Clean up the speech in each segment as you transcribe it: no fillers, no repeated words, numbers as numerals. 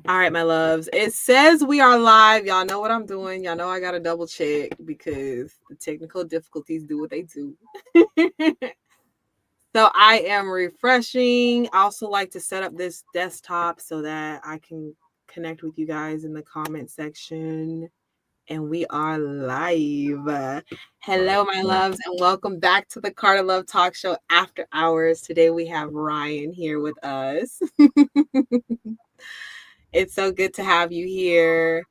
All right, my loves. It says we are live. Y'all know what I'm doing. Y'all know I got to double check because the technical difficulties do what they do. So I am refreshing. I also like to set up this desktop so that I can connect with you guys in the comment section. And we are live. Hello, my loves, and welcome back to the Carter Love Talk Show After Hours. Today we have Ryan here with us. It's so good to have you here.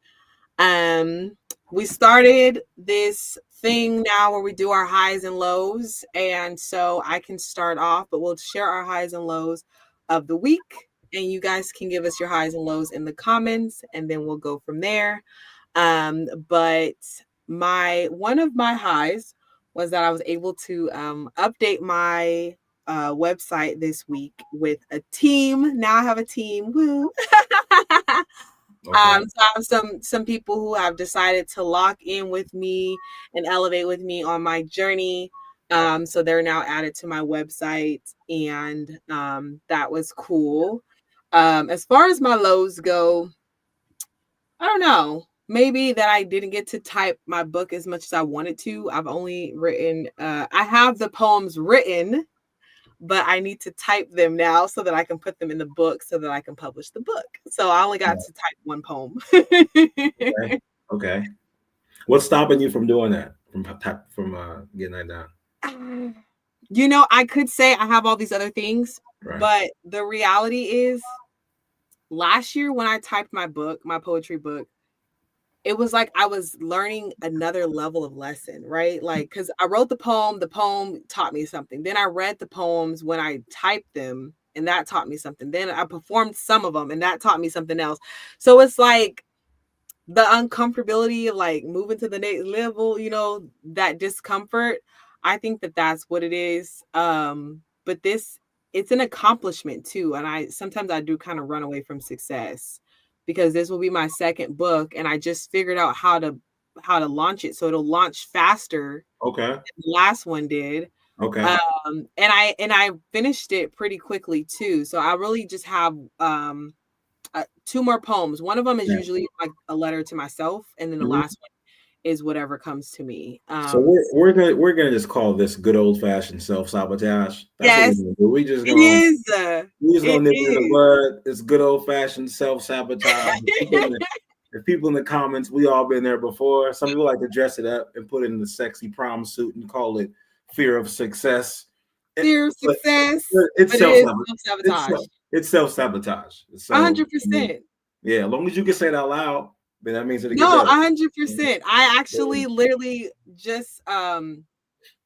We started this thing now where we do our highs and lows, and so I can start off, but we'll share our highs and lows of the week, and you guys can give us your highs and lows in the comments, and then we'll go from there. But one of my highs was that I was able to update my website this week with a team. Now I have a team. Woo! So I have some people who have decided to lock in with me and elevate with me on my journey. So they're now added to my website, and that was cool. As far as my lows go, I don't know. Maybe that I didn't get to type my book as much as I wanted to. I've only written, I have the poems written, but I need to type them now so that I can put them in the book so that I can publish the book. So I only got to type one poem. Okay. What's stopping you from doing that? From getting that done? I could say I have all these other things, right, but the reality is last year when I typed my book, my poetry book, it was like I was learning another level of lesson, right? Like, because I wrote the poem taught me something. Then I read the poems when I typed them, and that taught me something. Then I performed some of them, and that taught me something else. So it's like the uncomfortability of like moving to the next level, that discomfort. I think that that's what it is. But it's an accomplishment too. And sometimes I do kind of run away from success, because this will be my second book, and I just figured out how to launch it so it'll launch faster. Okay. Than the last one did. Okay. And I finished it pretty quickly too. So I really just have two more poems. One of them is usually like a letter to myself, and then the last one is whatever comes to me. So we're gonna just call this good old fashioned self sabotage. Yes, what we're gonna do. We just gonna nip it in the bud. It's good old fashioned self sabotage. The people in the comments, we all been there before. Some people like to dress it up and put it in the sexy prom suit and call it fear of success. Fear of success. It's self-sabotage. It's self-sabotage. 100%. Yeah, as long as you can say it out loud, then that means it. No, 100%. I actually literally just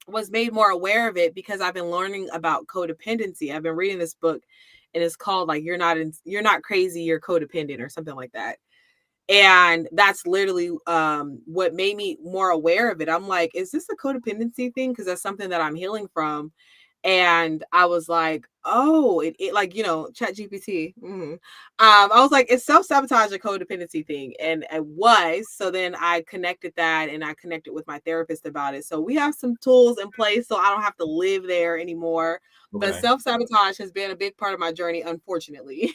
was made more aware of it because I've been learning about codependency. I've been reading this book, and it's called like you're not crazy, you're codependent, or something like that. And that's literally what made me more aware of it. I'm like, is this a codependency thing? Because that's something that I'm healing from. And I was like, oh, it like, Chat GPT. Mm-hmm. I was like, it's self-sabotage, a codependency thing. And it was. So then I connected that, and I connected with my therapist about it. So we have some tools in place so I don't have to live there anymore. Okay. But self-sabotage has been a big part of my journey, unfortunately.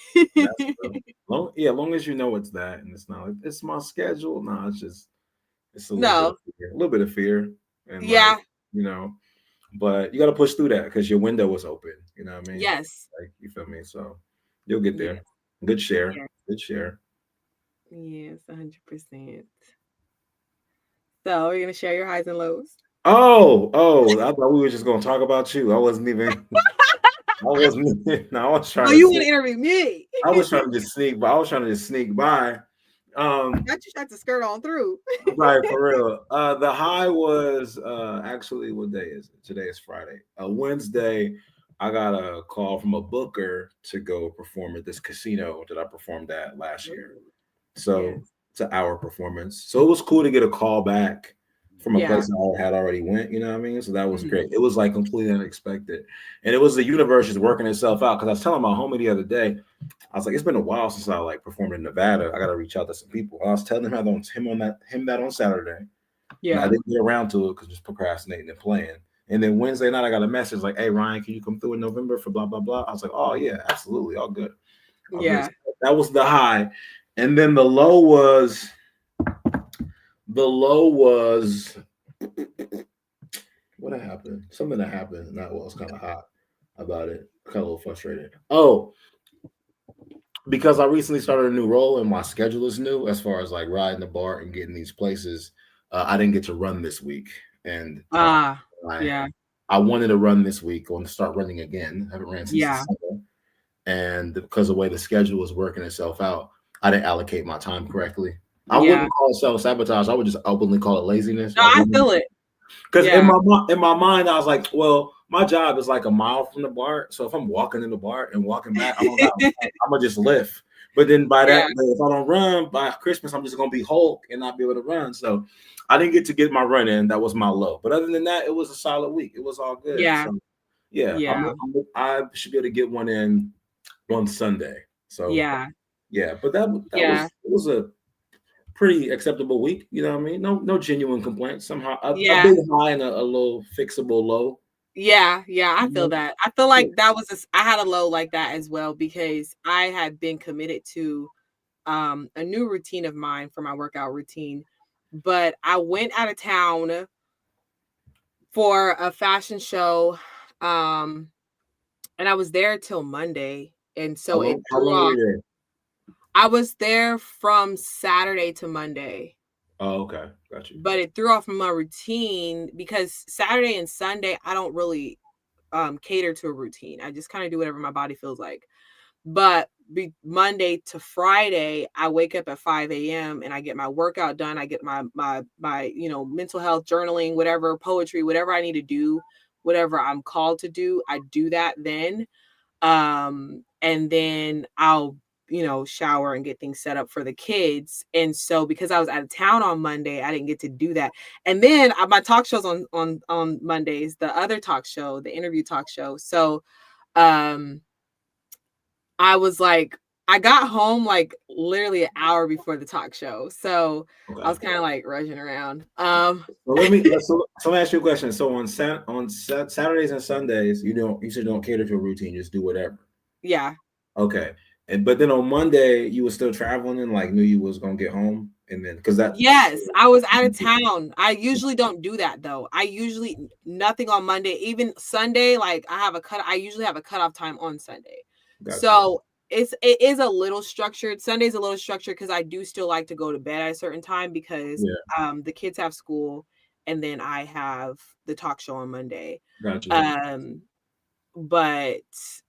Long as you know it's that, and it's not like it's my schedule. No, it's a little bit of fear. And yeah. But you got to push through that because your window was open. You know what I mean? Yes. Like, you feel me? So you'll get there. Yes. Good share. Yes. Good share. Yes, 100%. So, are you going to share your highs and lows? Oh, I thought we were just going to talk about you. I wasn't even. I was trying. Oh, you want to interview me? I was trying to just sneak by. Not you had to skirt on through. Right, for real. The high was actually, what day is it? Today is Friday. Wednesday, I got a call from a booker to go perform at this casino that I performed at last year. So it's an hour performance. So it was cool to get a call back from a place I had already went, you know what I mean? So that was great. It was like completely unexpected. And it was the universe just working itself out. Because I was telling my homie the other day, I was like, it's been a while since I like performed in Nevada. I got to reach out to some people. I was telling him that on Saturday. Yeah. And I didn't get around to it because just procrastinating and playing. And then Wednesday night, I got a message like, hey, Ryan, can you come through in November for blah, blah, blah? I was like, oh, yeah, absolutely. All good. That was the high. And then the low was what happened? Something that happened. Not well, it's kind of hot about it. Kind of a little frustrated. Oh, because I recently started a new role and my schedule is new as far as like riding the bar and getting these places. I didn't get to run this week, and Ah, I yeah, I wanted to run this week. I want to start running again. I haven't ran since yeah, December, and because of the way the schedule was working itself out, I didn't allocate my time correctly. I yeah. wouldn't call it self sabotage. I would just openly call it laziness. No, Like, I feel it. because in Yeah, my mind, I was like, well, my job is like a mile from the bar. So if I'm walking in the bar and walking back, I don't got. I'm gonna just lift. But then by that, yeah, if I don't run by Christmas, I'm just gonna be Hulk and not be able to run. So I didn't get to get my run in. That was my low. But other than that, it was a solid week. It was all good. yeah, So yeah, yeah, I should be able to get one in on Sunday. So yeah, yeah, but that was yeah, it was a pretty acceptable week. You know what I mean? No genuine complaints. Somehow a yeah. big high and a little fixable low. Yeah, yeah, I You feel know? that. I feel Yeah. like that was I had a low like that as well because I had been committed to a new routine of mine for my workout routine, but I went out of town for a fashion show um and I was there till Monday, and How so it long? How threw long were off. you there? I was there from Saturday to Monday, Oh, okay, got you. but it threw off my routine because Saturday and Sunday I don't really cater to a routine. I just kind of do whatever my body feels like. But Monday to Friday, I wake up at 5 a.m. and I get my workout done. I get my mental health journaling, whatever, poetry, whatever I need to do, whatever I'm called to do, I do that then. And then I'll shower and get things set up for the kids. And so because I was out of town on Monday, I didn't get to do that. And then my talk shows on Mondays, the other talk show, the interview talk show. So um I was like, I got home like literally an hour before the talk show. So I Okay. was kind of like rushing around. Well, let me ask you a question. So Saturdays and Sundays, you said don't cater to a routine, just do whatever. Yeah. Okay. And but then on Monday you were still traveling and like knew you was gonna get home and then because that Yes, I was out of town. I usually don't do that though. I usually nothing on Monday, even Sunday. Like I usually have a cutoff time on Sunday. got you. So it is a little structured. Sunday's a little structured because I do still like to go to bed at a certain time because Yeah, the kids have school and then I have the talk show on Monday. got you. Um, but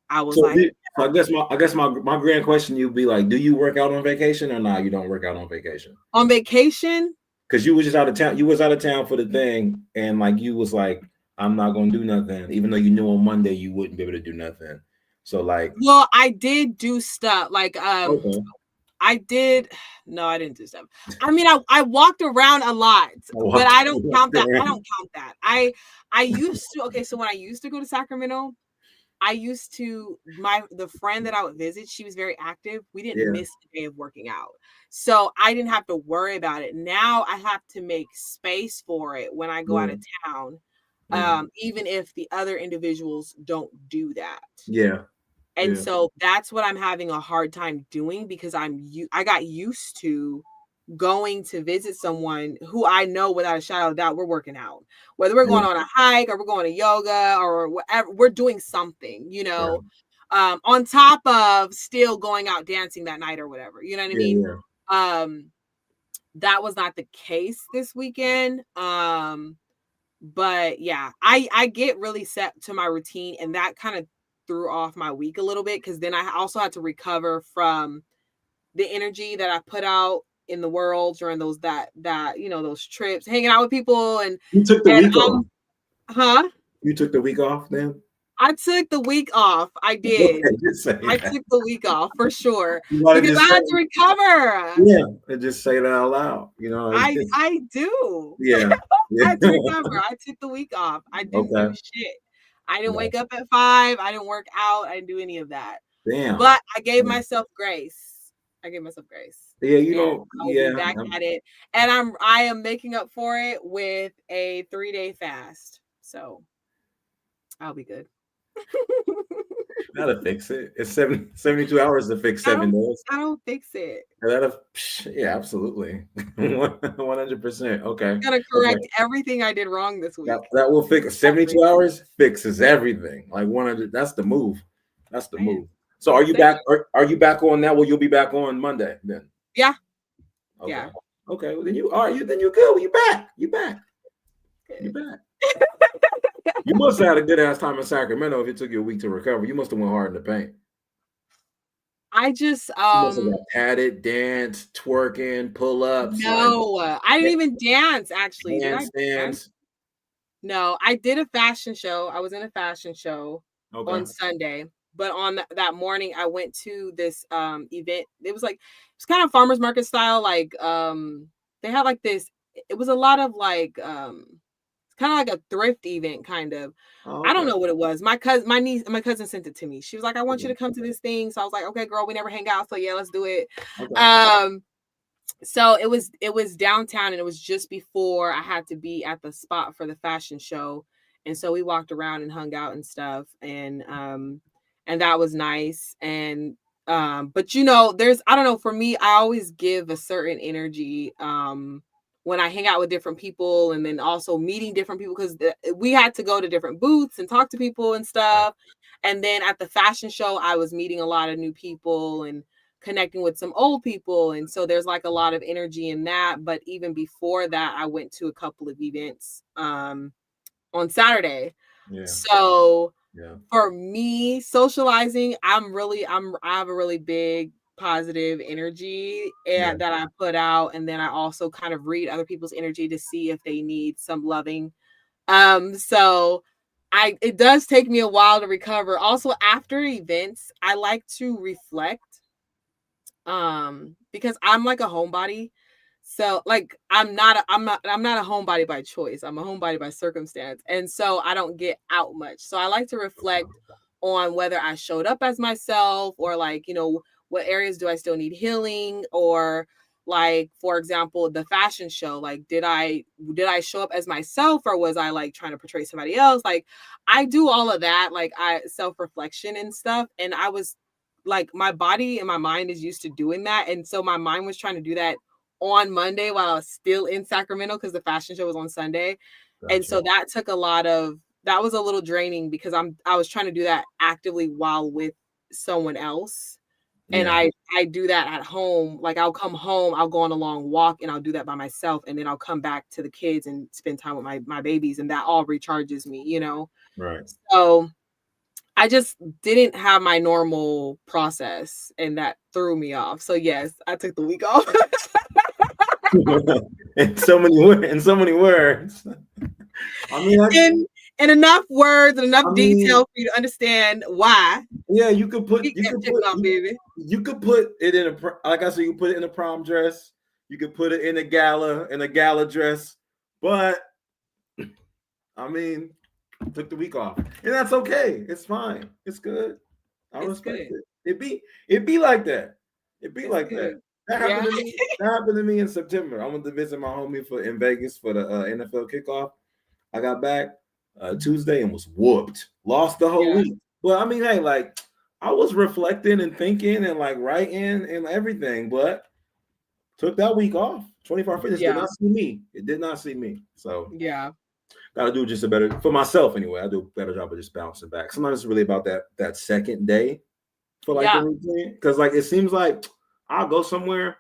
I was So, like, my grand question you'd be like, do you work out on vacation or not? You don't work out on vacation on vacation. because you was just out of town. You was out of town for the thing, and like you was like, I'm not gonna do nothing, even though you knew on Monday you wouldn't be able to do nothing. So like, Well, I did do stuff like okay, I did no, I didn't do stuff. I mean, I walked around a lot, but I don't count that. I don't count that. I used to okay, so when I used to go to Sacramento, I used to the friend that I would visit, she was very active. We didn't yeah, miss a day of working out. So I didn't have to worry about it. Now I have to make space for it when I go out yeah, of town. yeah, Even if the other individuals don't do that. yeah, And yeah, so that's what I'm having a hard time doing because I got used to going to visit someone who I know without a shadow of doubt we're working out. Whether we're yeah, going on a hike or we're going to yoga or whatever, we're doing something, right, on top of still going out dancing that night or whatever. You know what I yeah, mean? yeah, Um, that was not the case this weekend. But yeah, I get really set to my routine and that kind of threw off my week a little bit because then I also had to recover from the energy that I put out in the world during those trips, hanging out with people You took the and week off. huh? You took the week off then? I took the week off. I did. Okay, just say I that. took the week off for sure You gotta because just I say, had to recover. yeah, and just say that out loud. I do. Yeah, I yeah. had to recover. I took the week off. I didn't do Okay. shit. I didn't No, wake up at 5. I didn't work out. I didn't do any of that. damn. But I gave Yeah, myself grace. I gave myself grace. yeah, And I will be yeah. back at it. And I am making up for it with a 3-day fast. So I'll be good. That'll fix it. It's 72 hours to fix I 7 days. don't fix it. Yeah, absolutely. 100%. Okay. Gonna Okay. correct everything I did wrong this That, week. that will fix 72 hours, fixes everything. Like 100. That's the move. That's the Man, move. So are you say back? Are you back on that? Well, you'll be back on Monday then. yeah, Okay. yeah. Okay. Well, then you are you then you good. Well, you back. You back. You Good. back. You must have had a good ass time in Sacramento if it took you a week to recover. You must have went hard in the paint. I just You must have got tatted, danced, twerking, pull ups, like no, I didn't even dance actually. Did I dance? handstands. No, I did a fashion show. I was in a fashion show Okay. on Sunday, but on that morning I went to this event. It was like it's kind of farmers market style, like they had like this, it was a lot of like it's kind of like a thrift event kind of. Oh, I don't okay. know what it was. My cousin sent it to me. She was like, I want you to come to this thing. So I was like, okay, girl, we never hang out. So yeah, let's do it. Okay. So it was downtown, and it was just before I had to be at the spot for the fashion show. And so we walked around and hung out and stuff, and that was nice. And but there's, I don't know, for me, I always give a certain energy when I hang out with different people, and then also meeting different people, because we had to go to different booths and talk to people and stuff. And then at the fashion show, I was meeting a lot of new people and connecting with some old people. And so there's like a lot of energy in that. But even before that, I went to a couple of events on Saturday. Yeah. So Yeah. for me, socializing, I have a really big positive energy Yeah. that I put out. And then I also kind of read other people's energy to see if they need some loving. So it does take me a while to recover. Also, after events, I like to reflect because I'm like a homebody. So like I'm not a homebody by choice. I'm a homebody by circumstance. And so I don't get out much. So I like to reflect on whether I showed up as myself, or like, what areas do I still need healing, or like, for example, the fashion show, like did I show up as myself, or was I like trying to portray somebody else? Like I do all of that, like I self-reflection and stuff. And I was like, my body and my mind is used to doing that. And so my mind was trying to do that on Monday while I was still in Sacramento, because the fashion show was on Sunday. And Gotcha. so that was a little draining, because I was trying to do that actively while with someone else. And Yeah. I do that at home. Like I'll come home, I'll go on a long walk, and I'll do that by myself. And then I'll come back to the kids and spend time with my babies. And that all recharges me. Right. So I just didn't have my normal process, and that threw me off. So yes, I took the week off. in so many words. I mean, in enough words and enough I detail mean, for you to understand why. yeah, you could put Keep that chicken off, baby. you could put it in like I said, you put it in a prom dress. You could put it in a gala dress. But I mean, took the week off, and that's okay. It's fine. It's good. I It's respect good. it. It be like that. It be It's like good. that. That happened Yeah. to me. That happened to me in September. I went to visit my homie in Vegas for the NFL kickoff. I got back Tuesday and was whooped. Lost the whole Yeah. week. Well, I mean, hey, like I was reflecting and thinking and like writing and everything, but took that week off. 24 hours. Did not see me. It did not see me. So Yeah. gotta do just a better for myself anyway. I do a better job of just bouncing back. Sometimes it's really about that second day for like the routine. Because like it seems like I'll go somewhere.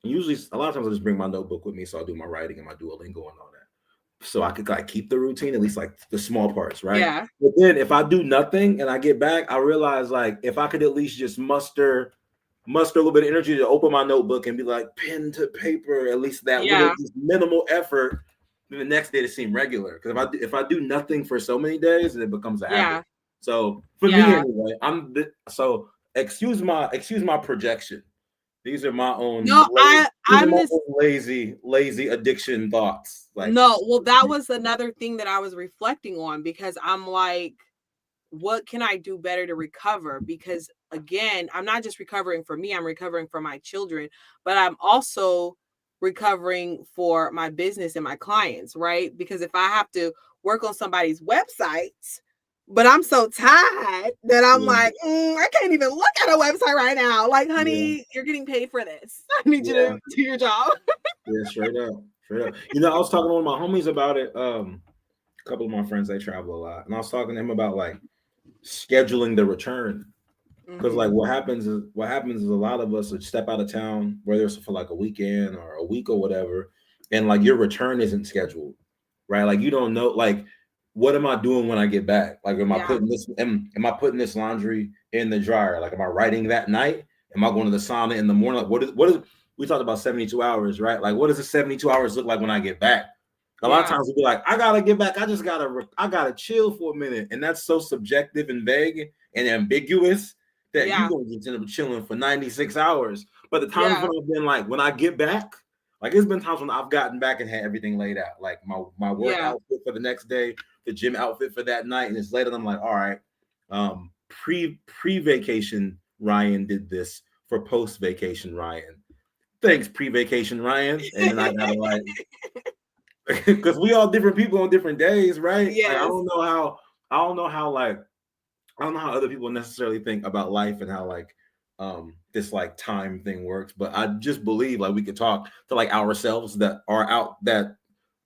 Usually a lot of times I just bring my notebook with me, so I'll do my writing and my Duolingo and all that. So I could like keep the routine, at least like the small parts, right? Yeah. But then if I do nothing and I get back, I realize like if I could at least just muster a little bit of energy to open my notebook and be like pen to paper, at least that little minimal effort. Then the next day to seem regular. Because if I do nothing for so many days, then it becomes a habit. So for me anyway, so excuse my projection. These are my own. No, I'm my own lazy addiction thoughts. Like no, well, that was another thing that I was reflecting on, because I'm like, what can I do better to recover? Because again, I'm not just recovering for me, I'm recovering for my children, but I'm also recovering for my business and my clients, right? Because if I have to work on somebody's websites, But I'm so tired that I'm Yeah, like, I can't even look at a website right now. Like, yeah, honey, you're getting paid for this. I need you yeah, to do your job. yeah. Straight up, straight up. You know, I was talking to one of my homies about it. A couple of my friends, they travel a lot, and I was talking to him about like scheduling the return. Because like Mm-hmm. what happens is a lot of us would step out of town, whether it's for like a weekend or a week or whatever, and like your return isn't scheduled, right? Like you don't know, like what am I doing when I get back? Like Yeah. am I putting this laundry in the dryer? Like am I writing that night? Am I going to the sauna in the morning? Like what is we talked about 72 hours, right? Like what does the 72 hours look like when I get back? A lot of Yeah. times we'll be like, I gotta get back. I gotta chill for a minute, and that's so subjective and vague and ambiguous that you Yeah. gonna just end up chilling for 96 hours. But the times Yeah. when I've been like, when I get back, like it's been times when I've gotten back and had everything laid out, like my work Yeah. outfit for the next day, the gym outfit for that night, and it's later. And I'm like, all right, pre vacation Ryan did this for post vacation Ryan. Thanks, pre vacation Ryan. And then I gotta like, because we all different people on different days, right? Like Yes. I don't know how like I don't know how other people necessarily think about life and how like this like time thing works, but I just believe like we could talk to like ourselves that are out that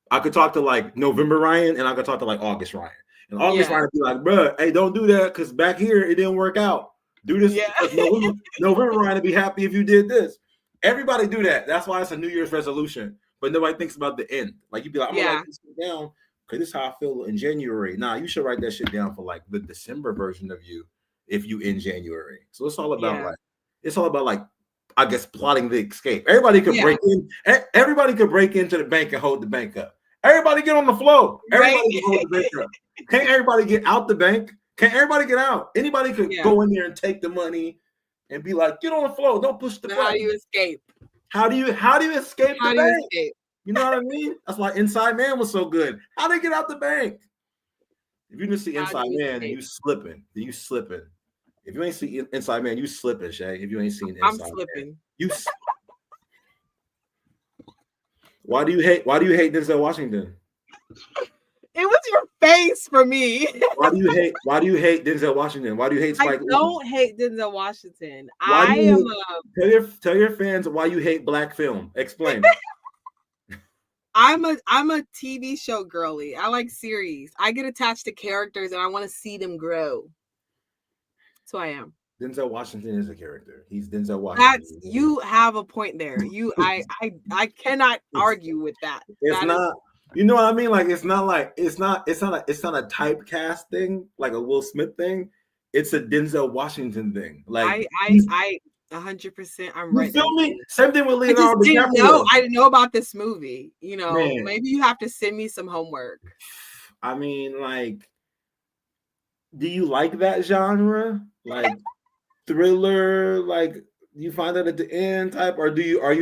I could talk to like November Ryan and I could talk to like August Ryan. And August Yeah. Ryan would be like, bruh, hey, don't do that because back here it didn't work out. Do this Yeah. because November Ryan would be happy if you did this. Everybody do that. That's why it's a New Year's resolution. But nobody thinks about the end. Like you'd be like, I'm gonna Yeah. write this shit down because this is how I feel in January. Nah, you should write that shit down for like the December version of you if you in January. So Yeah. it's all about like I guess plotting the escape. Everybody could Yeah. break in. Everybody could break into the bank and hold the bank up. Everybody get on the floor. Right. Everybody can hold the bank up. Can't everybody get out the bank? Can't everybody get out? Anybody could Yeah. go in there and take the money and be like, get on the floor. Don't push the Now, how do you button. escape? How do you escape How the do you bank? escape? You know what I mean? That's why Inside Man was so good. How they get out the bank? If you didn't see How do Inside you Man, escape? you slipping. You slipping. If you ain't see Inside Man, you slipping, Shay. If you ain't seen I'm Inside Man, slipping. you. Why do you hate? Why do you hate Denzel Washington? It was your face for me. Why do you hate? Why do you hate Denzel Washington? Why do you hate I Spike Lee? don't hate Denzel Washington. Why do I am you a tell your fans why you hate black film? Explain. I'm a TV show girly. I like series. I get attached to characters and I want to see them grow. That's who I am. Denzel Washington is a character. He's Denzel That's Washington. you have a point there. I cannot argue with that. It's That is not. You know what I mean? Like it's not a typecast thing like a Will Smith thing. It's a Denzel Washington thing. Like I 100%. I'm you right there feel with me? you. Same thing with I just Leonardo didn't know. DiCaprio. I didn't know about this movie. Man, Maybe you have to send me some homework. I mean, like, do you like that genre? Like thriller, like you find that at the end type, or are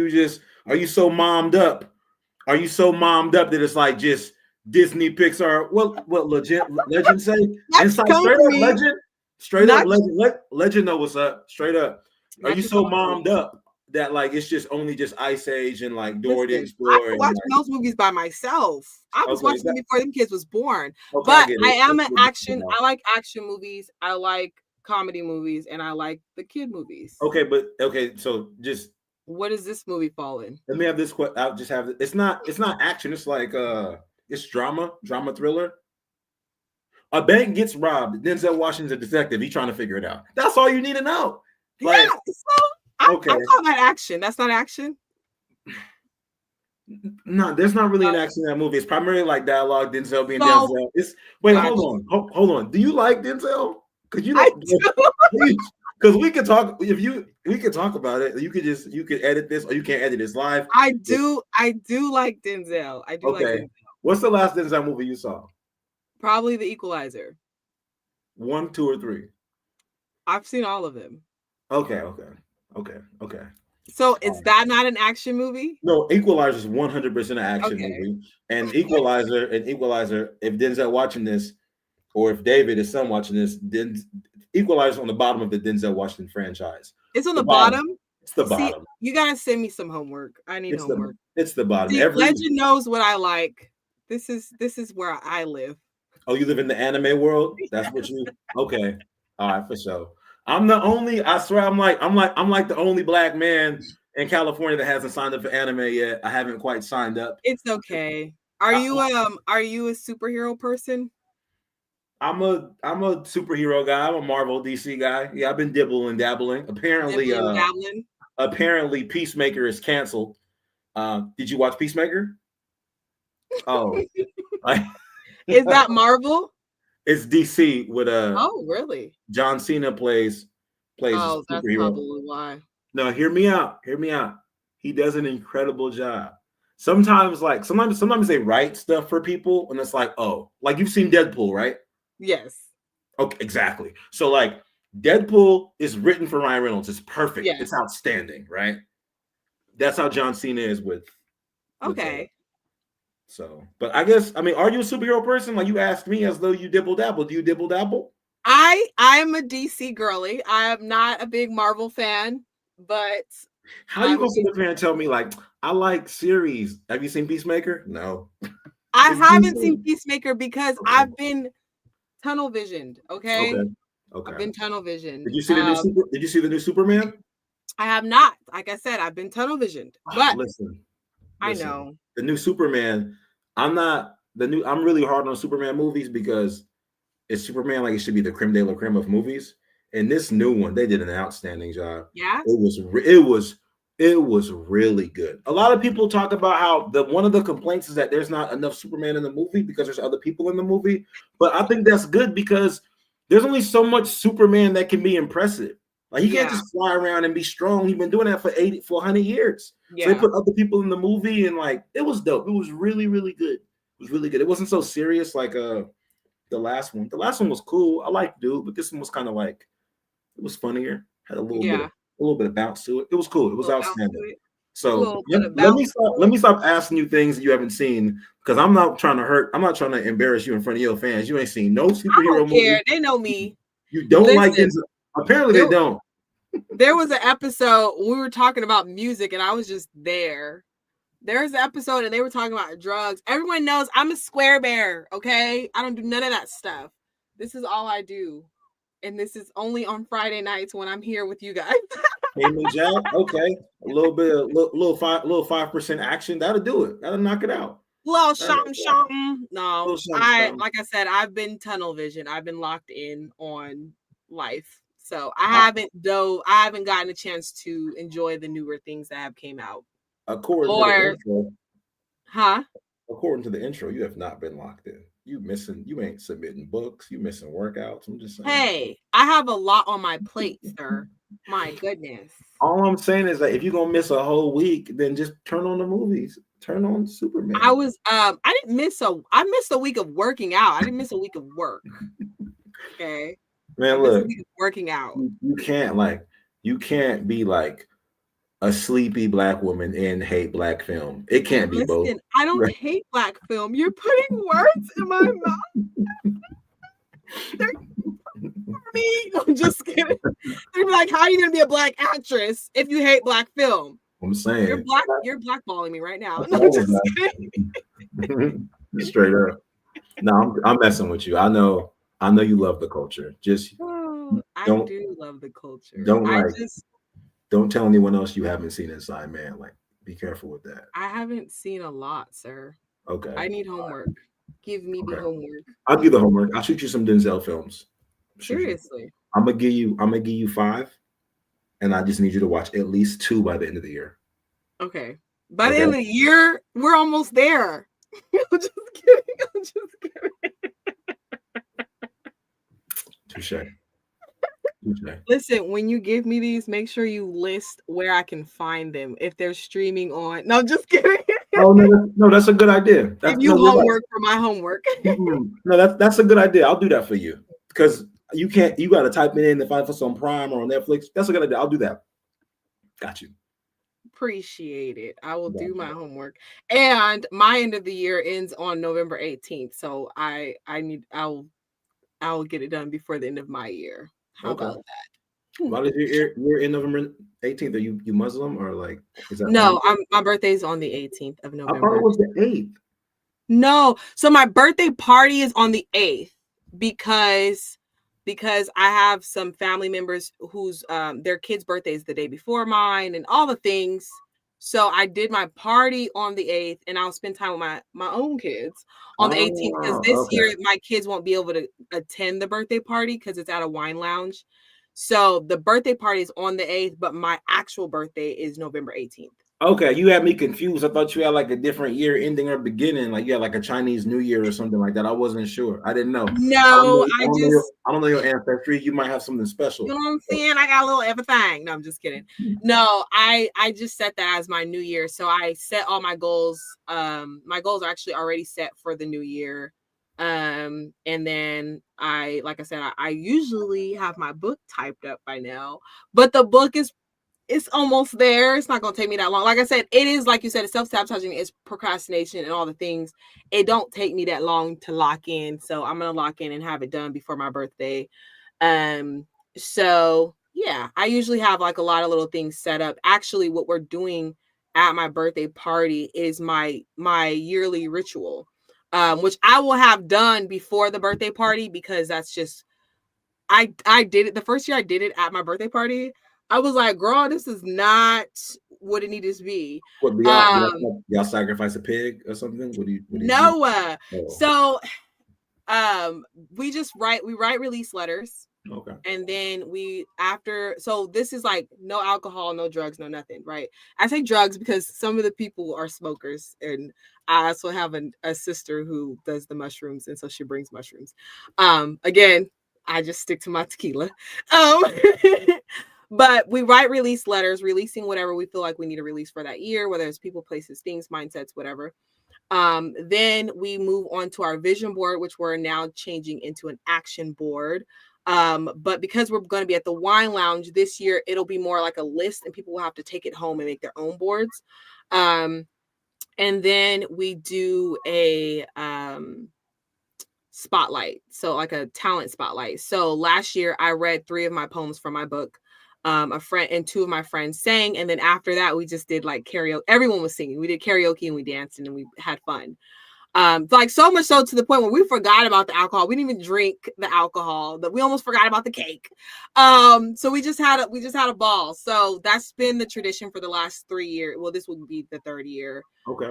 you so mommed up? Are you so mommed up that it's like just Disney, Pixar? What legend say? That's Inside come straight for up me. legend, straight up Not legend. Legend know what's up. Straight up. Are not you to so come for me. mommed up that like it's just only just Ice Age and like Dora the Listen, I Explorer was and watching like those movies by myself. I was okay, watching them before them kids was born. okay, I But get I it. am an action. I like action movies. I like comedy movies, and I like the kid movies. Okay, but okay, so just What does this movie fall in? let me have this question. I'll just have it's not action. It's like it's drama thriller. A bank gets robbed. Denzel Washington's a detective. He's trying to figure it out. That's all you need to know. Like, Yeah, so I okay, call that action. That's not action. no, there's not really an Uh, action in that movie. It's primarily like dialogue. Denzel being so Denzel. It's wait, got hold you. on, hold on. Do you like Denzel? Because you I don't. do. Because we could talk. If you we could talk about it. You could edit this, or you can't edit this live. I do. I do like Denzel. I do like Okay. Denzel. What's the last Denzel movie you saw? Probably The Equalizer. 1, 2, or 3? I've seen all of them. Okay. So is that not an action movie? No, Equalizer is 100% an action Okay. movie, and Equalizer, if Denzel watching this, or if David is son watching this, then Equalizer on the bottom of the Denzel Washington franchise. It's on the bottom. It's the See, bottom. you gotta send me some homework. I need homework. It's the bottom. See, Legend knows what I like. This is where I live. Oh, you live in the anime world? That's what you okay. All right, for sure. I'm the only, I swear I'm like the only black man in California that hasn't signed up for anime yet. I haven't quite signed up. It's okay. I, Are you a superhero person? I'm a superhero guy. I'm a Marvel DC guy. Yeah, I've been dibbling dabbling. Dibbling dabbling. Apparently Peacemaker is canceled. Did you watch Peacemaker? Oh, Is that Marvel? it's DC with Oh, really? John Cena plays a Oh, that's superhero. probably why. No, hear me out. Hear me out. He does an incredible job. Sometimes they write stuff for people, and it's like, oh, like you've seen Deadpool, right? Yes. Okay, exactly. So like Deadpool is written for Ryan Reynolds. It's perfect. Yes. It's outstanding, right? That's how John Cena is with Okay. so, but I guess I mean, are you a superhero person? Like you asked me as though you dibble dabble. Do you dibble dabble? I'm a DC girly. I'm not a big Marvel fan, but How you gonna sit up here and tell me like I like series? Have you seen Peacemaker? No. I It's haven't DC. seen Peacemaker because Okay. I've been tunnel visioned. Okay. Okay. I've been tunnel visioned. Did you see the new Did you see the new Superman? I have not. Like I said, I've been tunnel visioned. But Listen, I know. the new Superman. I'm really hard on Superman movies because it's Superman like it should be the creme de la creme of movies. And this new one, they did an outstanding job. Yeah. It was really good. A lot of people talk about how one of the complaints is that there's not enough Superman in the movie because there's other people in the movie. But I think that's good because there's only so much Superman that can be impressive. Like he can't just fly around and be strong. He's been doing that for 100 years. Yeah. So they put other people in the movie, and like it was dope. It was really, really good. It was really good. It wasn't so serious like the last one. The last one was cool. I liked Dude, but this one was kind of like it was funnier. Had a little bit of bounce to it. It was cool. It was outstanding. So let me stop asking you things that you haven't seen because I'm not trying to embarrass you in front of your fans. You ain't seen no superhero movie. They know me. You don't like Denzel. Apparently they don't. There was an episode we were talking about music and I was just there. There's an episode and they were talking about drugs. Everyone knows I'm a square bear, okay? I don't do none of that stuff. This is all I do. And this is only on Friday nights when I'm here with you guys. Hey, Jack, okay. A little 5% action. That'll do it. That'll knock it out. Little something. No, like I said, I've been tunnel vision. I've been locked in on life. So I haven't gotten a chance to enjoy the newer things that have came out. According to the intro, you have not been locked in. You ain't submitting books, you missing workouts. I'm just saying. Hey, I have a lot on my plate, sir. My goodness. All I'm saying is that if you're gonna miss a whole week, then just turn on the movies. Turn on Superman. I missed a week of working out. I didn't miss a week of work. Okay. Man, look, working out. You can't be like a sleepy black woman and hate black film. It can't be both. I don't hate black film. You're putting words in my mouth. Me, I'm just kidding. They're like, how are you gonna be a black actress if you hate black film? I'm saying you're blackballing me right now. No, I'm just kidding. Straight up. No, I'm messing with you. I know you love the culture. Just I do love the culture. Don't tell anyone else you haven't seen Inside Man. Like, be careful with that. I haven't seen a lot, sir. Okay. I need homework. Give me the homework. I'll do the homework. I'll shoot you some Denzel films. Seriously. I'm gonna give you 5, and I just need you to watch at least 2 by the end of the year. Okay. By the end of the year, we're almost there. I'm just kidding. Touche. Listen, when you give me these, make sure you list where I can find them if they're streaming on. No, just kidding. Oh no, that's a good idea. Give you homework for my homework. No, that's a good idea. I'll do that for you because you got to type it in to find us on Prime or on Netflix. That's a good idea. I'll do that. Got you. Appreciate it. I will do my homework. And my end of the year ends on November 18th, so I'll get it done before the end of my year. How about that? Why did your in November 18th? Are you Muslim or like? No, my birthday's on the 18th of November. I thought it was the 8th. No. So my birthday party is on the 8th because I have some family members whose their kids' birthday is the day before mine and all the things. So I did my party on the 8th and I'll spend time with my own kids on the 18th because this Okay. year my kids won't be able to attend the birthday party because it's at a wine lounge. So the birthday party is on the 8th, but my actual birthday is November 18th. Okay, you had me confused. I thought you had like a different year ending or beginning, like you had like a Chinese New Year or something like that. I wasn't sure. I didn't know. No, I just I don't know your ancestry. You might have something special. you know what I'm saying? I got a little everything. No, I'm just kidding. No, I just set that as my new year. So I set all my goals. My goals are actually already set for the new year. And then like I said, I usually have my book typed up by now, but the book is it's almost there. It's not gonna take me that long. Like I said, it is like you said, it's self-sabotaging, it's procrastination and all the things. It don't take me that long to lock in. So I'm gonna lock in and have it done before my birthday. Um, so yeah, I usually have like a lot of little things set up. Actually, what we're doing at my birthday party is my yearly ritual. Which I will have done before the birthday party because that's just I did it the first year I did it at my birthday party. I was like, girl, this is not what it needed to be. What do y'all sacrifice a pig or something? What do you do? No. Oh, So we write release letters. okay. And then so this is like no alcohol, no drugs, no nothing, right? I say drugs because some of the people are smokers, and I also have a sister who does the mushrooms, and so she brings mushrooms. Again, I just stick to my tequila. But we write release letters, releasing whatever we feel like we need to release for that year, whether it's people, places, things, mindsets, whatever. Then we move on to our vision board, which we're now changing into an action board. But because we're going to be at the wine lounge this year, it'll be more like a list and people will have to take it home and make their own boards. And then we do a spotlight. So like a talent spotlight. So last year I read 3 of my poems from my book. A friend and 2 of my friends sang, and then after that we just did like karaoke. Everyone was singing. We did karaoke and we danced and we had fun. Like so much so to the point where we forgot about the alcohol. We didn't even drink the alcohol. That we almost forgot about the cake. So we just had a ball. So that's been the tradition for the last 3 years. Well, this will be the 3rd year. Okay.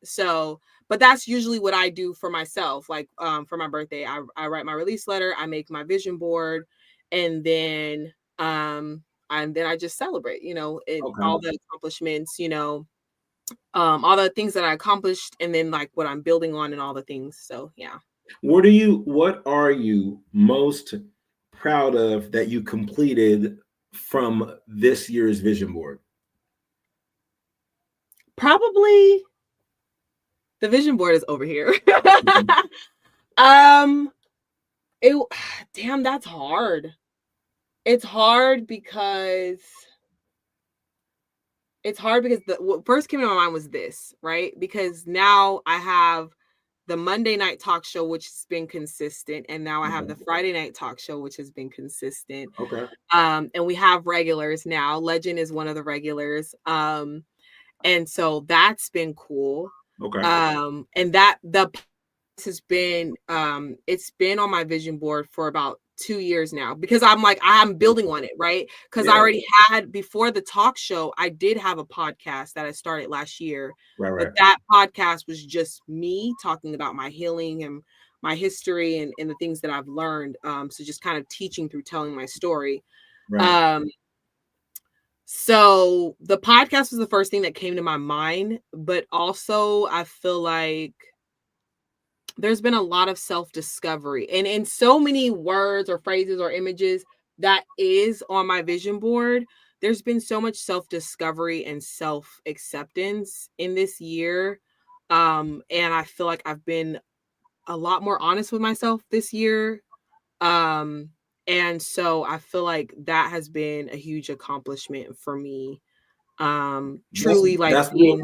So but that's usually what I do for myself. Like for my birthday, I write my release letter, I make my vision board, and then I just celebrate, Okay. all the accomplishments, all the things that I accomplished and then like what I'm building on and all the things. So yeah. What are you most proud of that you completed from this year's vision board? Probably the vision board is over here. Damn, that's hard. It's hard because what first came to my mind was this, right? Because now I have the Monday night talk show, which has been consistent, and now I have the Friday night talk show, which has been consistent. Okay. And we have regulars now. Legend is one of the regulars. And so that's been cool. Okay. And that has been it's been on my vision board for about 2 years now because I'm building on it, right? Because I already had before the talk show, I did have a podcast that I started last year. Right. But that podcast was just me talking about my healing and my history and the things that I've learned. So just kind of teaching through telling my story. Right. So the podcast was the first thing that came to my mind, but also I feel like there's been a lot of self-discovery and in so many words or phrases or images that is on my vision board. There's been so much self-discovery and self-acceptance in this year. And I feel like I've been a lot more honest with myself this year. And so I feel like that has been a huge accomplishment for me. Truly like being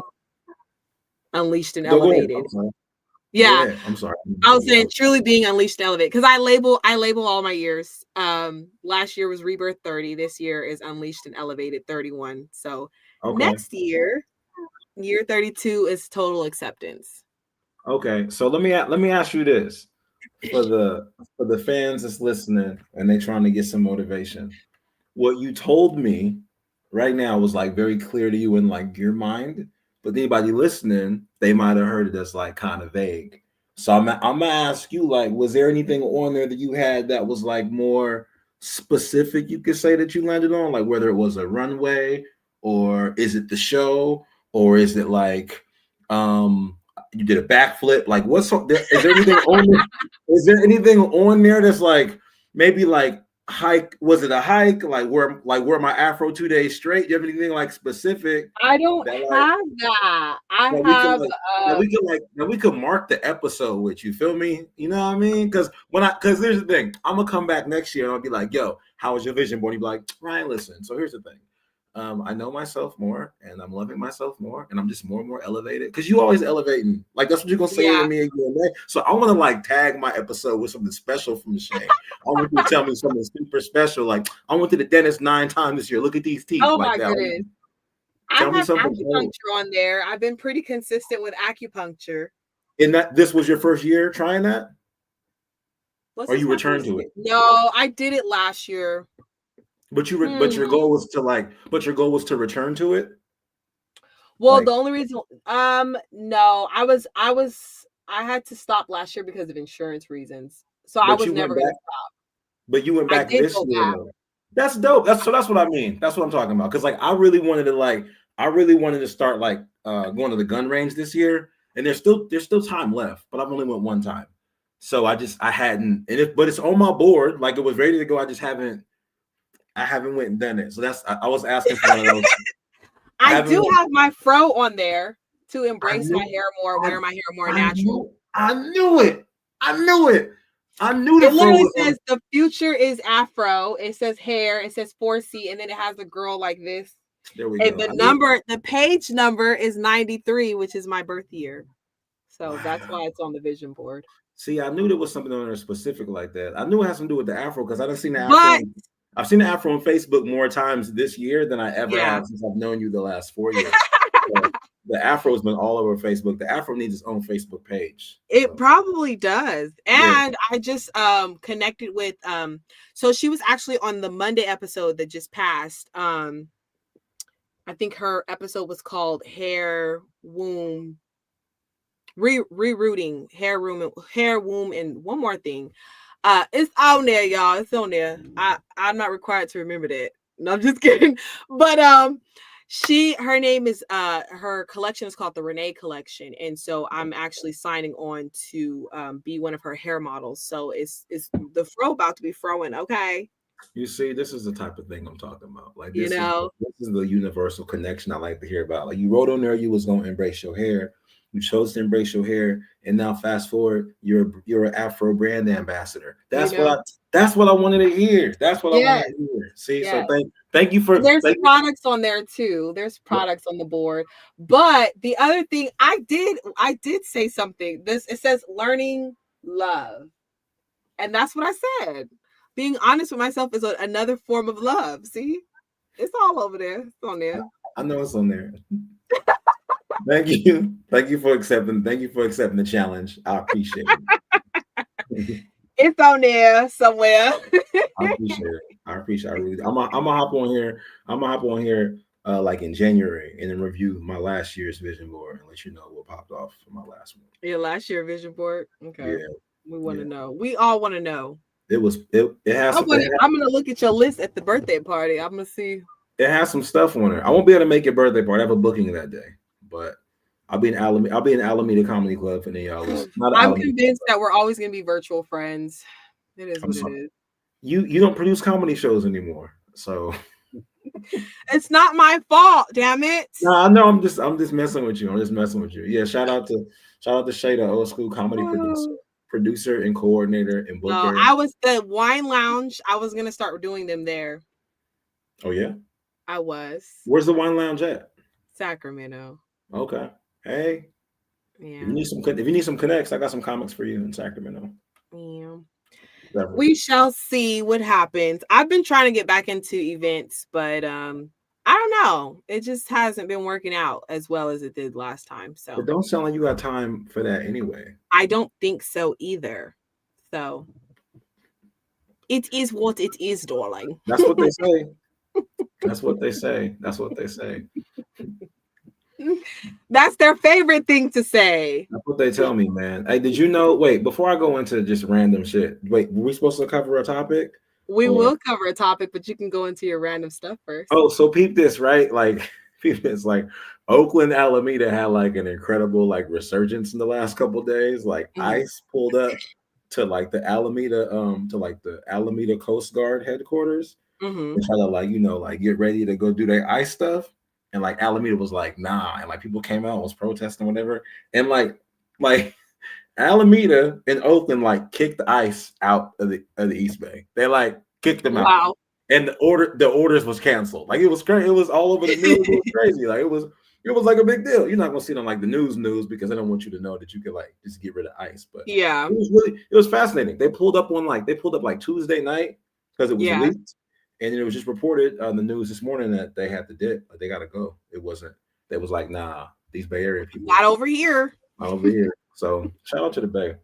unleashed and elevated. Yeah, I'm sorry. I was saying truly being unleashed and elevated because I label all my years. Last year was Rebirth 30. This year is Unleashed and Elevated 31. So next year, year 32 is Total Acceptance. Okay, so let me ask you this for the fans that's listening and they trying to get some motivation. What you told me right now was like very clear to you in like your mind, but anybody listening, they might have heard it as like kind of vague. So I'm gonna ask you like, was there anything on there that you had that was like more specific? You could say that you landed on, like whether it was a runway or is it the show or is it like you did a backflip? Like is there anything on there? Is there anything on there that's like maybe like hike? Was it a hike? Like where my afro 2 days straight? Do you have anything like specific I don't that like have that. I that we can have like that we can mark the episode with? You feel me? You know what I mean? Because here's the thing, I'm gonna come back next year and I'll be like, yo, how was your vision board? You'll be like, Ryan, listen. So here's the thing. I know myself more and I'm loving myself more and I'm just more and more elevated because you always elevating. Like that's what you're gonna say to yeah. me again. Man. So I want to like tag my episode with something special from Shay. I want you to tell me something super special. Like I went to the dentist 9 times this year. Look at these teeth. Oh Like my that. goodness. I Tell me have something cool. acupuncture on there. I've been pretty consistent with acupuncture. And that this was your first year trying that? Was Or this you my returned first to year? it? No, I did it last year. But your goal was to like but your goal was to return to it? Well, Like the only reason no, I had to stop last year because of insurance reasons. So I but was you went never gonna back stop. but you went I back did this go year back. though. That's dope. That's what I mean. That's what I'm talking about. Cause like I really wanted to start like going to the gun range this year. And there's still time left, but I've only went one time. So I hadn't but it's on my board. Like it was ready to go. I haven't went and done it. So I was asking for one of those. I do have my fro on there to embrace my hair more, wear my hair more natural. I knew it. I knew it. I knew the It literally fro says the future is afro. It says hair. It says 4C, and then it has a girl like this. There we And go. the page number is 93, which is my birth year. So that's why it's on the vision board. See, I knew there was something on there specific like that. I knew it has something to do with the afro because I done seen the afro. I've seen the afro on Facebook more times this year than I ever have since I've known you the last 4 years. So the afro's been all over Facebook. The afro needs its own Facebook page. It probably does. And I just connected with so she was actually on the Monday episode that just passed. I think her episode was called Hair, Womb, Rerouting, Hair, Womb, and one more thing. It's on there, y'all. It's on there. I'm not required to remember that. No, I'm just kidding. But her name is her collection is called the Renee Collection, and so I'm actually signing on to be one of her hair models. So it's the fro about to be froing. Okay. You see, this is the type of thing I'm talking about. Like this is the universal connection I like to hear about. Like you wrote on there, you was gonna embrace your hair. You chose to embrace your hair, and now fast forward, you're an Afro brand ambassador. That's what I wanted to hear. That's what I wanted to hear. See, so thank you for. There's products on there too. There's products on the board. But the other thing I did say something. It says learning love, and that's what I said. Being honest with myself is another form of love. See, it's all over there. It's on there. I know it's on there. Thank you for accepting the challenge. I appreciate it. It's on there somewhere. I appreciate it. I'm gonna hop on here like in January and then review my last year's vision board and let you know what popped off for my last one. Your last year vision board? Okay. Yeah. We want to know. We all want to know. It has I'm gonna look at your list at the birthday party. I'm gonna see. It has some stuff on there. I won't be able to make your birthday party. I have a booking that day, but I'll be in Alameda Comedy Club, and then y'all listen. I'm convinced that we're always gonna be virtual friends. It is what it is. You don't produce comedy shows anymore, so it's not my fault. Damn it! No, I know. I'm just messing with you. Yeah, shout out to Shay, the old school comedy producer and coordinator and booker. No, I was the Wine Lounge. I was gonna start doing them there. Oh yeah, I was. Where's the Wine Lounge at? Sacramento. Okay. Hey. Yeah. If you need some connects, I got some comics for you in Sacramento. Yeah. We shall see what happens. I've been trying to get back into events, but I don't know. It just hasn't been working out as well as it did last time. But So don't sound like you got time for that anyway. I don't think so either. So it is what it is, darling. That's what they say. That's what they say. That's what they say. That's their favorite thing to say. That's what they tell me, man. Hey, did you know? Wait, before I go into just random shit, wait, were we supposed to cover a topic? We Or will cover a topic, but you can go into your random stuff first. oh, so peep this, right? Like peep this, like Oakland Alameda had like an incredible like resurgence in the last couple days. Like Mhm. ICE pulled up to like the Alameda Coast Guard headquarters Mhm. and try to like, you know, like get ready to go do their ICE stuff. And like Alameda was like, nah, and like people came out and was protesting, whatever. And like Alameda and Oakland like kicked the ICE out of the East Bay. They like kicked them out. Wow. And the orders was canceled. Like it was crazy. It was all over the news. It was crazy. Like it was like a big deal. You're not gonna see it on like the news because they don't want you to know that you could like just get rid of ICE. But Yeah. it was fascinating. They pulled up like Tuesday night because it was leaked. And it was just reported on the news this morning that they had to dip, but they gotta go. It was like, nah, these Bay Area people not over here. Not over here. So shout out to the Bay.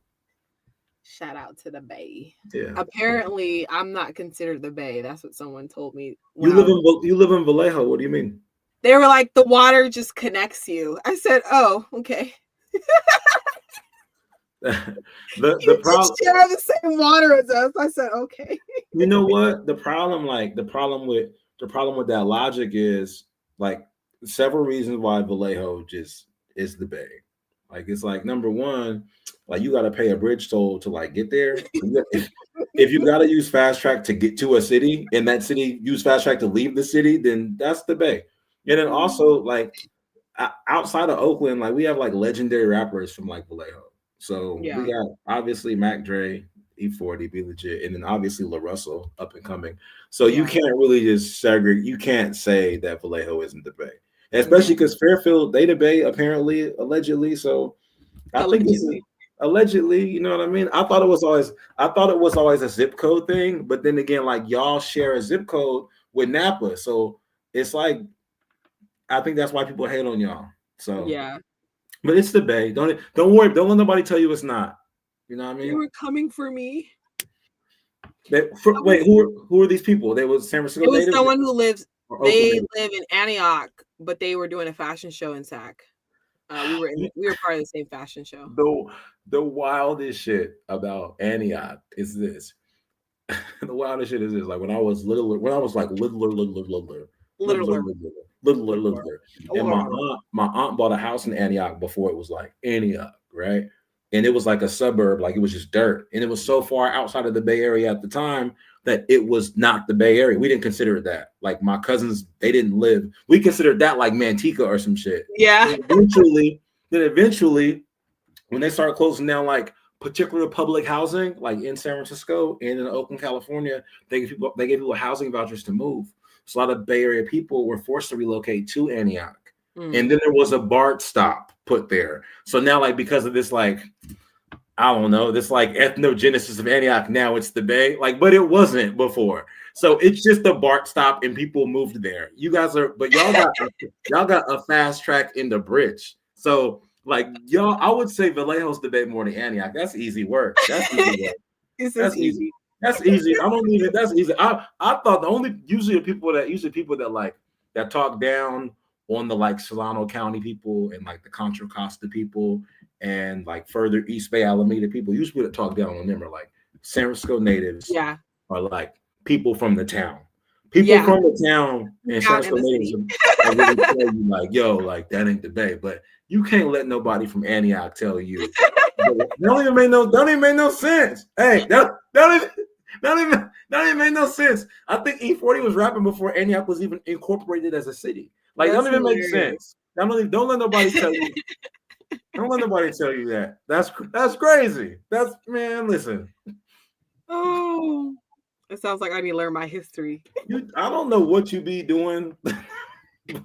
Shout out to the Bay. Yeah. Apparently, I'm not considered the Bay. That's what someone told me. You live in Vallejo. What do you mean? They were like, the water just connects you. I said, oh, okay. the problem share the same water as us. I said, okay. You know what? The problem with that logic is like several reasons why Vallejo just is the Bay. Like it's like number one, like you got to pay a bridge toll to like get there. If you got to use fast track to get to a city, and that city use fast track to leave the city, then that's the Bay. And then also like outside of Oakland, like we have like legendary rappers from like Vallejo. So we got obviously Mac Dre, E40, Be Legit, and then obviously La Russell up and coming. So you can't really just segregate. You can't say that Vallejo isn't the Bay, especially because Fairfield, they the Bay apparently, allegedly. So I think this is allegedly. You know what I mean? I thought it was always a zip code thing, but then again, like y'all share a zip code with Napa, so it's like I think that's why people hate on y'all. So yeah. But it's the Bay. Don't worry. Don't let nobody tell you it's not. You know what I mean? You were coming for me. Wait, who are these people? They was San Francisco. It was native? someone who lives. They live in Antioch, but they were doing a fashion show in Sac. We were part of the same fashion show. The wildest shit about Antioch is this. The wildest shit is this. Like when I was littler, and my aunt bought a house in Antioch before it was like Antioch, right? And it was like a suburb, like it was just dirt, and it was so far outside of the Bay Area at the time that it was not the Bay Area. We didn't consider it that. Like my cousins, they didn't live. We considered that like Manteca or some shit. Yeah. And eventually, when they started closing down like particular public housing, like in San Francisco and in Oakland, California, they gave people housing vouchers to move. So a lot of Bay Area people were forced to relocate to Antioch. And then there was a BART stop put there. So now, like, because of this, like, I don't know, this like ethnogenesis of Antioch, now it's the Bay. Like, but it wasn't before. So it's just a BART stop and people moved there. Y'all got a fast track in the bridge. So like y'all, I would say Vallejo's the Bay more than Antioch. That's easy work. That's easy work. That's easy. That's easy. I don't need it. That's easy. I thought usually people that like that talk down on the like Solano County people and like the Contra Costa people and like further East Bay Alameda people, usually that talk down on them are like San Francisco natives, or like people from the town. People from the town and San Francisco natives are really tell you like, yo, like that ain't the Bay. But you can't let nobody from Antioch tell you. That don't even make no sense. Hey, that don't even make no sense. I think E40 was rapping before Antioch was even incorporated as a city. Like, that don't even make sense. Don't let nobody tell you. Don't let nobody tell you that. That's crazy. Man, listen. Oh, it sounds like I need to learn my history. I don't know what you be doing.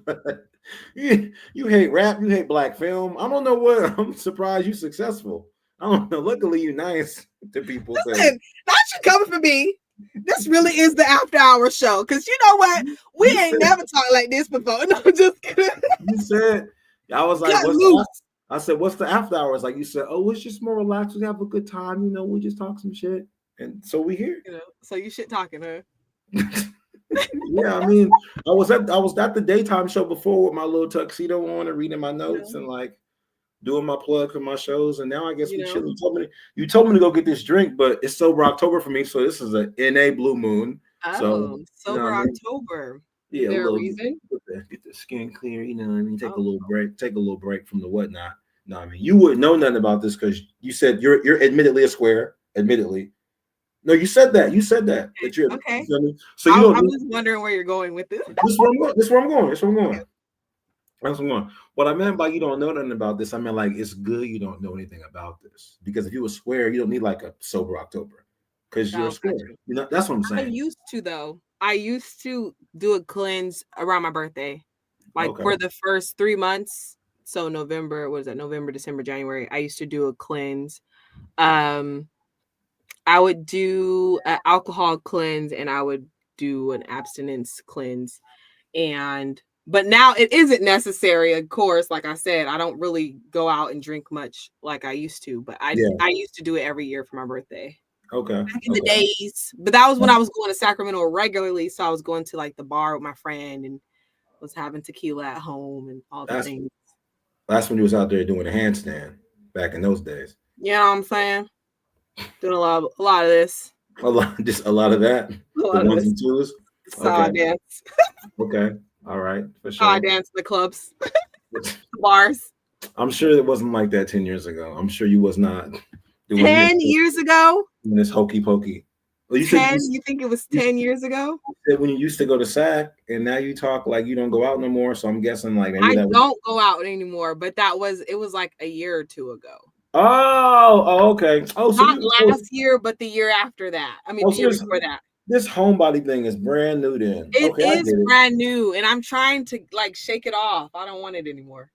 But you hate rap, you hate black film. I don't know what. I'm surprised you successful. I don't know. Luckily, you nice to people. Listen, not you coming for me. This really is the after hour show. Cause you know what? We ain't never talked like this before. No, just kidding. You said, I was like, Cut what's loose. I said, what's the after hours? Like you said, oh, it's just more relaxed. We have a good time. You know, we just talk some shit. And so we here. You know, so you shit talking, huh? Yeah, I mean, I was at the daytime show before with my little tuxedo on and reading my notes and like doing my plug for my shows. And now I guess we chilling. You told me to go get this drink, but it's sober October for me. So this is a NA Blue Moon. Oh, So sober October. Yeah, is there a reason? Get the skin clear, you know what I mean? Take a little break from the whatnot. No, I mean, you wouldn't know nothing about this because you said you're admittedly a square. Admittedly. No, you said that. That you're okay. You know, so you I'm just wondering where you're going with this. This is where I'm going. That's where I'm going. What I meant by you don't know nothing about this, I meant like it's good you don't know anything about this. Because if you were square, you don't need like a sober October. Because you're a square. You know, that's what I'm saying. I used to do a cleanse around my birthday. Like for the first 3 months. So November, what is that? November, December, January. I used to do a cleanse. I would do an alcohol cleanse and I would do an abstinence cleanse. But now it isn't necessary, of course. Like I said, I don't really go out and drink much like I used to, but I used to do it every year for my birthday. Okay. Back in the days. But that was when I was going to Sacramento regularly. So I was going to like the bar with my friend and was having tequila at home and all the things. That's when you was out there doing a handstand back in those days. You know what I'm saying? Doing a lot of this. Just a lot of that. The ones and twos. Saw dance. Okay. All right. For sure. Saw dance in the clubs. Bars. I'm sure it wasn't like that 10 years ago. I'm sure you was not doing 10 years ago? This hokey pokey. Well, you think it was 10 years ago? When you used to go to SAC and now you talk like you don't go out no more. So I'm guessing like maybe I don't go out anymore, but it was like a year or two ago. Oh, okay. Oh, so not last year, but the year after that. I mean, the year before that. This homebody thing is brand new then. It is brand new, and I'm trying to like shake it off. I don't want it anymore.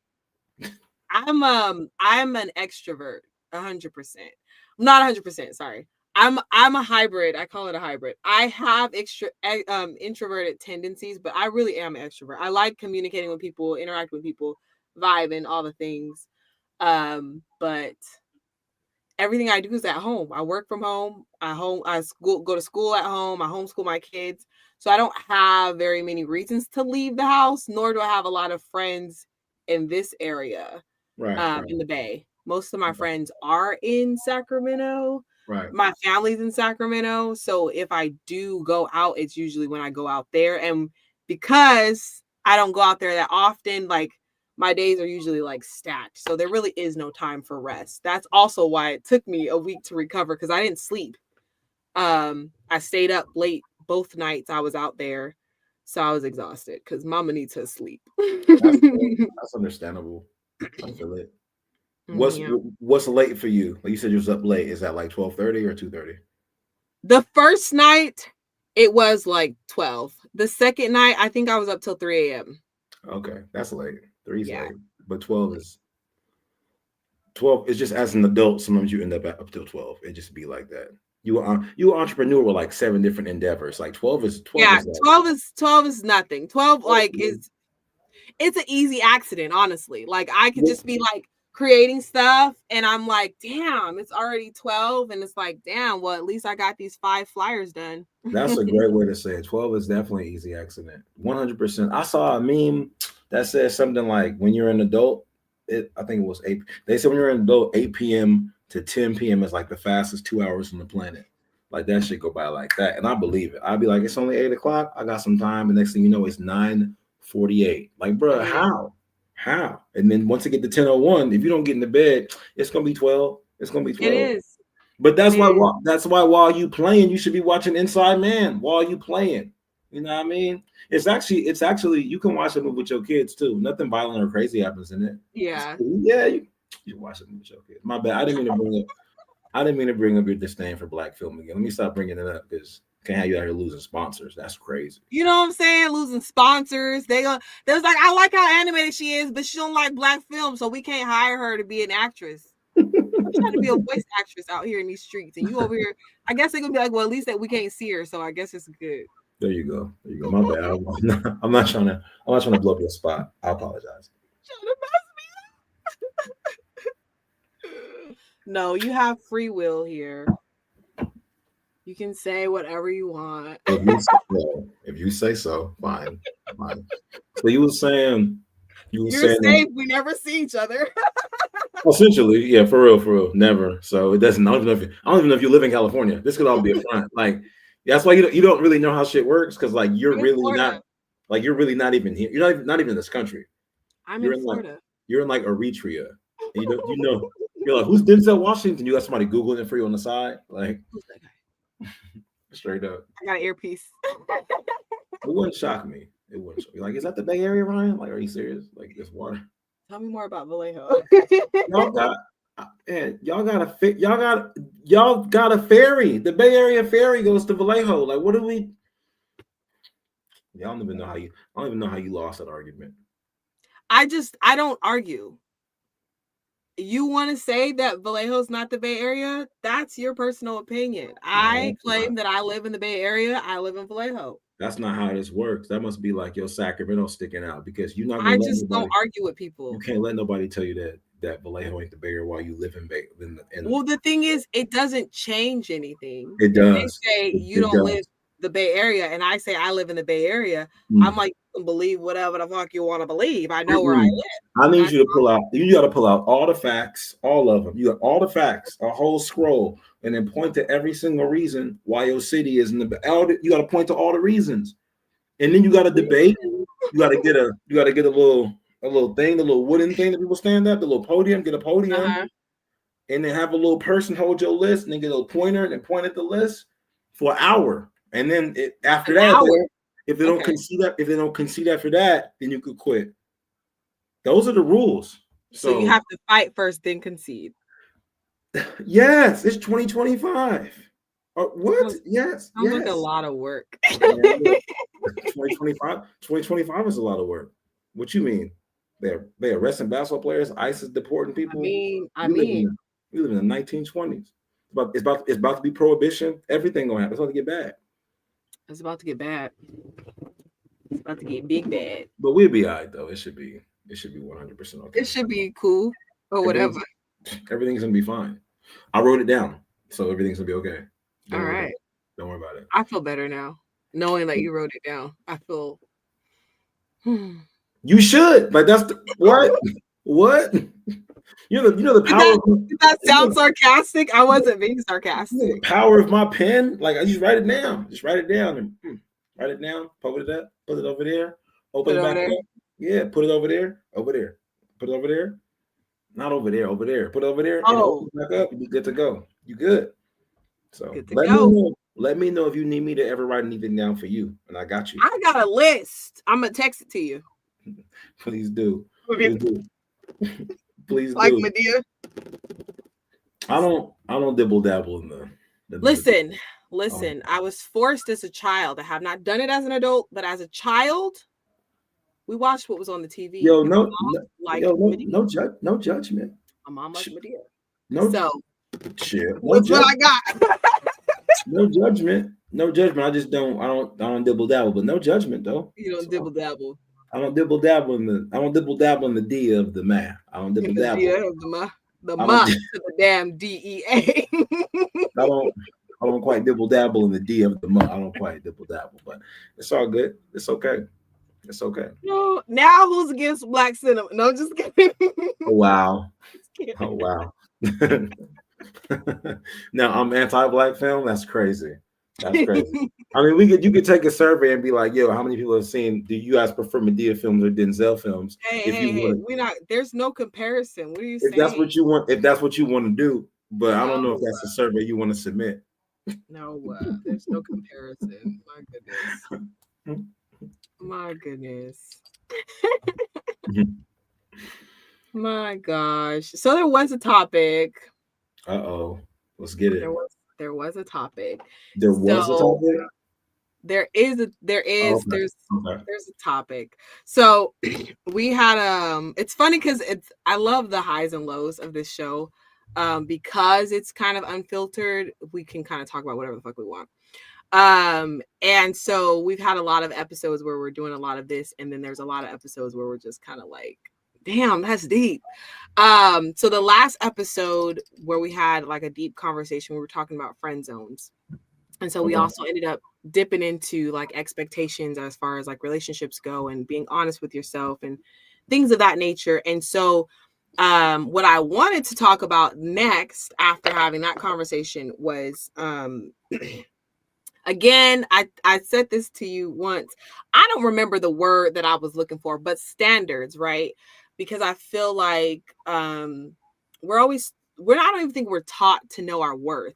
I'm an extrovert, 100%. Not 100%, sorry. I'm a hybrid. I call it a hybrid. I have introverted tendencies, but I really am an extrovert. I like communicating with people, interacting with people, vibing, all the things. But everything I do is at home. I work from home. Go to school at home. I homeschool my kids. So I don't have very many reasons to leave the house, nor do I have a lot of friends in this area, right. In the Bay. Most of my friends are in Sacramento. Right. My family's in Sacramento. So if I do go out, it's usually when I go out there. And because I don't go out there that often, like my days are usually like stacked. So there really is no time for rest. That's also why it took me a week to recover because I didn't sleep. I stayed up late both nights I was out there. So I was exhausted because mama needs her sleep. That's understandable. I feel it. What's late for you? Like you said you was up late. Is that like 12:30 or 2:30? The first night, it was like 12. The second night, I think I was up till 3 a.m. Okay, that's late. 3 is late, but 12 is 12. It's just as an adult, sometimes you end up till 12. It just be like that. You an entrepreneur with like 7 different endeavors. Like 12 is 12. Yeah, 12 is nothing. 12 like it's an easy accident, honestly. Like I could just be like creating stuff and I'm like, damn, it's already 12. And it's like, damn, well, at least I got these 5 flyers done. That's a great way to say it. 12 is definitely an easy accident. 100%. I saw a meme that says something like when you're an adult, I think it was 8. They said when you're an adult, 8 p.m. to 10 p.m. is like the fastest 2 hours on the planet. Like that shit go by like that. And I believe it. I'd be like, it's only 8 o'clock. I got some time. The next thing you know, it's 9:48. Like, bro, how? And then once it get to 10:01, if you don't get into bed, it's gonna be 12. It's gonna be 12. It is. But that's why while you playing, you should be watching Inside Man while you playing. You know what I mean? It's actually you can watch it with your kids too. Nothing violent or crazy happens in it. Yeah. Yeah, you watch it with your kids. My bad. I didn't mean to bring up your disdain for black film again. Let me stop bringing it up because can't have you out here losing sponsors. That's crazy. You know what I'm saying? Losing sponsors. They was like, I like how animated she is, but she don't like black film, so we can't hire her to be an actress. I'm trying to be a voice actress out here in these streets, and you over here. I guess they're gonna be like, well, at least that we can't see her, so I guess it's good. There you go. There you go. My bad. I'm not trying to. I'm not trying to blow up your spot. I apologize. No, you have free will here. You can say whatever you want. If you say so, fine. Fine. So you were saying. You're safe. We never see each other. Essentially, yeah, for real, never. So it doesn't. I don't even know if you live in California. This could all be a front. Like that's why you don't really know how shit works because like you're really not even here. You're not even in this country. You're in Florida. You're in like Eritrea. And you're like, who's Denzel Washington? You got somebody Googling it for you on the side, like straight up. I got an earpiece. It wouldn't shock me. It wouldn't shock me. Like, is that the Bay Area, Ryan? Like, are you serious? Like, this water. Tell me more about Vallejo. y'all got a ferry. The Bay Area ferry goes to Vallejo. Like, what do we? I don't even know how you lost that argument. I don't argue. You want to say that Vallejo's not the Bay Area? That's your personal opinion. I claim that I live in the Bay Area. I live in Vallejo. That's not how this works. That must be like your Sacramento sticking out because you're not. I just don't argue with people. You can't let nobody tell you that Vallejo ain't the Bay Area while you live in Bay. Well, the thing is, it doesn't change anything. It does. They say you don't live the Bay Area, and I say I live in the Bay Area. I'm like, you can believe whatever the fuck you want to believe. I know where I live. I need you to pull out. You got to pull out all the facts, all of them. You got all the facts, a whole scroll, and then point to every single reason why your city is in the. You got to point to all the reasons, and then you got to debate. You got to get a little thing, the little wooden thing that people stand up, the little podium. Get a podium, and then have a little person hold your list, and then get a little pointer and point at the list for an hour, and then after that. If they don't concede after that, then you could quit. Those are the rules. So you have to fight first, then concede. Yes, it's 2025. What? Yes. Sounds like a lot of work. 2025 is a lot of work. What you mean? They arresting basketball players. ICE is deporting people. We live in the 1920s. It's about to be prohibition. Everything gonna happen. It's about to get bad. It's about to get bad. It's about to get big bad. But we'll be all right though. It should be 100% okay. It should be cool or whatever. Everything's gonna be fine. I wrote it down, so everything's gonna be okay. All right. Don't worry about it. I feel better now, knowing that you wrote it down. I feel. You should. Like that's what? What? You know the power. Did that sound sarcastic? I wasn't being sarcastic. The power of my pen. Like I just write it down. Just write it down and write it down. Put it up. Put it over there. Open it back up. Yeah. Put it over there. Over there. Put it over there. Not over there. Over there. Put it over there. Oh. And open it back up. You be good to go. You good. So let me know if you need me to ever write anything down for you, and I got you. I got a list. I'm gonna text it to you. Please do. Please do. Please like do. Medea. I don't dibble dabble in the Listen. I was forced as a child. I have not done it as an adult, but as a child, we watched what was on the TV. No judgment. My mom liked Medea. Shit. What's what I got? No judgment. No judgment. I don't dibble dabble, but no judgment though. You don't dibble dabble. I don't dibble dabble in the D of the math. I don't dibble dabble. The ma to the damn DEA. I don't quite dibble dabble in the D of the ma. I don't quite dibble dabble, but it's all good. It's okay. It's okay. No, now who's against black cinema? No, just kidding. Oh wow. Oh wow. Now I'm anti-black film. That's crazy. That's crazy. I mean, you could take a survey and be like, "Yo, how many people have seen? Do you guys prefer Medea films or Denzel films?" Hey, we're not. There's no comparison. What are you saying? If that's what you want to do, but I don't know if that's a survey you want to submit. No, there's no comparison. My goodness. My gosh. So there was a topic. Let's get it. There was a topic. There was a topic. There's a topic. So we had it's funny because I love the highs and lows of this show. because it's kind of unfiltered, we can kind of talk about whatever the fuck we want. And so we've had a lot of episodes where we're doing a lot of this, and then there's a lot of episodes where we're just kind of like, damn, that's deep. So the last episode where we had like a deep conversation, we were talking about friend zones. And so we also ended up dipping into like expectations as far as like relationships go and being honest with yourself and things of that nature. And so what I wanted to talk about next after having that conversation was again, I said this to you once. I don't remember the word that I was looking for, but standards, right? Because I feel like we're always I don't even think we're taught to know our worth.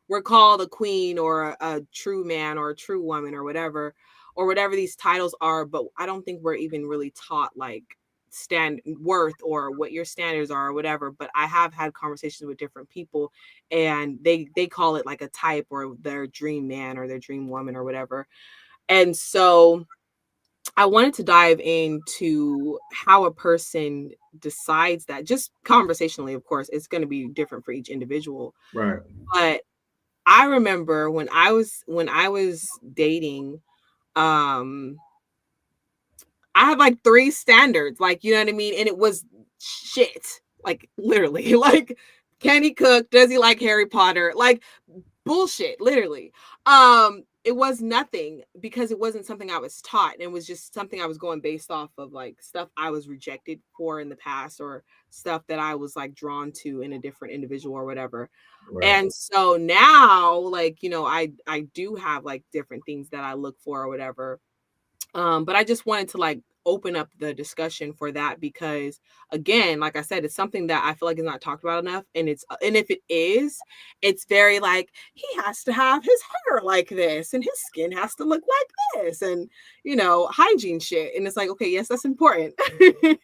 We're called a queen or a true man or a true woman or whatever these titles are, but I don't think we're even really taught like stand worth or what your standards are or whatever. But I have had conversations with different people, and they call it like a type or their dream man or their dream woman or whatever. And so I wanted to dive into how a person decides that, just conversationally. Of course, it's going to be different for each individual, Right. but I remember when I was dating, I had like 3 standards, like, you know what I mean? And it was shit. Like literally, like, can he cook? Does he like Harry Potter? Like bullshit, literally. It was nothing because it wasn't something I was taught. It was just something I was going based off of like stuff I was rejected for in the past or stuff that I was like drawn to in a different individual or whatever. Right. And so now, like, you know, I do have like different things that I look for or whatever. But I just wanted to like open up the discussion for that because again, like I said, it's something that I feel like is not talked about enough. And if it is, it's very like he has to have his hair like this and his skin has to look like this and, you know, hygiene shit. And it's like, okay, yes, that's important.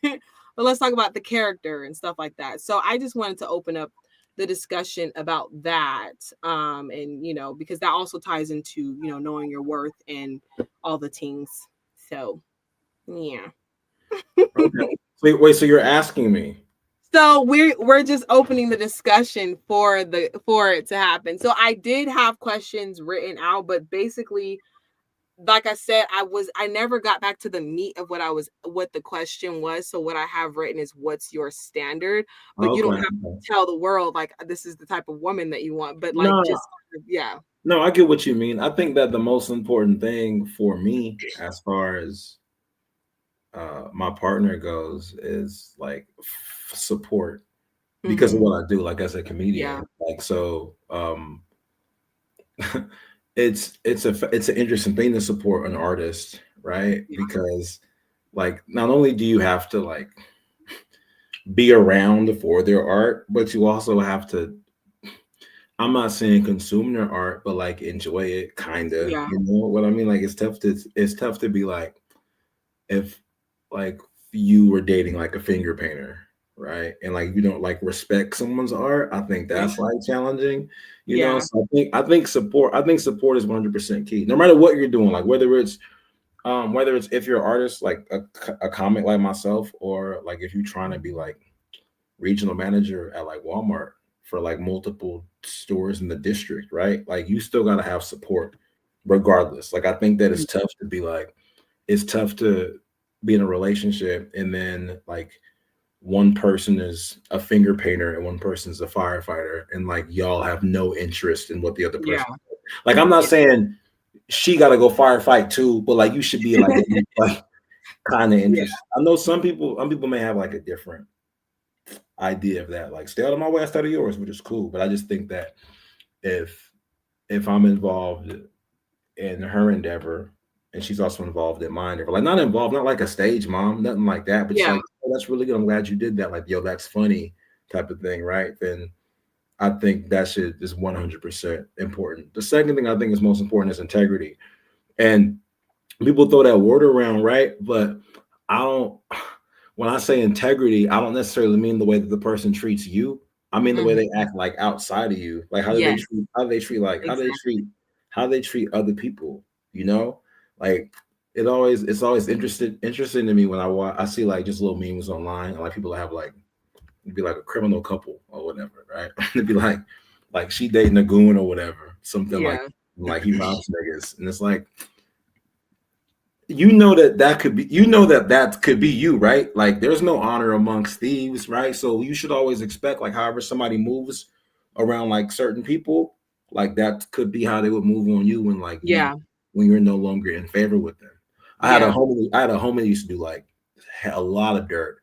But let's talk about the character and stuff like that. So I just wanted to open up the discussion about that. And, you know, because that also ties into, you know, knowing your worth and all the things. So, yeah. Okay. Wait, so you're asking me? So we're just opening the discussion for it to happen. So I did have questions written out, but basically, like I said, I never got back to the meat of what the question was. So what I have written is what's your standard, but you don't have to tell the world like this is the type of woman that you want, but like just yeah. No, I get what you mean. I think that the most important thing for me as far as my partner goes is like support because of what I do, like as a comedian. Yeah. Like so it's an interesting thing to support an artist, right? Yeah. Because like not only do you have to like be around for their art, but you also have to, I'm not saying consume their art, but like enjoy it, kind of. Yeah. You know what I mean? Like it's tough to be like, if like you were dating like a finger painter, right? And like you don't like respect someone's art, I think that's like challenging, you know. So I think support is 100% key, no matter what you're doing, like whether it's if you're an artist like a comic like myself, or like if you're trying to be like regional manager at like Walmart for like multiple stores in the district, right? Like you still got to have support regardless. Like I think that it's tough to be like, it's tough to be in a relationship and then like one person is a finger painter and one person's a firefighter and like y'all have no interest in what the other person does. Like I'm not saying she got to go firefight too, but like you should be like, like kind of interested. I know some people may have like a different idea of that, like stay out of my way, I stay out of yours, which is cool. But I just think that if I'm involved in her endeavor and she's also involved in mine, like not involved, not like a stage mom, nothing like that, but just like, oh, that's really good, I'm glad you did that, like yo, that's funny type of thing, right? Then I think that shit is 100% important. The second thing I think is most important is integrity. And people throw that word around, right? But I don't, when I say integrity, I don't necessarily mean the way that the person treats you. I mean the way they act like outside of you. Like how do they treat other people, you know? Like it's always interesting to me when I see like just little memes online and like people have like It'd be like a criminal couple or whatever, right? It'd be like she dating a goon or whatever, something Yeah. like he robs niggas, and it's like, you know, that could be, you know, that could be you, right? Like there's no honor amongst thieves, right? So you should always expect, like, however somebody moves around like certain people, like that could be how they would move on you when like you Yeah. when you're no longer in favor with them. Yeah. I had a homie that used to do like a lot of dirt,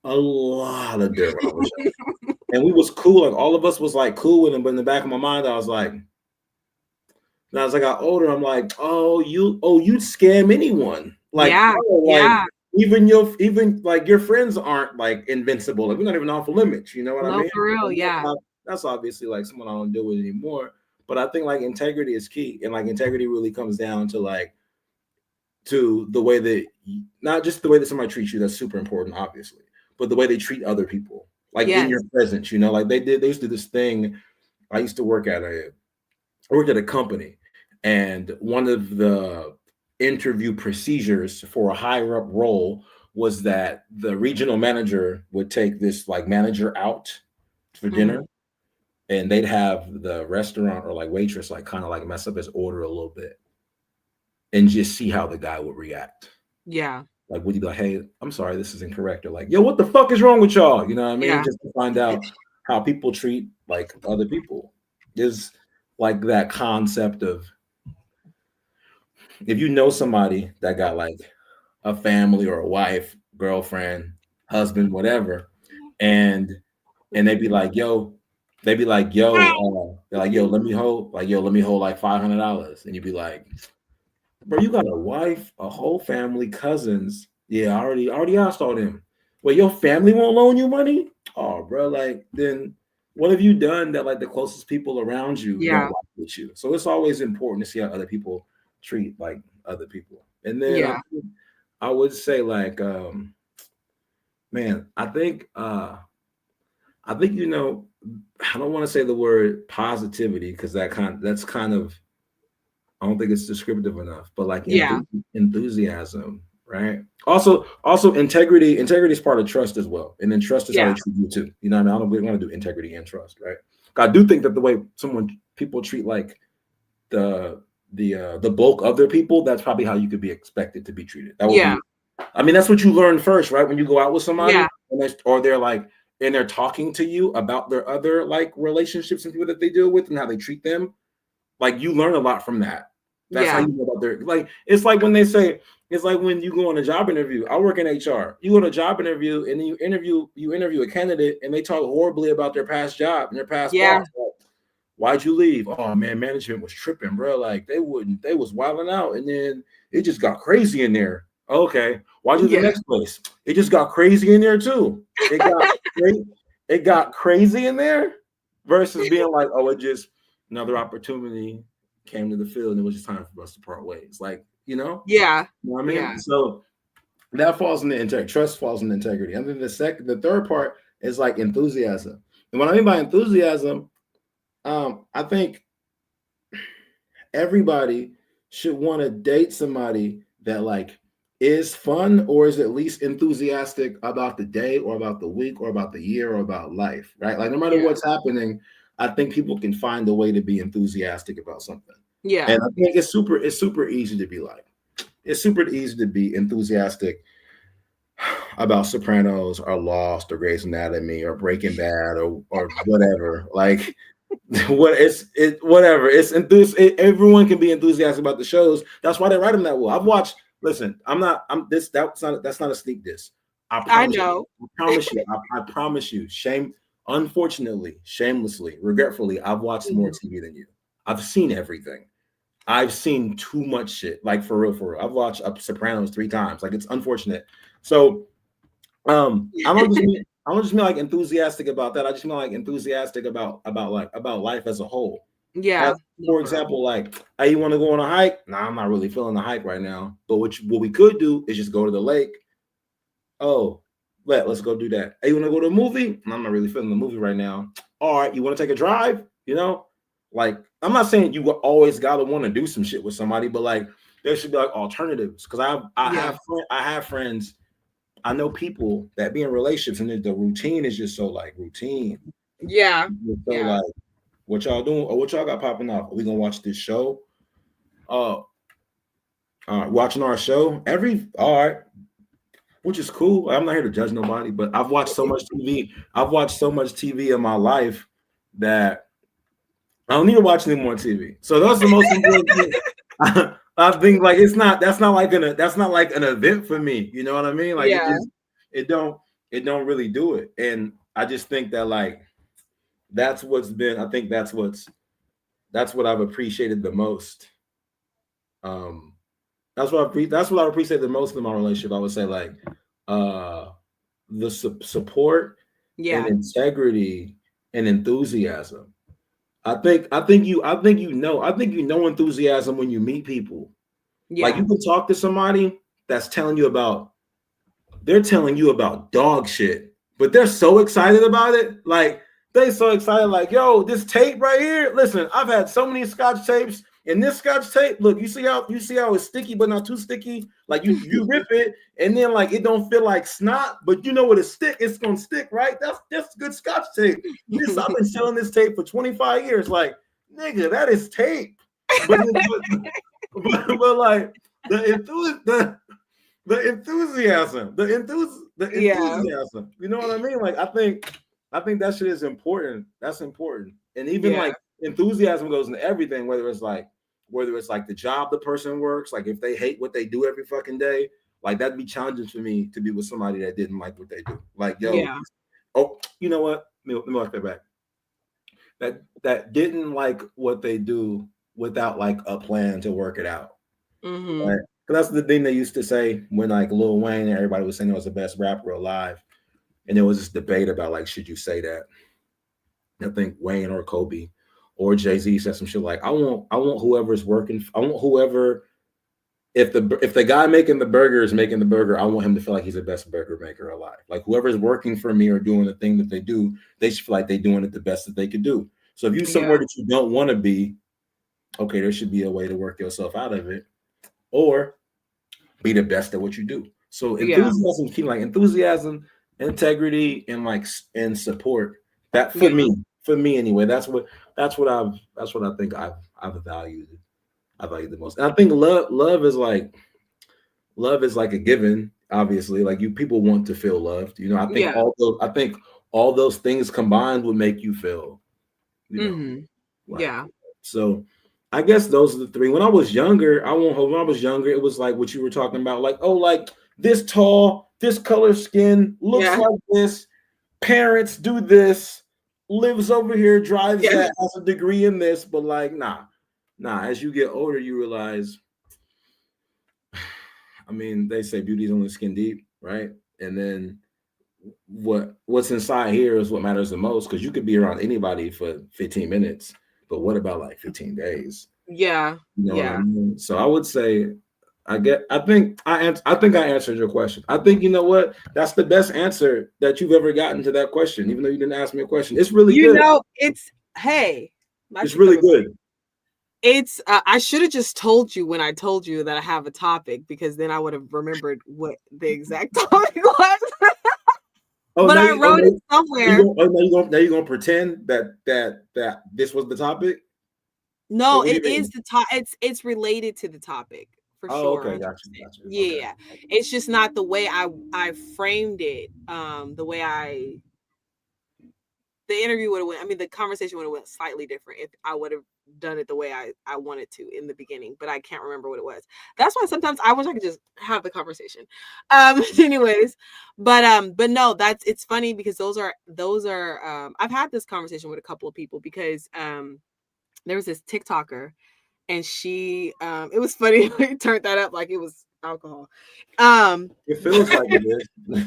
a lot of dirt when I was young. And we was cool, like all of us was like cool with him, but in the back of my mind, I was like, now as I got older, I'm like, you'd scam anyone. Like, Yeah. bro, like Yeah. even like your friends aren't like invincible. Like we're not even off limits. You know what I No, mean? for real. And Yeah. that's obviously like someone I don't deal with anymore. But I think like integrity is key, and like integrity really comes down to like to the way that not just the way that somebody treats you. That's super important, obviously, but the way they treat other people, like in your Yes. presence. You know, like they used to do this thing. I used to I worked at a company, and one of the interview procedures for a higher up role was that the regional manager would take this like manager out for Hmm. dinner, and they'd have the restaurant or like waitress like kind of like mess up his order a little bit and just see how the guy would react. Yeah. Like, would you be like, hey, I'm sorry, this is incorrect? Or like, yo, what the fuck is wrong with y'all? You know what I mean? Yeah. Just to find out how people treat like other people. Is like that concept of, if you know somebody that got like a family or a wife, girlfriend, husband, whatever, and they'd be like, yo, they're like, yo, let me hold like $500, and you'd be like, bro, you got a wife, a whole family, cousins. Yeah, I already asked all them. Well, your family won't loan you money? Oh, bro, like then what have you done that like the closest people around you don't Yeah. like with you? So it's always important to see how other people treat like other people. And then Yeah. I would say like man, I think you know, I don't want to say the word positivity because that's kind of, I don't think it's descriptive enough, but like Yeah. enthusiasm, right? Also integrity is part of trust as well, and then trust is how they Yeah. treat you too. You know what I mean? I don't really want to do integrity and trust, right? I do think that the way people treat like the bulk of their people, that's probably how you could be expected to be treated. That would Yeah. be, I mean, that's what you learn first, right? When you go out with somebody, Yeah. or they're like, and they're talking to you about their other like relationships and people that they deal with and how they treat them, like you learn a lot from that. That's how Yeah. you know about their, like it's like when they say, it's like when you go on a job interview. I work in HR. You go to a job interview and then you interview a candidate and they talk horribly about their past job and their past Yeah. boss. Like, why'd you leave? Oh man, management was tripping, bro. Like they was wilding out, and then it just got crazy in there. Okay, why'd you do the Yeah. next place? It just got crazy in there too. Cra- it got crazy in there versus being like, oh, it just another opportunity came to the field and it was just time for us to part ways. Like, Yeah. you know what I mean? Yeah. So that falls into integrity. Trust falls into integrity. And then the third part is like enthusiasm. And what I mean by enthusiasm, I think everybody should want to date somebody that like is fun or is at least enthusiastic about the day or about the week or about the year or about life, right? Like no matter Yeah. what's happening, I think people can find a way to be enthusiastic about something. Yeah. And I think it's super easy to be like, it's super easy to be enthusiastic about Sopranos or Lost or Grey's Anatomy or Breaking Bad or whatever. Like whatever. Everyone can be enthusiastic about the shows. That's why they write them that well. I've watched. Listen, that's not a sneak diss. I I promise you. know. I promise you. I promise you. Unfortunately, shamelessly, regretfully, I've watched more Mhm. TV than you. I've seen everything. I've seen too much shit. Like for real, for real. I've watched Sopranos 3 times. Like it's unfortunate. So I don't just mean like enthusiastic about that. I just mean like enthusiastic about life as a whole. As, Yeah. No, for for real. example, like, hey, you want to go on a hike? Nah, I'm not really feeling the hike right now. But what we could do is just go to the lake. Oh, let's go do that. Hey, you want to go to a movie? Nah, I'm not really feeling the movie right now. All right, you want to take a drive? Like I'm not saying you always gotta want to do some shit with somebody, but like there should be like alternatives. Because I Yeah. have friends I know people that be in relationships and the routine is just so like routine. Yeah. So Yeah. like, what y'all doing or what y'all got popping off? Are we gonna watch this show? Uh, watching our show every all right, which is cool. I'm not here to judge nobody, but I've watched so much TV. I've watched so much TV in my life that I don't need to watch any more TV. So that's the most important thing. I think like it's not that's not like an event for me. You know what I mean? Like Yeah. it don't it don't really do it. And I just think that like that's what's been I think that's what I've appreciated the most. Um that's what I appreciate the most in my relationship. I would say like uh the support and Yeah. integrity and enthusiasm. I think you know enthusiasm when you meet people. Like Yeah. you can talk to somebody that's telling you about they're telling you about dog shit, but they're so excited about it. Like they so excited, like, yo, this tape right here. Listen, I've had so many scotch tapes, and this scotch tape, look, you see how it's sticky, but not too sticky. Like you rip it, and then like it don't feel like snot, but you know what it's gonna stick, right? That's good scotch tape. This I've been selling this tape for 25 years. Like, nigga, that is tape. But but like the enthusiasm, the Yeah. enthusiasm. You know what I mean? Like I think that shit is important. That's important. And even Yeah. like enthusiasm goes into everything, whether it's like the job the person works, like if they hate what they do every fucking day, like that'd be challenging for me to be with somebody that didn't like what they do. Like, yo, Yeah. oh, you know what? Let me walk that back. That didn't like what they do without like a plan to work it out. Mm-hmm. Right. 'Cause that's the thing they used to say when like Lil Wayne and everybody was saying he was the best rapper alive. And there was this debate about like, should you say that? I think Wayne or Kobe or Jay-Z said some shit like, I want whoever's working, I want whoever if the guy making the burger is making the burger, I want him to feel like he's the best burger maker alive. Like whoever's working for me or doing the thing that they do, they should feel like they're doing it the best that they could do. So if you Yeah. somewhere that you don't want to be, okay, there should be a way to work yourself out of it. Or be the best at what you do. So Yeah. enthusiasm, key like enthusiasm, integrity, and like and support. That Yeah. for me anyway. That's what I think I've valued. I value the most. And I think love is like a given. Obviously, like you people want to feel loved. You know, Yeah. I think all those things combined would make you feel, you know, Mm-hmm. like Yeah. so. I guess those are the three. When I was younger, I won't hold. When I was younger, it was like what you were talking about, like oh, like this tall, this color skin, looks Yeah. like this, parents do this, lives over here, drives Yeah. that, has a degree in this, but like nah. As you get older, you realize I mean, they say beauty's only skin deep, right? And then what's inside here is what matters the most because you could be around anybody for 15 minutes, but what about like 15 days? Yeah. You know what I Yeah. mean? So I would say I think I answered your question. I think you know what? That's the best answer that you've ever gotten to that question, even though you didn't ask me a question. It's really You good. know, it's hey, my It's shit really coming. good. It's I should have just told you when I told you that I have a topic because then I would have remembered what the exact topic was. Oh, But now I you oh, wrote it somewhere. now you gonna pretend that this was the topic? Or No, what do you it is mean? the top. It's related to the topic for Oh, sure, okay, 100%. got you. Okay. Yeah, it's just not the way I framed it. The way the interview would have went. I mean, the conversation would have went slightly different if I would have done it the way I wanted to in the beginning. But I can't remember what it was. That's why sometimes I wish I could just have the conversation. Anyways, but no, it's funny because those are. I've had this conversation with a couple of people because there was this TikToker and she it was funny he turned that up like it was alcohol. It feels like it is.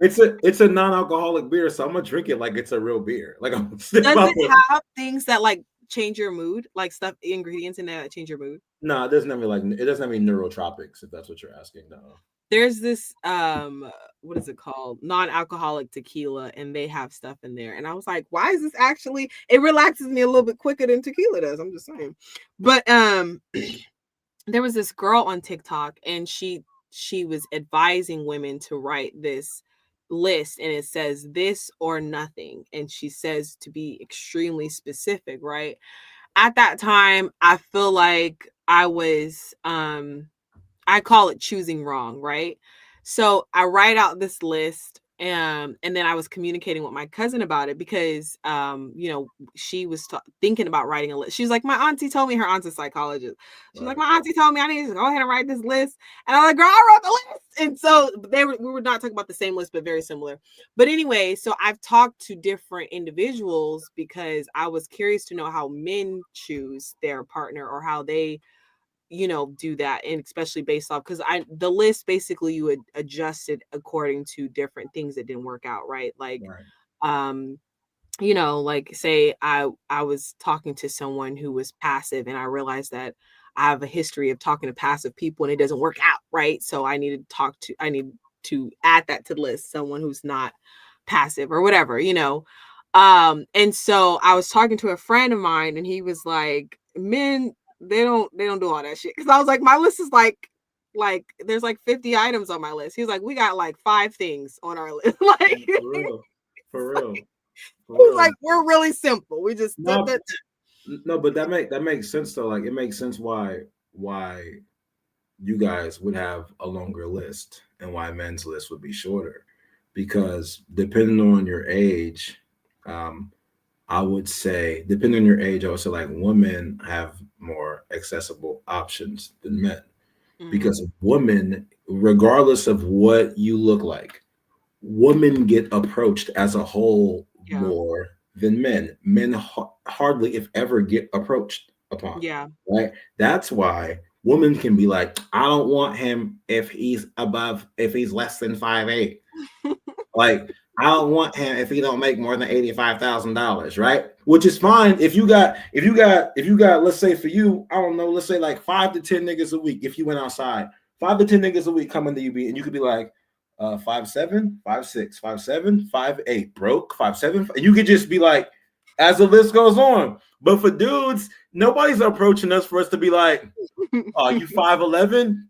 It's a non-alcoholic beer, so I'm gonna drink it like it's a real beer. Like I'm sip Does out it the have things that like change your mood, like stuff ingredients in there that change your mood? no, it doesn't have any like it doesn't have any neurotropics, if that's what you're asking. No. There's this what is it called, non-alcoholic tequila, and they have stuff in there and I was like, why is this actually, it relaxes me a little bit quicker than tequila does, I'm just saying. But there was this girl on TikTok and she she was advising women to write this list, and it says this or nothing, and she says to be extremely specific, right? At that time, I feel like I was I call it choosing wrong, right? So I write out this list, and then I was communicating with my cousin about it because, she was thinking about writing a list. She's like, my auntie told me, her aunt's a psychologist. She's like, Right. my auntie told me I need to go ahead and write this list. And I'm like, girl, I wrote the list. And so we were not talking about the same list, but very similar. But anyway, so I've talked to different individuals because I was curious to know how men choose their partner or how they do that, and especially based off, because the list basically you would adjust it according to different things that didn't work out, right? Like, Right. um like, say I was talking to someone who was passive, and I realized that I have a history of talking to passive people and it doesn't work out, right? So I need to add that to the list, someone who's not passive or whatever, and so I was talking to a friend of mine, and he was like, men, they don't do all that shit, because I was like, my list is like there's like 50 items on my list. He was like, we got like 5 things on our list. Like, For real. For real. For he's real. like, we're really simple. We just No, no, but that makes sense though. Like it makes sense why you guys would have a longer list and why men's list would be shorter. Because depending on your age, um, I would say, depending on your age, I would say like women have more accessible options than men. Mhm. Because women, regardless of what you look like, women get approached as a whole Yeah. more than men. Men hardly, if ever, get approached upon. Yeah. Right? That's why women can be like, I don't want him if he's less than 5'8". Like, I don't want him if he don't make more than $85,000, right? Which is fine if you got, let's say for you, I don't know, let's say like 5 to 10 niggas a week. If you went outside, 5 to 10 niggas a week coming to you, and you could be like, 5'7", 5'6", 5'7", 5'8", broke, 5'7", and you could just be like, as the list goes on. But for dudes, nobody's approaching us for us to be like, oh, you 5'11",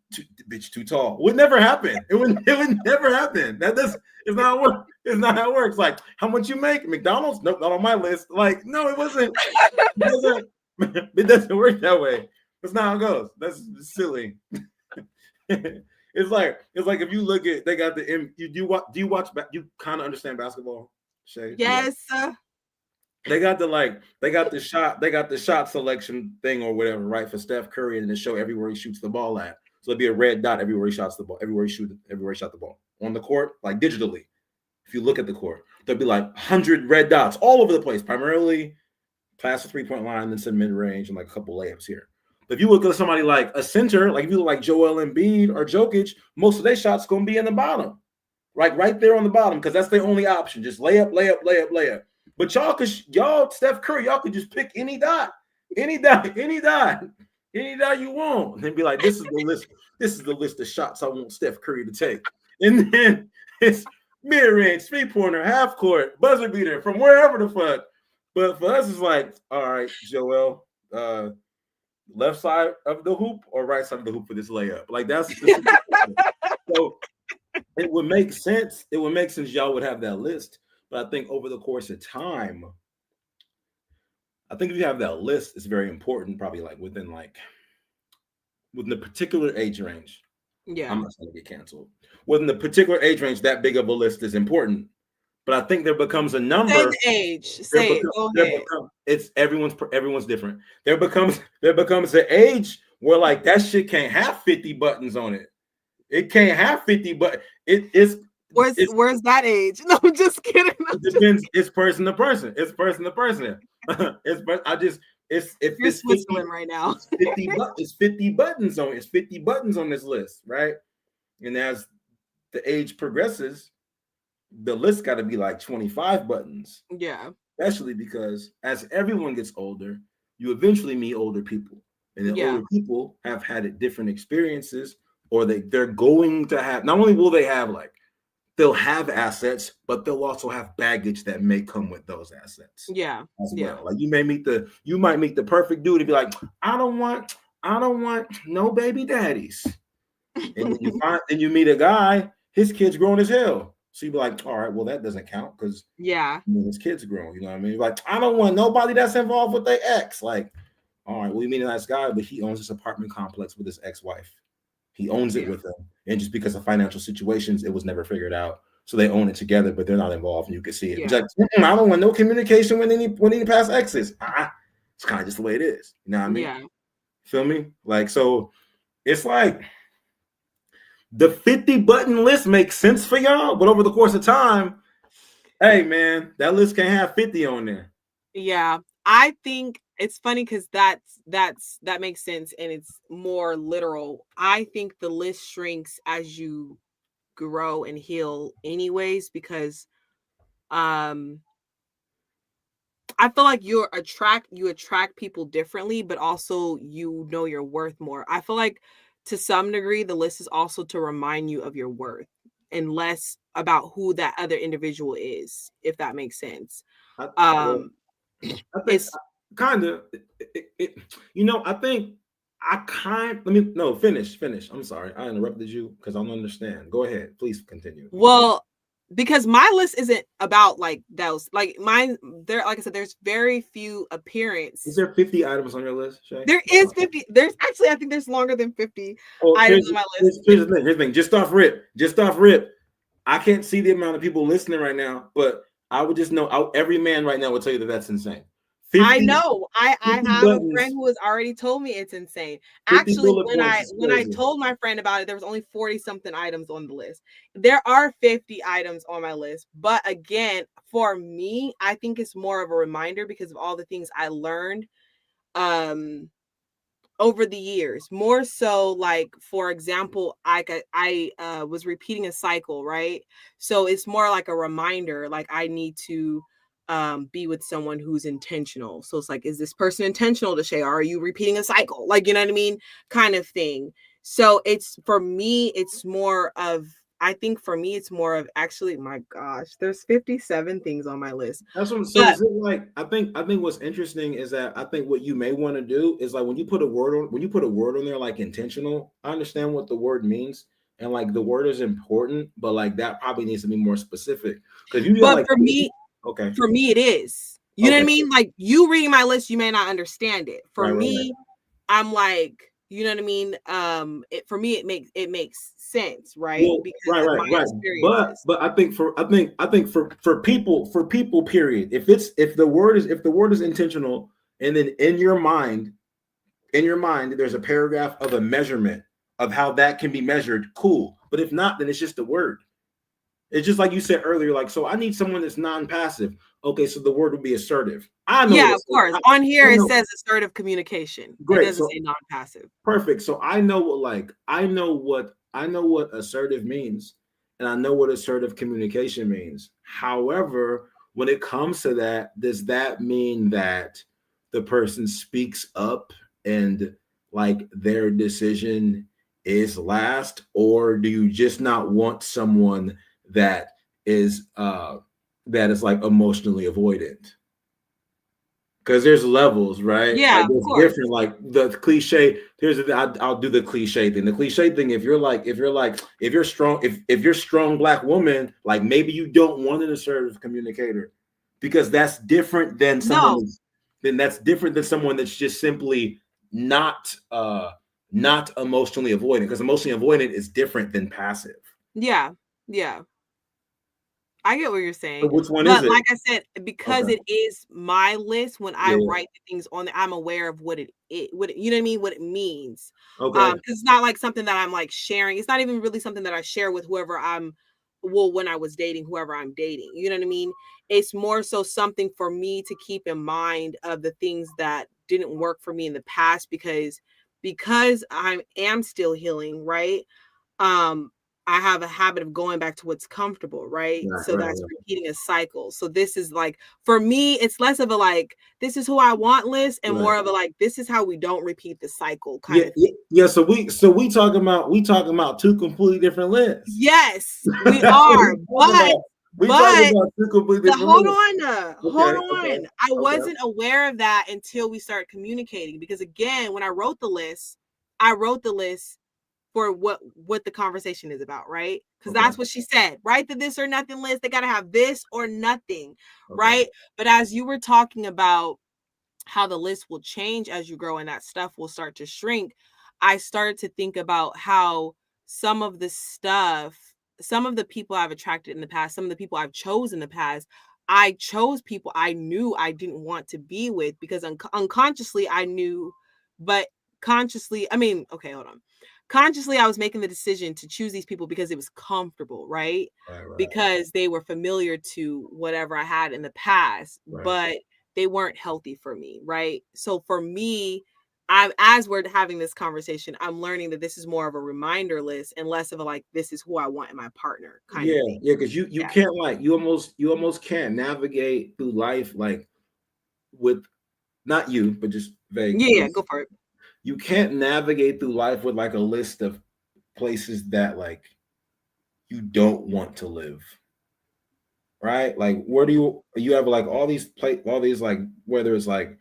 bitch, too tall. Would never happen. It would never happen. It's not what it's not how it works. Like, how much you make? McDonald's? Nope, not on my list. Like, no, it wasn't. It doesn't, it doesn't work that way. That's not how it goes. That's silly. It's like if you look at, they got you you kind of understand basketball, Shay? Yes. They got the shot selection thing or whatever, right? For Steph Curry, and to show everywhere he shoots the ball at. So it'd be a red dot everywhere he shots the ball, everywhere he shot the ball. On the court, like digitally. If you look at the court, there'll be like 100 red dots all over the place, primarily past the 3-point line, then some mid-range, and like a couple layups here. But if you look at somebody like a center, like if you look like Joel Embiid or Jokic, most of their shots gonna be in the bottom. Like right there on the bottom, because that's their only option. Just layup, layup, layup, layup. But y'all, Steph Curry, y'all could just pick any dot, any dot, any dot, any dot you want, and then be like, "This is the list. This is the list of shots I want Steph Curry to take." And then it's mid range, 3-pointer, half court, buzzer beater from wherever the fuck. But for us, it's like, all right, Joel, left side of the hoop or right side of the hoop for this layup. Like that's so. It would make sense. It would make sense y'all would have that list. But I think over the course of time, I think if you have that list, it's very important, probably within the particular age range. Yeah. I'm not going to get canceled. Within the particular age range, that big of a list is important. But I think there becomes a number. Say the age. Say it. Go ahead. It's everyone's different. There becomes an age where like that shit can't have 50 buttons on it. It can't have 50, but it's where's that age? No, I'm just kidding. It depends. It's person to person. It's person to person. You're Switzerland right now. It's 50 buttons on. It's 50 buttons on this list, right? And as the age progresses, the list got to be like 25 buttons. Yeah. Especially because as everyone gets older, you eventually meet older people, and the older people have had different experiences, or they're going to have. Not only will they have they'll have assets, but they'll also have baggage that may come with those assets. Yeah. As well. Like you might meet the perfect dude and be like, I don't want no baby daddies. And then you meet a guy, his kid's grown as hell. So you be like, all right, well, that doesn't count because Yeah. his kid's grown. You know what I mean? Like, I don't want nobody that's involved with their ex. Like, all right, well, you meet a nice guy, but he owns this apartment complex with his ex-wife. He owns it with him. And just because of financial situations, it was never figured out. So they own it together, but they're not involved, and you can see it. It's like, I don't want no communication when any past exes. It's kind of just the way it is. You know what I mean? Yeah. Feel me? Like, so it's like the 50 button list makes sense for y'all, but over the course of time, hey man, that list can't have 50 on there. Yeah. I think it's funny because that makes sense and it's more literal. I think the list shrinks as you grow and heal anyways, because I feel like you attract people differently, but also you know your worth more. I feel like to some degree the list is also to remind you of your worth and less about who that other individual is, if that makes sense. I think It's kind of, I think let me, no, finish. I'm sorry. I interrupted you because I don't understand. Go ahead. Please continue. well, because my list isn't about like those, like mine, there, like I said, there's very few appearance. Is there 50 items on your list, Shay? There is 50. There's actually, I think there's longer than 50 items on my list. Here's the thing. Just off rip. I can't see the amount of people listening right now, but I would just know every man right now would tell you that that's insane. 50, I know. I have buttons, a friend who has already told me it's insane. Actually, when I told my friend about it, there was only 40 something items on the list. There are 50 items on my list, but again, for me, I think it's more of a reminder because of all the things I learned over the years. More so, like, for example, I was repeating a cycle, right? So it's more like a reminder, like I need to be with someone who's intentional. So it's like, is this person intentional to Shay? Or are you repeating a cycle? Like, you know what I mean? Kind of thing. So it's, for me, it's more of, I think for me, it's more of, actually, my gosh, there's 57 things on my list. That's what I'm saying. So like, I think what's interesting is that I think what you may want to do is like when you put a word on there, like intentional, I understand what the word means. And like the word is important, but like that probably needs to be more specific. Because you but like, for me, okay. For me, it is. You know what I mean? Like, you reading my list, you may not understand it. For me, I'm like, you know what I mean? For me, it makes sense, right? Well, because of my experiences. But I think for people, period. If the word is intentional, and then in your mind, there's a paragraph of a measurement of how that can be measured, cool. But if not, then it's just a word. It's just like you said earlier, like, so I need someone that's non-passive. Okay, so the word would be assertive. I know. Yeah, of course. On here it says assertive communication. Great. It doesn't say non-passive. Perfect. So I know what assertive means, and I know what assertive communication means. However, when it comes to that, does that mean that the person speaks up and like their decision is last, or do you just not want someone that is like emotionally avoidant? Because there's levels, right? Yeah, like, of course. Different, like the cliche. I'll do the cliche thing. The cliche thing, if you're strong Black woman, like maybe you don't want an assertive communicator, because that's different than someone. That's different than someone that's just simply not emotionally avoidant. Because emotionally avoidant is different than passive. Yeah. I get what you're saying. So which one is it? Like I said, because it is my list, when I write the things on there, I'm aware of what you know what I mean? What it means. Okay. Because it's not like something that I'm like sharing. It's not even really something that I share with whoever when I was dating, whoever I'm dating. You know what I mean? It's more so something for me to keep in mind of the things that didn't work for me in the past, because I am still healing, right? I have a habit of going back to what's comfortable, right? So that's repeating a cycle. So this is like, for me, it's less of a like, this is who I want list, and more of a like, this is how we don't repeat the cycle kind of thing. Yeah. So we talking about two completely different lists. Yes, we are. But hold on. I wasn't aware of that until we started communicating, because again, when I wrote the list for what the conversation is about, right? Because Okay. that's what she said. Write the this or nothing list. They got to have this or nothing, Okay. right? But as you were talking about how the list will change as you grow and that stuff will start to shrink, I started to think about how some of the stuff, some of the people I've attracted in the past, some of the people I've chosen in the past, I chose people I knew I didn't want to be with because unconsciously I knew, but consciously, I mean, okay, hold on. Consciously, I was making the decision to choose these people because it was comfortable, right? Right. Because they were familiar to whatever I had in the past, Right. but they weren't healthy for me, right? So for me, as we're having this conversation, I'm learning that this is more of a reminder list and less of a like, this is who I want in my partner kind of thing. Yeah, because you Yeah. can't like you almost can't navigate through life like with not you, but just vague. Yeah, go for it. You can't navigate through life with like a list of places that like you don't want to live. Right? Like where do you have like all these like whether it's like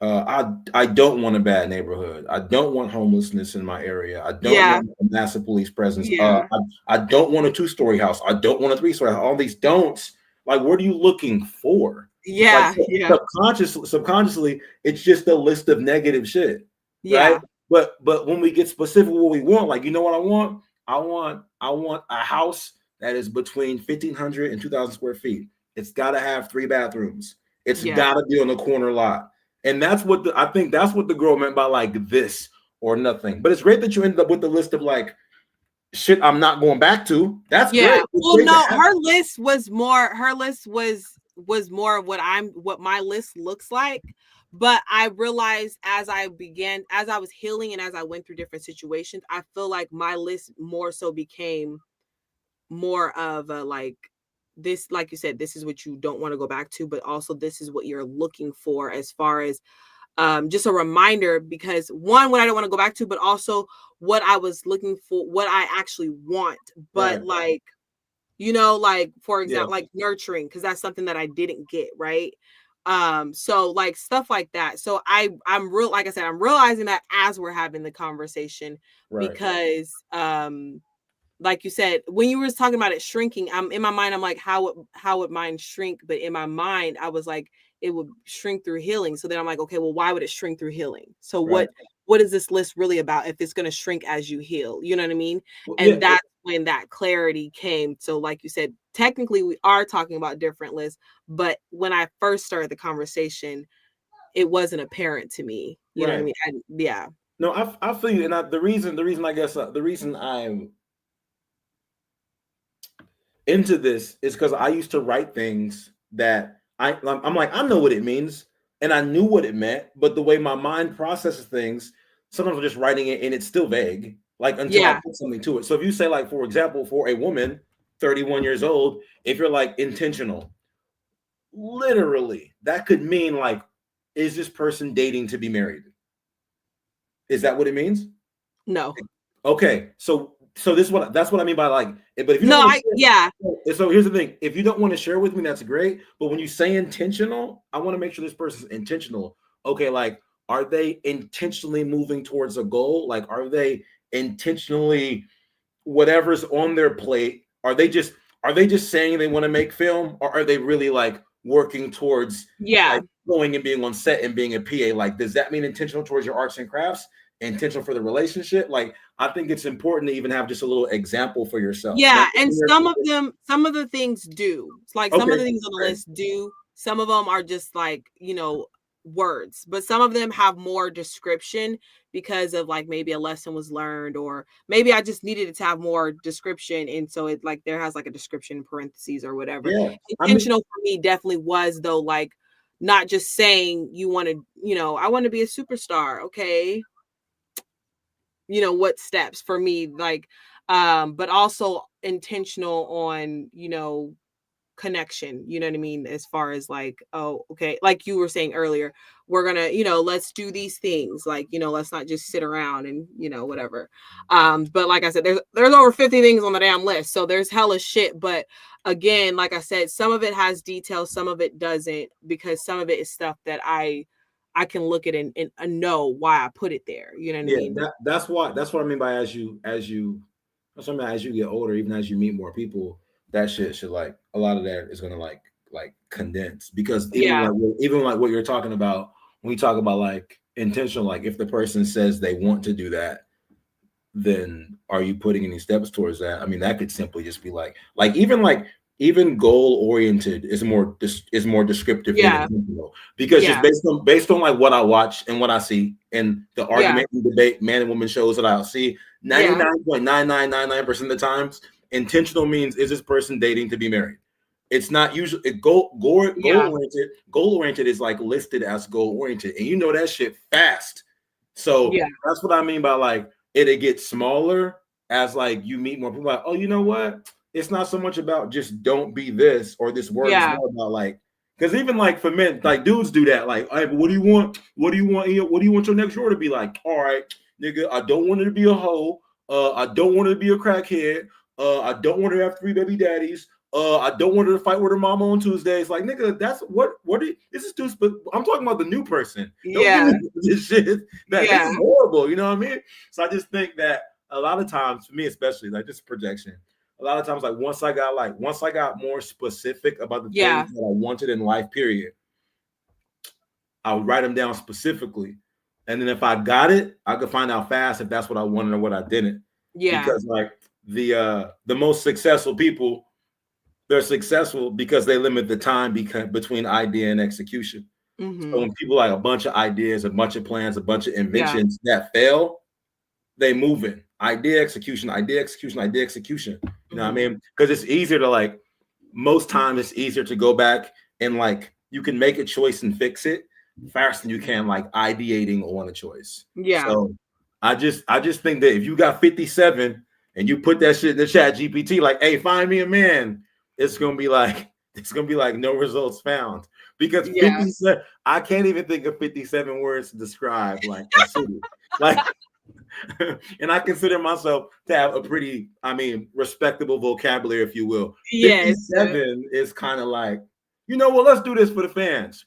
I don't want a bad neighborhood. I don't want homelessness in my area. I don't Yeah. want a massive police presence. Yeah. I don't want a 2-story house. I don't want a 3-story house. All these don'ts. Like, what are you looking for? Yeah. Like Yeah. subconsciously, it's just a list of negative shit. Yeah. Right? But when we get specific what we want, like you know what I want? I want a house that is between 1,500 and 2,000 square feet. It's got to have 3 bathrooms. It's Yeah. got to be on the corner lot. And that's what I think that's what the girl meant by like this or nothing. But it's great that you ended up with the list of like shit I'm not going back to. That's great. Well, no, her list was more of what my list looks like. But I realized as I was healing and as I went through different situations, I feel like my list more so became more of a like this, like you said, this is what you don't want to go back to, but also this is what you're looking for as far as just a reminder, because one, what I don't want to go back to, but also what I was looking for, what I actually want. But right. like, like for example, like nurturing, because that's something that I didn't get, right? So like stuff like that. So I'm real, like I said, I'm realizing that as we're having the conversation, because like you said, when you were talking about it shrinking, I'm in my mind, I'm like, how would mine shrink? But in my mind, I was like, it would shrink through healing. So then I'm like, okay, well, why would it shrink through healing? So what is this list really about if it's going to shrink as you heal? You know what I mean? And that's when that clarity came. So like you said, technically we are talking about different lists, but when I first started the conversation, it wasn't apparent to me. You know what I mean? Yeah. No, I feel you. And the reason I guess the reason I'm into this is because I used to write things that I'm like, I know what it means. And I knew what it meant, but the way my mind processes things, sometimes I'm just writing it and it's still vague, like until I put something to it. So if you say, like, for example, for a woman, 31 years old, if you're like intentional, literally, that could mean like, is this person dating to be married? Is that what it means? No. Okay, so that's what I mean by like. But if you So here's the thing: if you don't want to share with me, that's great. But when you say intentional, I want to make sure this person's intentional. Okay, like are they intentionally moving towards a goal? Like are they intentionally whatever's on their plate? Are they just saying they want to make film, or are they really like working towards like going and being on set and being a PA? Like, does that mean intentional towards your arts and crafts? Intentional for the relationship? Like, I think it's important to even have just a little example for yourself. Yeah, and some of the things do. Like some of the things on the list do. Some of them are just like, words, but some of them have more description because of like maybe a lesson was learned, or maybe I just needed it to have more description, and so it like there has like a description in parentheses or whatever. Intentional for me definitely was though, like not just saying you want to, I want to be a superstar. Okay, what steps for me, like but also intentional on connection, you know what I mean, as far as like, oh okay, like you were saying earlier, we're gonna let's do these things, like let's not just sit around and whatever. But like I said, there's over 50 things on the damn list, so there's hella shit. But again, like I said, some of it has details, some of it doesn't, because some of it is stuff that I I can look at it and know why I put it there. You know what I Yeah, mean? that's what I mean by that's what I mean, as you get older, even as you meet more people, that shit should like a lot of that is gonna like condense because Yeah. even like what you're talking about when we talk about like intentional, like if the person says they want to do that, then are you putting any steps towards that? I mean, that could simply just be like even goal oriented is more descriptive than Yeah. intentional because just Yeah. based on like what I watch and what I see and the Yeah. argument and debate man and woman shows that I see Yeah. 99.9999% of the times intentional means is this person dating to be married. It's not usually goal Yeah. oriented. Goal oriented is like listed as goal oriented, and you know that shit fast. So Yeah. that's what I mean by like it gets smaller as like you meet more people. Like, oh, you know what? It's not so much about just don't be this or this word. It's Yeah. more about like because even like for men, like dudes do that. Like, hey, what do you want? What do you want? What do you want your next door to be like? All right, nigga, I don't want her to be a hoe. I don't want her to be a crackhead. I don't want her to have 3 baby daddies. I don't want her to fight with her mama on Tuesdays. Like, nigga, that's this is too. I'm talking about the new person. Don't give Yeah. me this shit. That this Yeah. is horrible. You know what I mean? So I just think that a lot of times, for me especially, like this projection. A lot of times, like once I got more specific about the Yeah. things that I wanted in life, period, I would write them down specifically. And then if I got it, I could find out fast if that's what I wanted or what I didn't. Yeah. Because like the most successful people, they're successful because they limit the time between idea and execution. So Mm-hmm. when people like a bunch of ideas, a bunch of plans, a bunch of Yeah. inventions that fail, they move in idea execution, idea execution, idea execution. You know what I mean? Because it's easier to like most times it's easier to go back and like you can make a choice and fix it faster than you can like ideating on a choice. Yeah. So I just think that if you got 57 and you put that shit in the chat GPT, like, hey, find me a man, it's gonna be like no results found. Because Yeah. 57, I can't even think of 57 words to describe like a city. Like and I consider myself to have a pretty, I mean, respectable vocabulary, if you will. Yes. 57 is kind of like, you know what? Let's do this for the fans.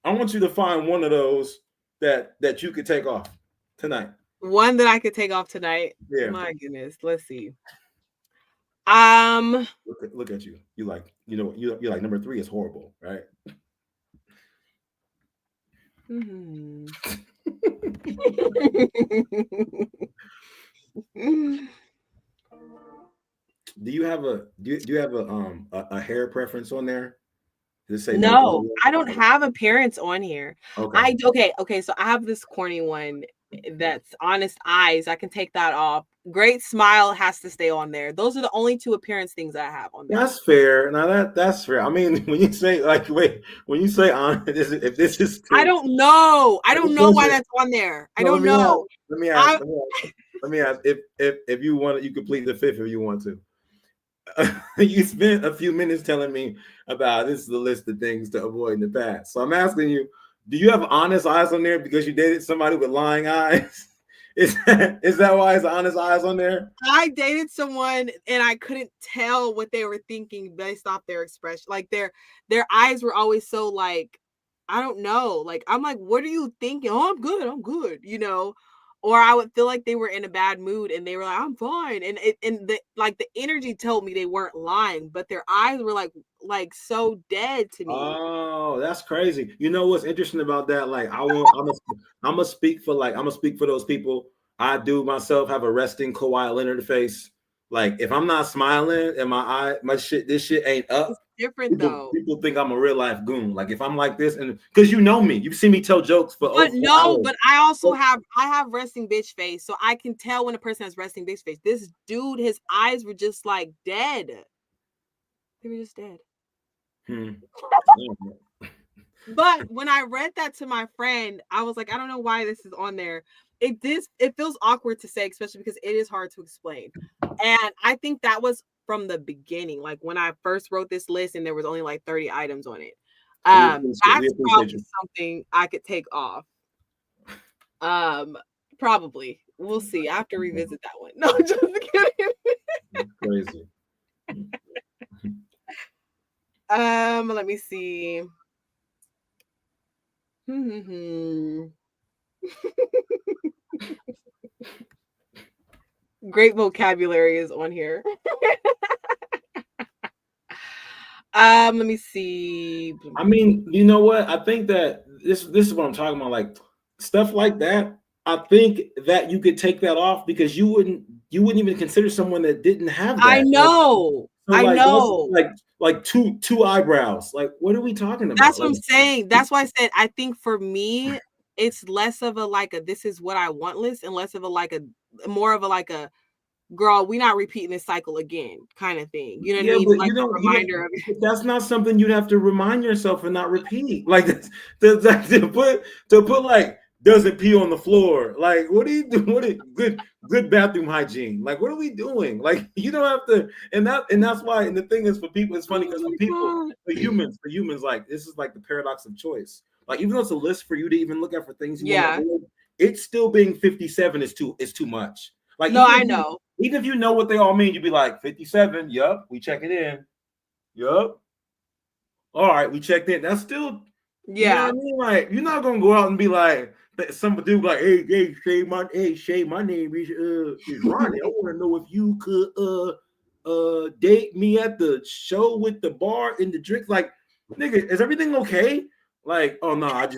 I want you to find one of those that you could take off tonight. One that I could take off tonight. Yeah. My goodness. Let's see. Look at you. You like, you're like number 3 is horrible, right? Mm-hmm. Do you have a hair preference on there? Does it say no No, color? I don't have appearance on here. Okay. Okay, so I have this corny one that's honest eyes. I can take that off. Great smile has to stay on there. Those are the only 2 appearance things I have on there. That's fair. Now that's fair. I mean, when you say like, wait, when you say on, if this is I too, don't know. I let don't me know ask why you- that's on there. I no, don't know. let me ask, I let me ask, let me ask if you want, you complete the 5th if you want to. You spent a few minutes telling me about this is the list of things to avoid in the past. So I'm asking you, do you have honest eyes on there because you dated somebody with lying eyes? Is that why it's honest eyes on there? I dated someone and I couldn't tell what they were thinking based off their expression. Like their eyes were always so like, I don't know. Like I'm like, what are you thinking? Oh, I'm good, you know. Or I would feel like they were in a bad mood and they were like, I'm fine. And the energy told me they weren't lying, but their eyes were like so dead to me. Oh, that's crazy. You know what's interesting about that? Like, I'm gonna speak for those people. I do myself have a resting Kawhi Leonard face. Like, if I'm not smiling and this shit ain't It's up, different though. people think I'm a real life goon. Like, if I'm like this, and because you know me, you've seen me tell jokes for But over no, hours. but I also have resting bitch face, so I can tell when a person has resting bitch face. This dude, his eyes were just like dead. They were just dead. Hmm. But when I read that to my friend, I was like, I don't know why this is on there. It feels awkward to say, especially because it is hard to explain. And I think that was from the beginning, like when I first wrote this list and there was only like 30 items on it. We That's appreciate probably you. something I could take off. Probably. We'll see. I have to revisit that one. No, just kidding. Crazy. Let me see. Great vocabulary is on here. Let me see. I mean, you know what? I think that this is what I'm talking about. Like stuff like that. I think that you could take that off because you wouldn't even consider someone that didn't have that. I know. Like, I know. Like two eyebrows. Like, what are we talking about? That's what like, I'm saying. That's why I said I think for me, it's less of a like a this is what I want list and less of a like a more of a like a girl, we not repeating this cycle again kind of thing. You know what I mean? But like a reminder of it. That's not something you'd have to remind yourself and not repeat. Like to put like doesn't pee on the floor. Like, what are you doing? What is good bathroom hygiene? Like, what are we doing? Like, you don't have to, and that's why. And the thing is, for people, it's funny because for humans, like this is like the paradox of choice. Like, even though it's a list for you to even look at for things you want to avoid, it's still being 57 is too much. Like, no, I know. Even if you know what they all mean, you'd be like 57. Yup, we check it in. Yup. All right, we checked in. That's still, you know what I mean? Like, you're not gonna go out and be like, some dude like, hey, Shay, my name is Ronnie. I want to know if you could date me at the show with the bar and the drinks. Like, nigga, is everything okay? Like, oh no,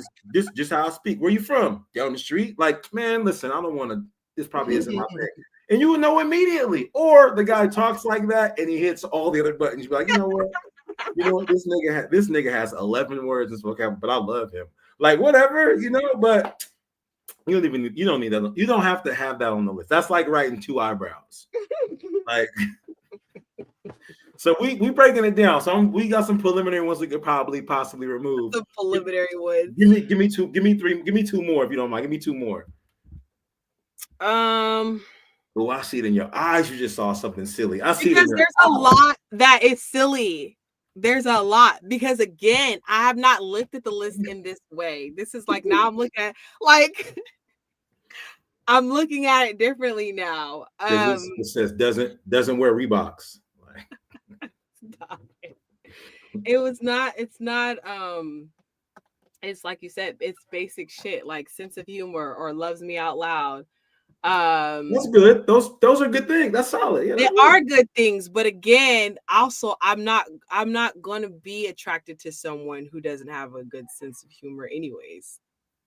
just how I speak. Where you from? Down the street? Like, man, listen, I don't want to. This probably isn't my thing. And you would know immediately. Or the guy talks like that and he hits all the other buttons. You'd be like, you know what? This nigga has 11 words in his vocabulary, but I love him. Like, whatever, but you don't need that. You don't have to have that on the list. That's like writing two eyebrows. Like, so we breaking it down. So we got some preliminary ones we could possibly remove. The preliminary ones. Give me two, give me three, give me two more if you don't mind. Give me two more. Oh, I see it in your eyes. You just saw something silly. I see it in your there's a lot that is silly. There's a lot because again, I have not looked at the list in this way. This is like now I'm looking at I'm looking at it differently now. It says doesn't wear Reeboks. Stop it. It's not it's like you said, it's basic shit like sense of humor or loves me out loud. That's good. Those are good things. That's solid. Yeah, they are good things, but again, also I'm not going to be attracted to someone who doesn't have a good sense of humor anyways,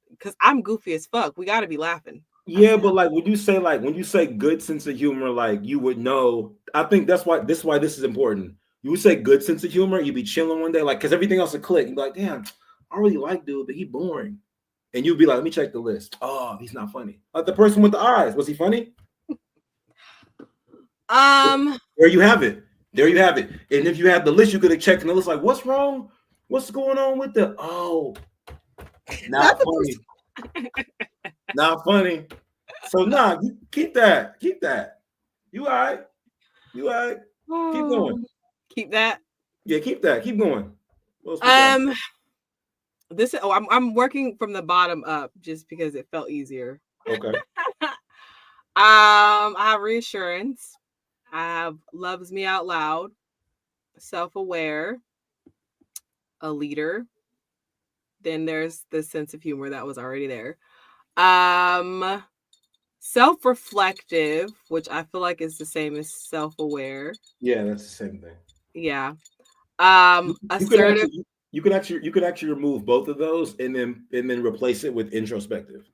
because I'm goofy as fuck. We got to be laughing. Yeah, but like when you say good sense of humor, like you would know. I think that's why this is important. You would say good sense of humor, you'd be chilling one day, like because everything else would click. You'd be like, damn, I really like dude, but he boring. And you'd be like, let me check the list. Oh, he's not funny. Like the person with the eyes. Was he funny? There you have it. And if you had the list, you could have checked and it was like, what's wrong? What's going on with the not funny. Not funny. So you keep that. You all right. Keep going. Keep that. Yeah, keep that. Keep going. I'm working from the bottom up just because it felt easier. Okay. I have reassurance. I have loves me out loud, self-aware, a leader. Then there's the sense of humor that was already there. Self-reflective, which I feel like is the same as self-aware. Yeah, that's the same thing. Yeah. Assertive. You could actually remove both of those and then replace it with introspective.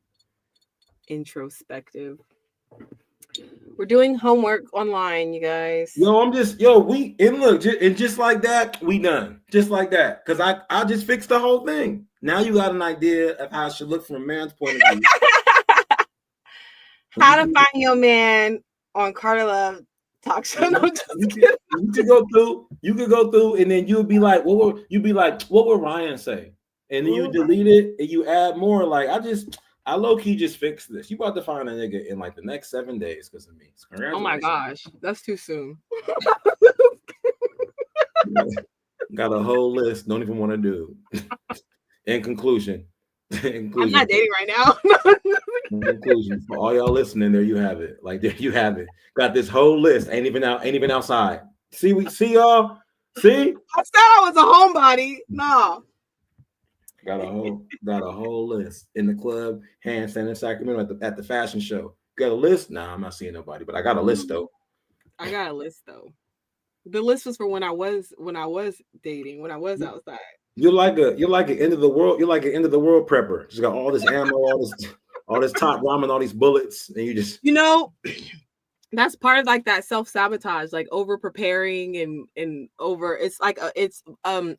We're doing homework online, you guys. Just like that, we done. Just like that. Because I just fixed the whole thing. Now you got an idea of how it should look from a man's point of view. How to find your man on Carter Love Talk Show. You could go through, and then you'll be like, what would Ryan say? And then you delete it and you add more. Like I low-key just fixed this. You about to find a nigga in like the next 7 days because of me. Oh my gosh, that's too soon. Got a whole list. Don't even want to do. In conclusion, I'm not dating right now. In conclusion, for all y'all listening, there you have it. Like there you have it. Got this whole list. Ain't even outside. See y'all. See. I said I was a homebody. No. Got a whole list in the club, handstand in Sacramento at the fashion show. Got a list? Nah, I'm not seeing nobody, but I got a list though. I got a list though. The list was for when I was dating, when I was outside. You're like an end of the world. You're like an end of the world prepper. Just got all this ammo, all this top ramen, all these bullets, and you just You know, that's part of like that self-sabotage, like over preparing and over it's like it's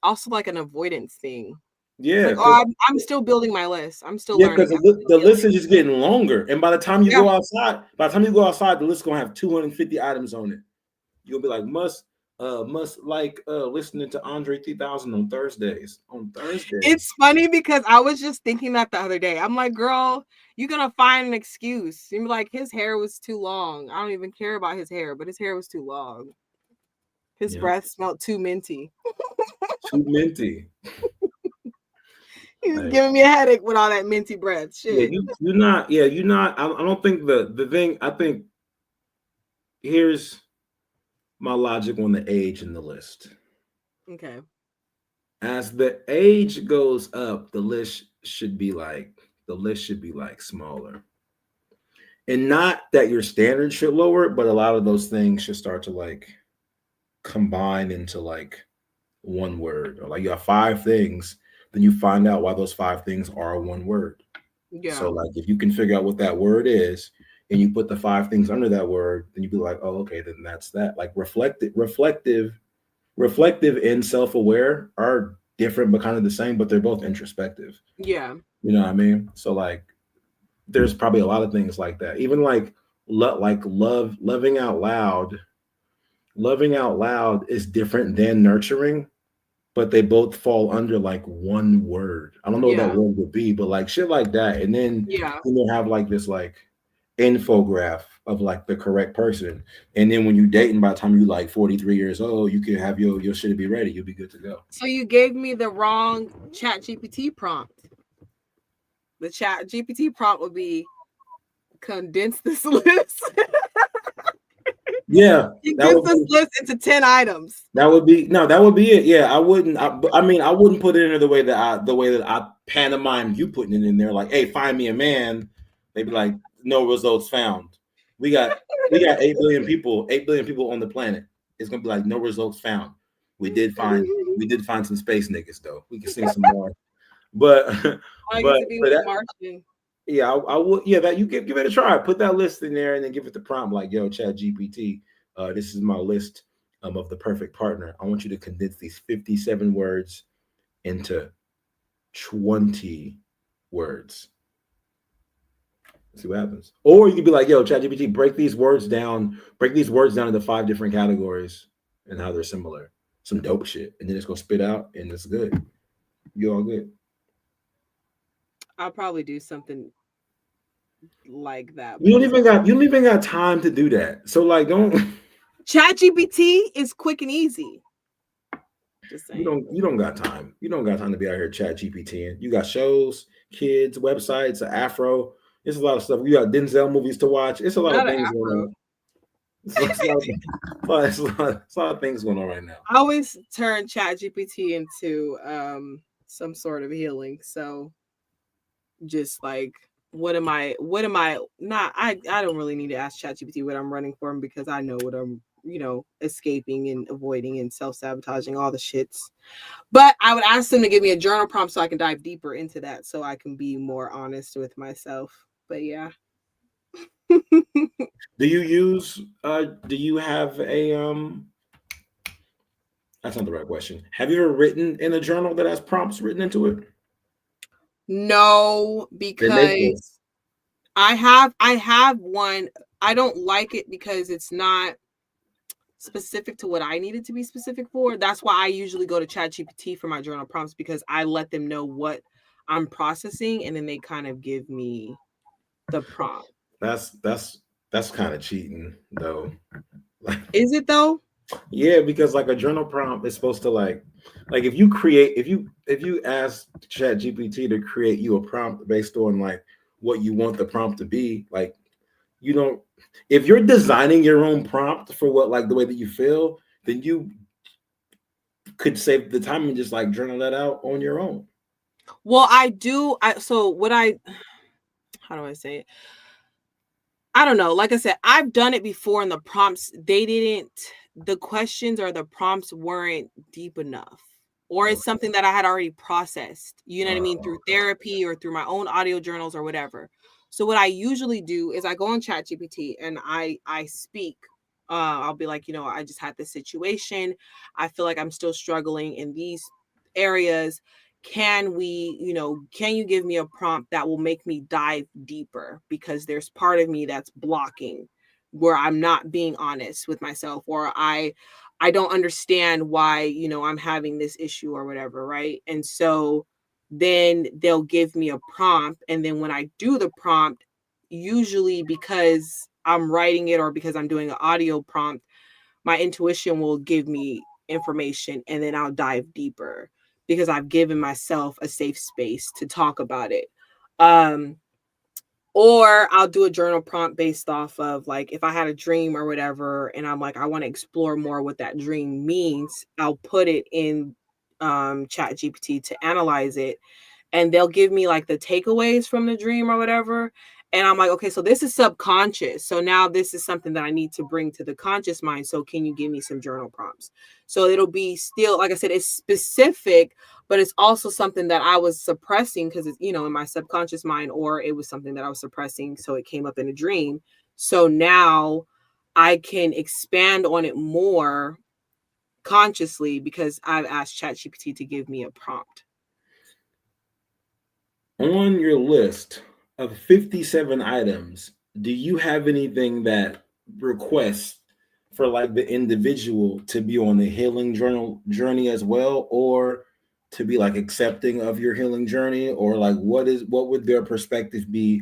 also like an avoidance thing. It's yeah, like, because oh, I'm still building my list. I'm still yeah, learning. because I'm still the list healing. is just getting longer, and by the time you Yeah. go outside, the list is gonna have 250 items on it. You'll be like, must like listening to Andre 3000 on Thursdays. On Thursdays. It's funny because I was just thinking that the other day. I'm like, girl, you're gonna find an excuse. You're like, his hair was too long. I don't even care about his hair, but his hair was too long. His Yeah. breath smelled too minty. Too minty. He was Like, giving me a headache with all that minty breath. yeah, Shit. you're not. I don't think the thing. I think here's my logic on the age in the list. Okay. As the age goes up, the list should be like smaller. And not that your standards should lower, but a lot of those things should start to like combine into like one word. Or like you have five things, then you find out why those five things are one word. Yeah. So like if you can figure out what that word is and you put the five things under that word, then you'd be like, oh, okay, then that's that. Like reflective and self-aware are different but kind of the same, but they're both introspective. Yeah. You know what I mean? So like there's probably a lot of things like that. Even like loving out loud. Loving out loud is different than nurturing, but they both fall under like one word. I don't know what that Yeah. word would be, but like shit like that. And then Yeah. you'll have like this like infograph of like the correct person. And then when you dating by the time you like 43 years old, you can have your shit be ready. You'll be good to go. So you gave me the wrong chat GPT prompt. The chat GPT prompt would be condense this list. Yeah, Condense this list into 10 items. that would be no, that would be it. Yeah, I wouldn't. I mean, I wouldn't put it in the way that I pantomime you putting it in there. Like, hey, find me a man. They'd be like, no results found. We got 8 billion people, 8 billion people on the planet. It's gonna be like no results found. We did find some space niggas though. We can sing some more, but I but get to be but with that, Martian. yeah, I would. Yeah, that you give it a try. Put that list in there and then give it the prompt like, yo, Chat GPT. This is my list of the perfect partner. I want you to condense these 57 words into 20 words. See what happens. Or you could be like, yo, ChatGPT, break these words down into 5 different categories and how they're similar. Some dope shit. And then it's gonna spit out and it's good. You're all good. I'll probably do something like that. You don't even got time to do that. So like don't Chat GPT is quick and easy. Just saying. you don't got time. You don't got time to be out here chat GPT. You got shows, kids, websites, Afro. It's a lot of stuff. You got Denzel movies to watch. It's a lot Not of an things going Afro. on. It's a lot of things going on right now. I always turn Chat GPT into some sort of healing. So just like what am I not I don't really need to ask Chat GPT what I'm running for because I know what I'm escaping and avoiding and self-sabotaging all the shits. But I would ask them to give me a journal prompt so I can dive deeper into that so I can be more honest with myself. But yeah. Do you have a that's not the right question. Have you ever written in a journal that has prompts written into it? No, They make this. because I have one. I don't like it because it's not specific to what I need it to be specific for. That's why I usually go to ChatGPT for my journal prompts because I let them know what I'm processing and then they kind of give me the prompt. That's kind of cheating though. Is it though? Yeah, because like a journal prompt is supposed to like if you ask Chat GPT to create you a prompt based on like what you want the prompt to be, like you don't if you're designing your own prompt for what like the way that you feel, then you could save the time and just like journal that out on your own. Well, I do. How do I say it? I don't know. Like I said, I've done it before and the questions or the prompts weren't deep enough. Or it's Okay. something that I had already processed, you know what I mean, through Okay. therapy or through my own audio journals or whatever. So what I usually do is I go on ChatGPT and I speak. I'll be like, I just had this situation. I feel like I'm still struggling in these areas. Can you give me a prompt that will make me dive deeper, because there's part of me that's blocking, where I'm not being honest with myself, or I don't understand why, I'm having this issue or whatever, right? And so then they'll give me a prompt, and then when I do the prompt, usually because I'm writing it or because I'm doing an audio prompt, my intuition will give me information, and then I'll dive deeper because I've given myself a safe space to talk about it. Um, or I'll do a journal prompt based off of, like, if I had a dream or whatever, and I'm like, I want to explore more what that dream means, I'll put it in Chat GPT to analyze it, and they'll give me like the takeaways from the dream or whatever. And I'm like, okay, so this is subconscious. So now this is something that I need to bring to the conscious mind. So can you give me some journal prompts? So it'll be still, like I said, it's specific, but it's also something that I was suppressing because it's, in my subconscious mind, or it was something that I was suppressing. So it came up in a dream. So now I can expand on it more consciously because I've asked ChatGPT to give me a prompt. On your list of 57 items, do you have anything that requests for like the individual to be on the healing journey as well, or to be like accepting of your healing journey, or like what would their perspective be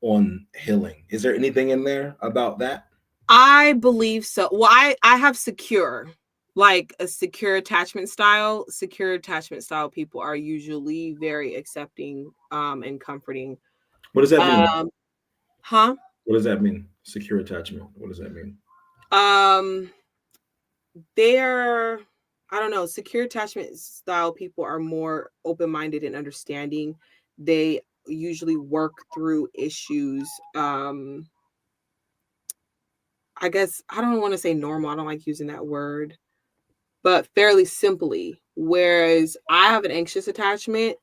on healing? Is there anything in there about that? I believe so. Well, I have secure, like a secure attachment style. Secure attachment style people are usually very accepting and comforting. What does that mean? Um huh? What does that mean? Secure attachment. What does that mean? Um they're I don't know, secure attachment style people are more open-minded and understanding. They usually work through issues I guess I don't want to say normal. I don't like using that word, but fairly simply. Whereas I have an anxious attachment,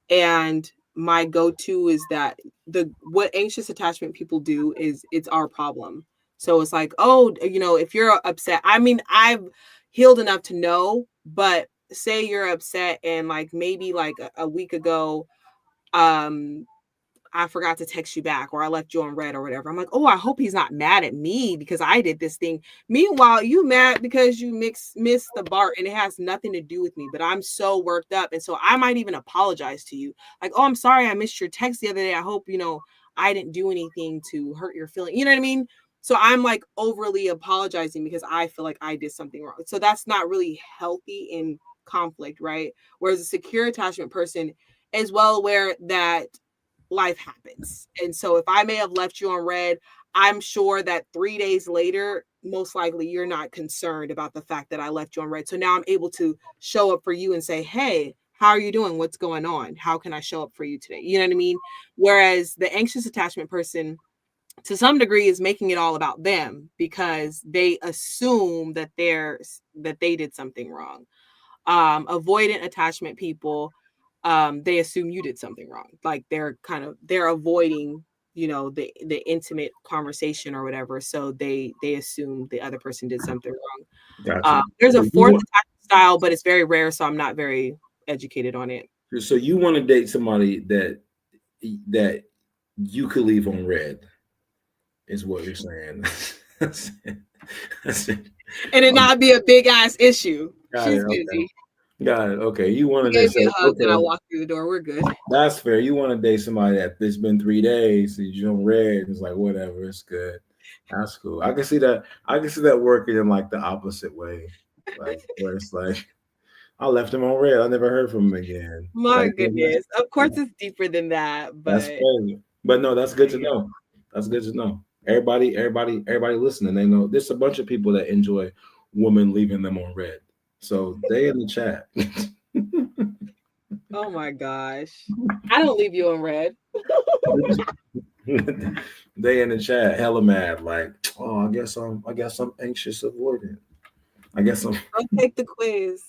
and my go-to is that the what anxious attachment people do is it's our problem. So it's like, oh, if you're upset, I mean, I've healed enough to know, but say you're upset and like maybe like a week ago, um I forgot to text you back, or I left you on red or whatever. I'm like, oh, I hope he's not mad at me because I did this thing. Meanwhile, you mad because you missed the BART and it has nothing to do with me, but I'm so worked up. And so I might even apologize to you. Like, oh, I'm sorry I missed your text the other day. I hope, I didn't do anything to hurt your feeling. You know what I mean? So I'm like overly apologizing because I feel like I did something wrong. So that's not really healthy in conflict, right? Whereas a secure attachment person is well aware that life happens. And so if I may have left you on red, I'm sure that 3 days later, most likely you're not concerned about the fact that I left you on red. So now I'm able to show up for you and say, hey, how are you doing? What's going on? How can I show up for you today? You know what I mean? Whereas the anxious attachment person, to some degree, is making it all about them because they assume that they did something wrong. Avoidant attachment people, they assume you did something wrong. Like they're avoiding, the intimate conversation or whatever. So they assume the other person did something wrong. Gotcha. There's a So fourth attachment style, but it's very rare, so I'm not very educated on it. you want to date somebody that you could leave on red, is what you're saying. That's it. And it not be a big ass issue. Got it. She's Okay. busy. Got it. Okay. You She wanted to gave me say, a hug when I okay, walked through the door. We're good. that's fair. You want to date somebody that it's been 3 days, so you on red. It's like whatever, it's good. That's cool. I can see that. I can see that working in like the opposite way, like where it's like I left him on red. I never heard from him again. My Like that's, goodness. Of course it's deeper than that, that's but crazy. But no, that's good to yeah. know. That's good to know. Everybody listening, they know there's a bunch of people that enjoy women leaving them on red. So they in the chat. Oh my gosh. I don't leave you in red. They in the chat hella mad, like, oh, I guess I'm anxious avoidant. I guess I'm Go take the quiz.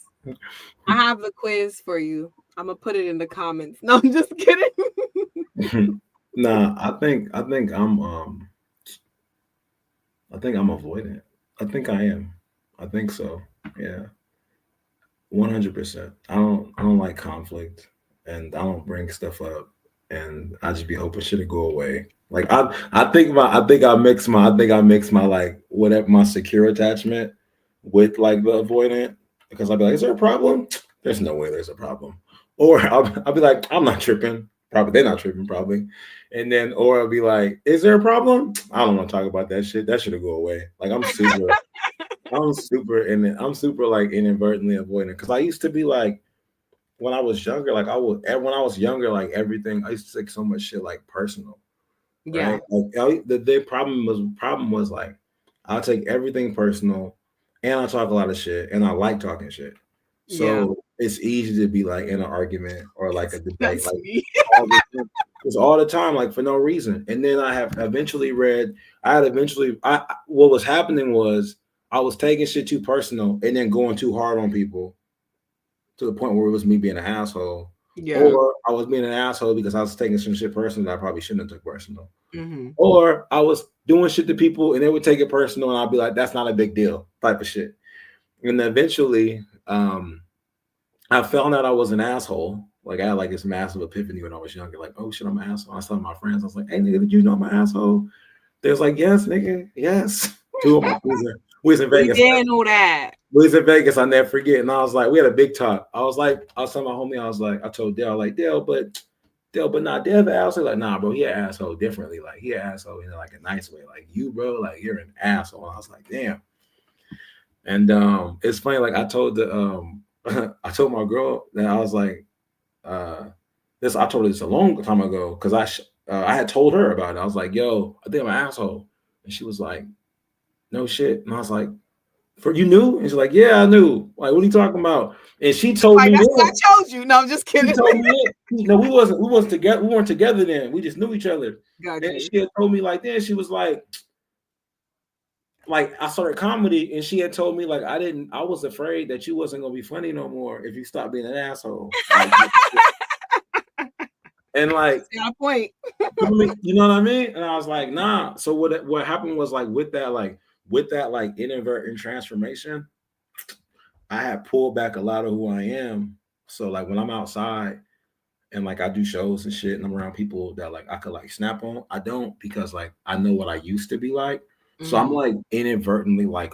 I have the quiz for you. I'm gonna put it in the comments. No, I'm just kidding. nah, I think I'm avoidant. I think I am. I think so. Yeah. 100%. I don't like conflict, and I don't bring stuff up, and I just be hoping shit to go away. Like I think I mix my like whatever my secure attachment with like the avoidant, because I'll be like, is there a problem? There's no way there's a problem. Or I'll be like, I'm not tripping. Probably they're not tripping, probably. And then or I'll be like, is there a problem? I don't want to talk about that shit. That should go away. Like I'm super like inadvertently avoiding, because I used to be like, when I was younger, like when I was younger, like everything I used to take so much shit like personal, Yeah. right? Like the problem was like I'll take everything personal, and I talk a lot of shit, and I like talking shit. Yeah. So it's easy to be like in an argument or like a debate, That's like me. all the time. Just all the time, like for no reason. And then I what was happening was I was taking shit too personal and then going too hard on people to the point where it was me being an asshole. Yeah. Or I was being an asshole because I was taking some shit personal that I probably shouldn't have took personal. Mm-hmm. Or I was doing shit to people and they would take it personal and I'd be like, that's not a big deal, type of shit. And then eventually, I found out I was an asshole. Like I had like this massive epiphany when I was younger. Like, oh shit, I'm an asshole. I was telling my friends, I was like, hey nigga, did you know I'm an asshole? They was like, yes, nigga, yes. Two of my we was in We Vegas. did know that. We was in Vegas. I never forget. And I was like, we had a big talk. I was telling my homie, I told Dale, like, Dale, but not Dale the asshole. Like, nah, bro, he an asshole differently. Like, he an asshole in like a nice way. Like you, bro, like you're an asshole. And I was like, damn. And it's funny, like I told the I told my girl that I was like, this I told her this a long time ago, because I had told her about it. I was like, yo, I think I'm an asshole. And she was like, no shit. And I was like, for you knew? And she's like, yeah, I knew. Like, what are you talking about? And she told Like me that's what then. I told you. No, I'm just She kidding. told me then. No, we wasn't together. We weren't together then. We just knew each other. Got And you. she had told me like then, she was like I started comedy, and she had told me like I was afraid that you wasn't gonna be funny no more if you stopped being an asshole. Like, and like, Got a point. you know what I mean? And I was like, nah. So what happened was like with that like inadvertent transformation, I had pulled back a lot of who I am. So like when I'm outside and like I do shows and shit and I'm around people that like I could like snap on, I don't, because like I know what I used to be like. So I'm Mm-hmm. like inadvertently like,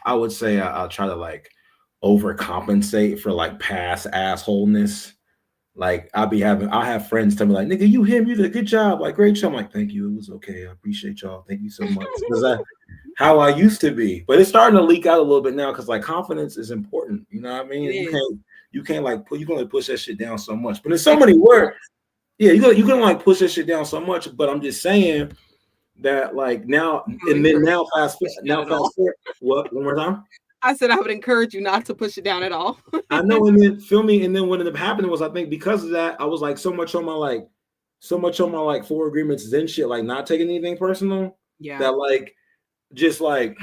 I would say I'll try to like overcompensate for like past assholeness. Like I'll have friends tell me like, nigga, you him, you did a good job, like great job. I'm like, thank you, it was okay, I appreciate y'all, thank you so much. Because how I used to be, but it's starting to leak out a little bit now, because like confidence is important. You know what I It mean? is. You can't like you can only push that shit down so much. But in so many words, yeah, you can like push that shit down so much. But I'm just saying that like now I would and then encourage you not to push it down at all. fast forward. What, one more time? I said I would encourage you not to push it down at all. I know, and then feel me, and then what ended up happening was I think because of that, I was like so much on my like four agreements and shit, like not taking anything personal, Yeah. that like just like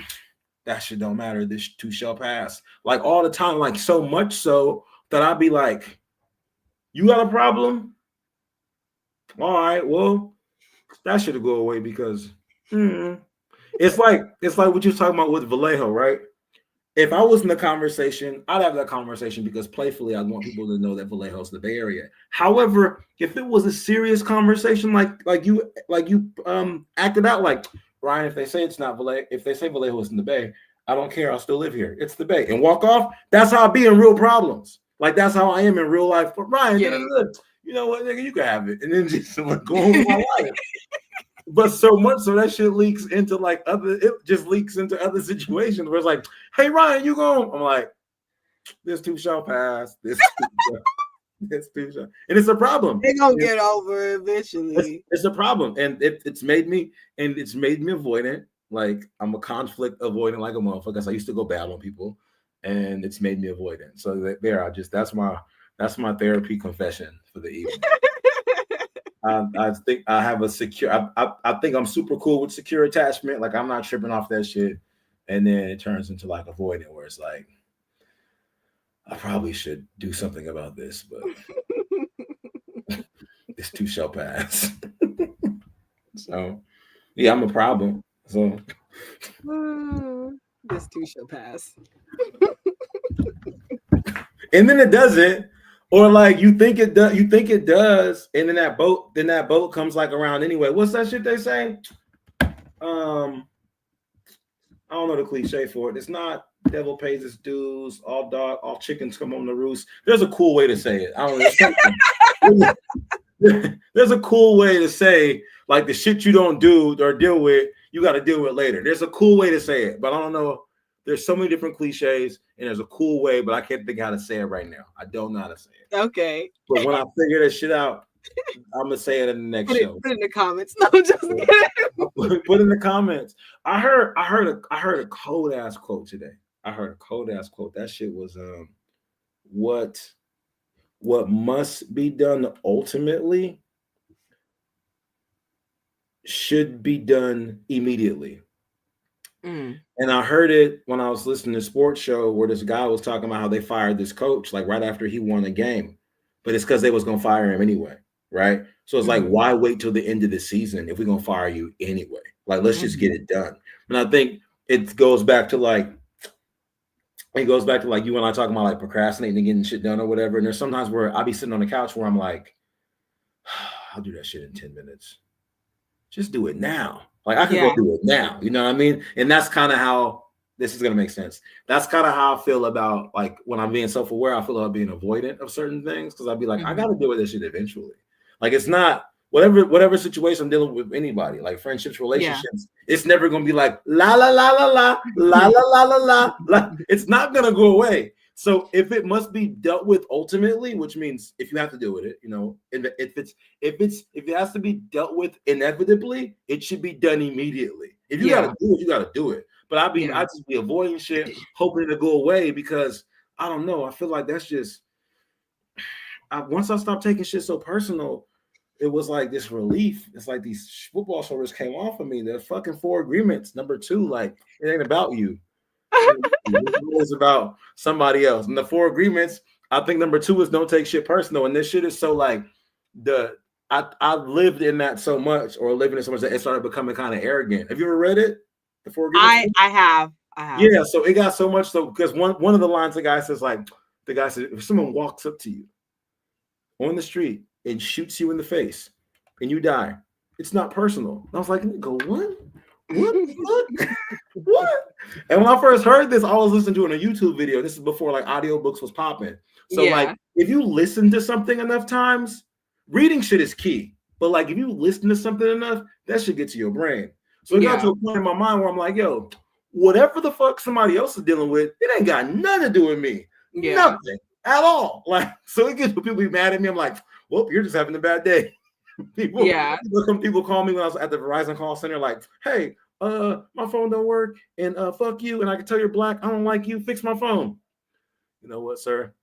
that shit don't matter. This too shall pass. Like all the time, like so much so that I'd be like, you got a problem? All right, well, that should go away, because it's like what you're talking about with Vallejo, right? If I was in the conversation, I'd have that conversation because playfully I want people to know that Vallejo's the Bay Area. However, if it was a serious conversation, like you acted out like, Ryan, if they say it's not Vallejo, if they say Vallejo is in the Bay, I don't care. I'll still live here. It's the Bay, and walk off. That's how I be in real problems. Like that's how I am in real life. But Ryan, Yeah. you know what, nigga, you can have it, and then just like, go on with my life. But so much so that shit leaks into like it just leaks into other situations where it's like, hey Ryan, you going? I'm like, this too shall pass. This too shall, and it's a problem. They're gonna get over it eventually. It's a problem, and it's made me avoidant. Like I'm a conflict avoidant like a motherfucker. So I used to go bad on people, and it's made me avoidant. So that's my therapy confession for the evening. I think I have a secure. I think I'm super cool with secure attachment. Like I'm not tripping off that shit, and then it turns into like avoidant, where it's like I probably should do something about this, but this too shall pass. So yeah, I'm a problem. So This too shall pass. and then it doesn't, or like you think it does, and then that boat comes like around anyway. What's that shit they say? I don't know the cliche for it. It's not devil pays his dues, all chickens come home to roost. There's a cool way to say it. I don't know. There's a cool way to say like the shit you don't do or deal with, you got to deal with later. There's a cool way to say it, but I don't know. There's so many different cliches, and there's a cool way, but I can't think how to say it right now. I don't know how to say it. Okay. But when I figure this shit out, I'm gonna say it in the next show. Put it in the comments. No, just kidding. Put in the comments. I heard a cold ass quote today. I heard a cold ass quote. That shit was what must be done ultimately should be done immediately. And I heard it when I was listening to a sports show where this guy was talking about how they fired this coach like right after he won a game, but it's because they was gonna fire him anyway, right? So it's like, why wait till the end of the season if we're gonna fire you anyway? Like, let's just get it done. And I think it goes back to like you and I talking about like procrastinating and getting shit done or whatever. And there's sometimes where I'll be sitting on the couch where I'm like, I'll do that shit in 10 minutes. Just do it now. Like I can go do it now. You know what I mean? And that's kind of how this is going to make sense. That's kind of how I feel about like when I'm being self-aware, I feel about being avoidant of certain things because I'll be like, I got to deal with this shit eventually. Like it's not whatever situation I'm dealing with anybody, like friendships, relationships, it's never going to be like la la la la la la la la la la la. It's not going to go away. So if it must be dealt with ultimately, which means if you have to deal with it, you know, if it has to be dealt with inevitably, it should be done immediately. If you gotta do it, you gotta do it. But I just be avoiding shit, hoping to go away because I don't know. I feel like that's just once I stopped taking shit so personal, it was like this relief. It's like these football shoulders came off of me. The fucking 4 agreements. Number 2, like it ain't about you. It's about somebody else. And the 4 agreements, I think number 2 is don't take shit personal. And this shit is so like I lived in that so much, or living in so much that it started becoming kind of arrogant. Have you ever read it? The 4 agreements? I have. Yeah, so it got so much so because one of the lines the guy says, if someone walks up to you on the street and shoots you in the face and you die, it's not personal. And I was like, go what? What? And when I first heard this, I was listening to it on a YouTube video. This is before like audiobooks was popping. So like if you listen to something enough times, reading shit is key. But like if you listen to something enough, that should get to your brain. So it got to a point in my mind where I'm like, yo, whatever the fuck somebody else is dealing with, it ain't got nothing to do with me. Nothing at all. Like, so it gets people be mad at me. I'm like, well, you're just having a bad day. People call me when I was at the Verizon call center, like, hey, my phone don't work, and fuck you, and I can tell you're black. I don't like you. Fix my phone. You know what, sir?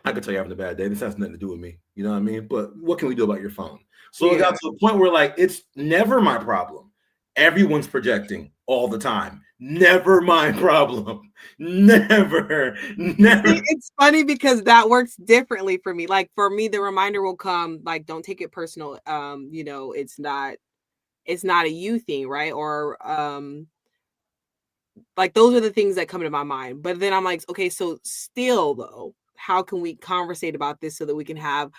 I can tell you're having a bad day. This has nothing to do with me. You know what I mean? But what can we do about your phone? So it got to a point where like it's never my problem. Everyone's projecting all the time. Never my problem. Never. It's funny because that works differently for me. Like for me, the reminder will come like, don't take it personal. You know, it's not a you thing, right? Or like those are the things that come to my mind. But then I'm like, okay, so still though, how can we conversate about this so that we can have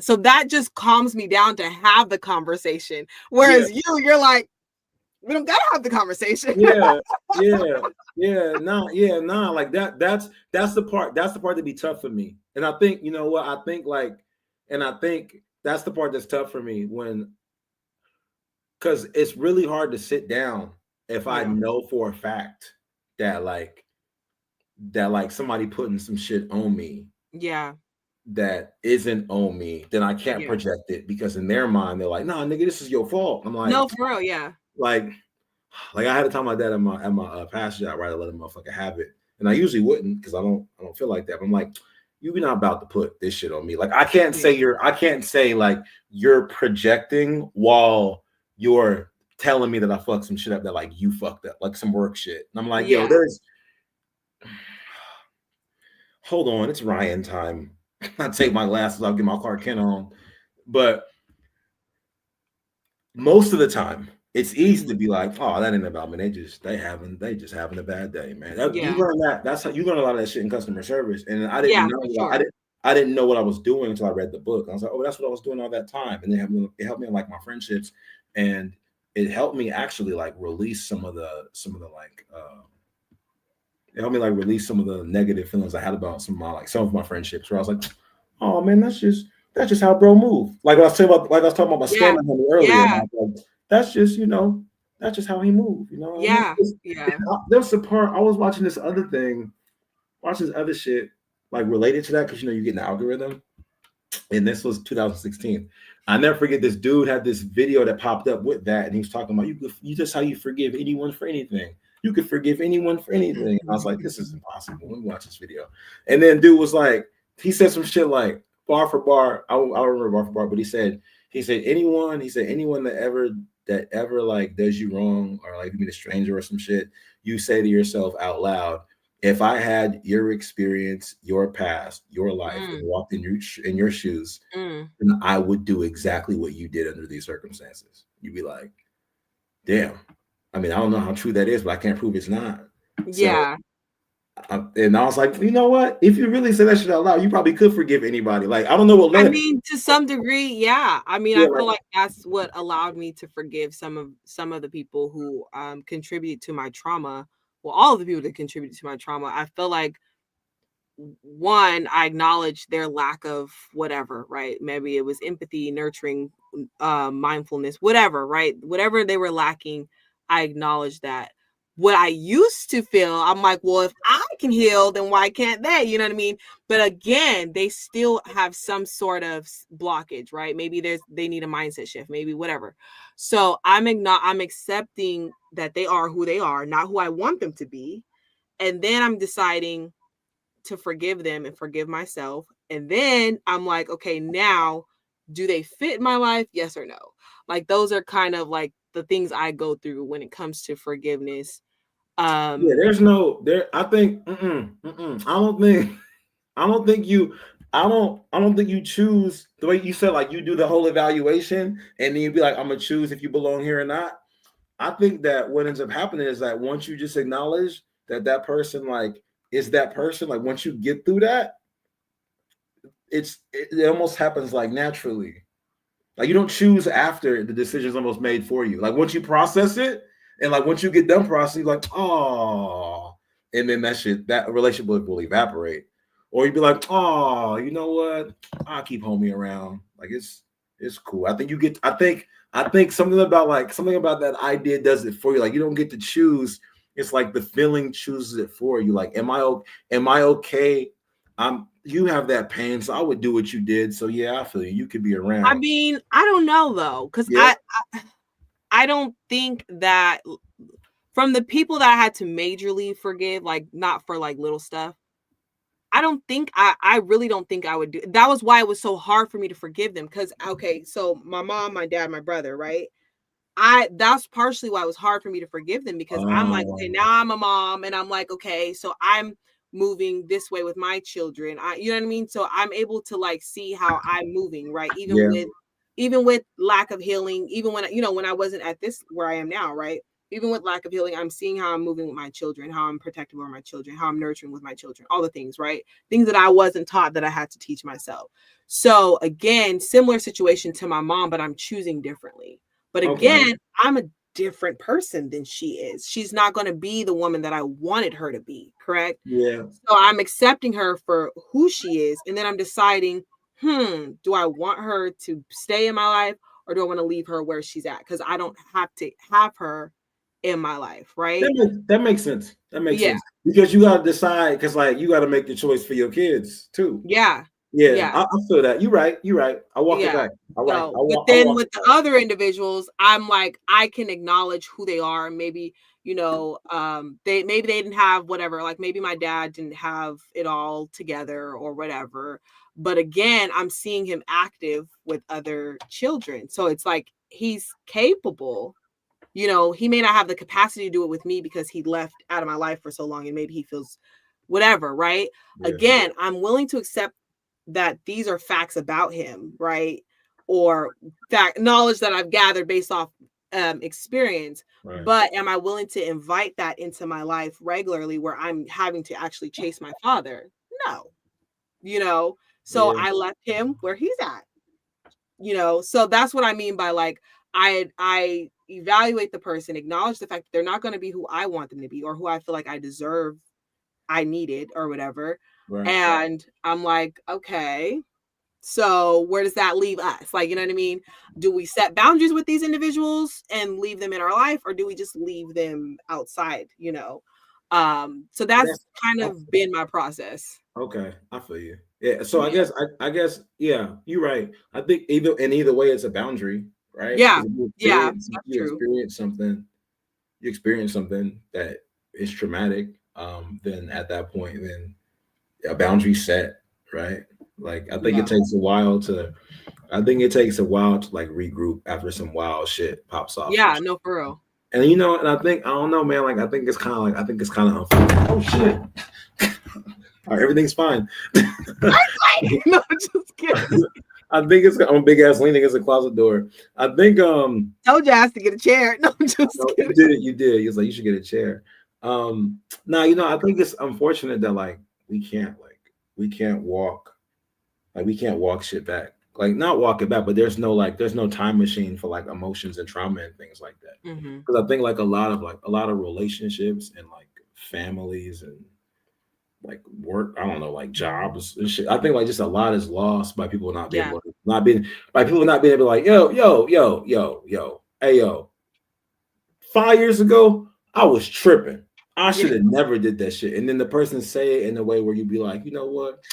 so that just calms me down to have the conversation. Whereas you're like, we don't gotta have the conversation. Nah. Like that's the part that'd be tough for me. And I think, you know what, I think that's the part that's tough for me because it's really hard to sit down if I know for a fact that somebody putting some shit on me. That isn't on me, then I can't project it because in their mind they're like, nah, nigga, this is your fault. I'm like, no, for real, Like I had to tell my dad at my pastor job, right? I let him motherfucker have it. and I usually wouldn't because I don't feel like that. But I'm like, you're not about to put this shit on me. Like I can't say like you're projecting while you're telling me that I fucked some shit up that like you fucked up, like some work shit. And I'm like, yo, Yeah. there's hold on, it's Ryan time. I take my glasses, I'll get my Clark Kent on. But most of the time, it's easy to be like, oh, that ain't about me. They just having a bad day, man. You Yeah. learn that. That's how you learn a lot of that shit in customer service. And Yeah, for sure. I didn't know what I was doing until I read the book. I was like, oh, that's what I was doing all that time. And it helped me in like my friendships, and it helped me actually like release some of the like it helped me like release some of the negative feelings I had about some of my friendships where I was like, oh man, that's just how bro move. Like I was talking about my Yeah. scamming him earlier. And I Yeah. was like, that's just, that's just how he moved, And Yeah. Yeah. there was a part I was watching this other thing, watching this other shit like related to that because you get an algorithm. And this was 2016. I never forget this dude had this video that popped up with that, and he was talking about you just how you forgive anyone for anything. You could forgive anyone for anything. I was like, this is impossible. Let me watch this video. And then dude was like, he said some shit like bar for bar. I don't remember bar for bar, but he said anyone that ever like does you wrong or like you meet a stranger or some shit, you say to yourself out loud, if I had your experience, your past, your life, and walked in your shoes, then I would do exactly what you did under these circumstances. You'd be like, damn. I mean, I don't know how true that is, but I can't prove it's not. Yeah. And I was like, you know what? If you really say that shit out loud, you probably could forgive anybody. Like, I don't know what I led. mean, to some degree, yeah. I mean, I feel like that's what allowed me to forgive some of the people who contributed to my trauma. Well, all of the people that contributed to my trauma. I feel like one, I acknowledge their lack of whatever, right? Maybe it was empathy, nurturing, mindfulness, whatever, right? Whatever they were lacking, I acknowledge that. What I used to feel, I'm like, well, if I can heal, then why can't they? You know what I mean? But again, they still have some sort of blockage, right? Maybe they need a mindset shift, maybe whatever. So I'm accepting that they are who they are, not who I want them to be. And then I'm deciding to forgive them and forgive myself. And then I'm like, okay, now do they fit my life? Yes or no? Like those are kind of like the things I go through when it comes to forgiveness. There's no there. I think I don't think you I don't think you choose the way you said, like you do the whole evaluation and then you be like, I'm gonna choose if you belong here or not. I think that what ends up happening is that once you just acknowledge that person like is that person, like once you get through that, it almost happens like naturally. Like you don't choose after the decision's almost made for you. Like once you process it, and like once you get done processing, you're like, oh, and then that relationship will evaporate. Or you'd be like, oh, you know what? I'll keep homie around. Like it's cool. I think something about that idea does it for you. Like you don't get to choose. It's like the feeling chooses it for you. Like, am I okay? You have that pain, so I would do what you did. So yeah, I feel you. You could be around. I mean, I don't know though, because I don't think that from the people that I had to majorly forgive, like not for like little stuff, I really don't think I would do. That was why it was so hard for me to forgive them. Because okay, so my mom, my dad, my brother, right? That's partially why it was hard for me to forgive them, because I'm like, okay, now I'm a mom, and I'm like, okay, so I'm moving this way with my children. You know what I mean? So I'm able to like see how I'm moving, right? Even with lack of healing, even when when I wasn't at this where I am now, right? Even with lack of healing, I'm seeing how I'm moving with my children, how I'm protective over my children, how I'm nurturing with my children, all the things, right? Things that I wasn't taught that I had to teach myself. So again, similar situation to my mom, but I'm choosing differently. But again, I'm a different person than she is. She's not going to be the woman that I wanted her to be, correct? Yeah. So I'm accepting her for who she is. And then I'm deciding, do I want her to stay in my life, or do I want to leave her where she's at? Because I don't have to have her in my life, right? That makes sense. That makes sense. Because you got to decide, because like you got to make the choice for your kids too. Yeah. Yeah, Yeah. I feel that. You're right. You're right. I walk it Yeah. back. All right. So, but I then walk with it the back. other individuals, I'm like, I can acknowledge who they are. And maybe, they didn't have whatever, like maybe my dad didn't have it all together or whatever. But again, I'm seeing him active with other children. So it's like he's capable. He may not have the capacity to do it with me because he left out of my life for so long and maybe he feels whatever, right? Yeah. Again, I'm willing to accept that these are facts about him, right? Or fact knowledge that I've gathered based off experience. Right. But am I willing to invite that into my life regularly where I'm having to actually chase my father? No, So Yeah. I left him where he's at, So that's what I mean by like I evaluate the person, acknowledge the fact that they're not going to be who I want them to be or who I feel like I deserve, I needed or whatever. Right. And I'm like, okay, so where does that leave us? Like, you know what I mean? Do we set boundaries with these individuals and leave them in our life, or do we just leave them outside? So that's kind of been my process. Okay, I feel you. Yeah, so I Yeah. guess I guess yeah, you're right. I think either way, it's a boundary, right? Yeah. Because if Yeah. That's true. you experience something that is traumatic, then at that point, then a boundary set, right? Like Yeah. I think it takes a while to like regroup after some wild shit pops off. Yeah. No, for real. And and I don't know, man. Like I think it's kind of oh shit. All right, everything's fine. No, just kidding. I think I'm a big ass leaning against the closet door. I think Told you I asked to get a chair. No, just kidding. you did. He was like, you should get a chair. Now I think it's unfortunate that like we can't walk we can't walk shit back. Like not walk it back, but there's no time machine for like emotions and trauma and things like that. Mm-hmm. Because I think like a lot of relationships and like families and like work, I don't know, like jobs and shit. I think like just a lot is lost by people not being Yeah. able to, not being by people not being able to like, hey yo, 5 years ago, I was tripping. I should have never did that shit. And then the person say it in a way where you'd be like, you know what?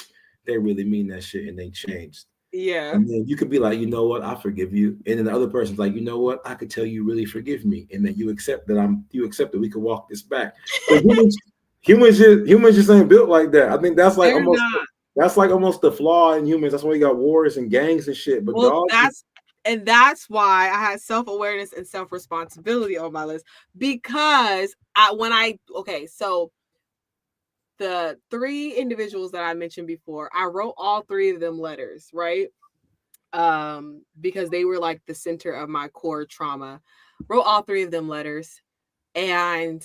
They really mean that shit and they changed. Yeah. And then you could be like, you know what? I forgive you. And then the other person's like, you know what? I could tell you really forgive me. And then you accept that we can walk this back. But humans just ain't built like that. I think that's like almost the flaw in humans. That's why we got wars and gangs and shit. But well, dogs, that's why I had self-awareness and self-responsibility on my list, because so the 3 individuals that I mentioned before, I wrote all 3 of them letters, right? Because they were like the center of my core trauma. Wrote all 3 of them letters and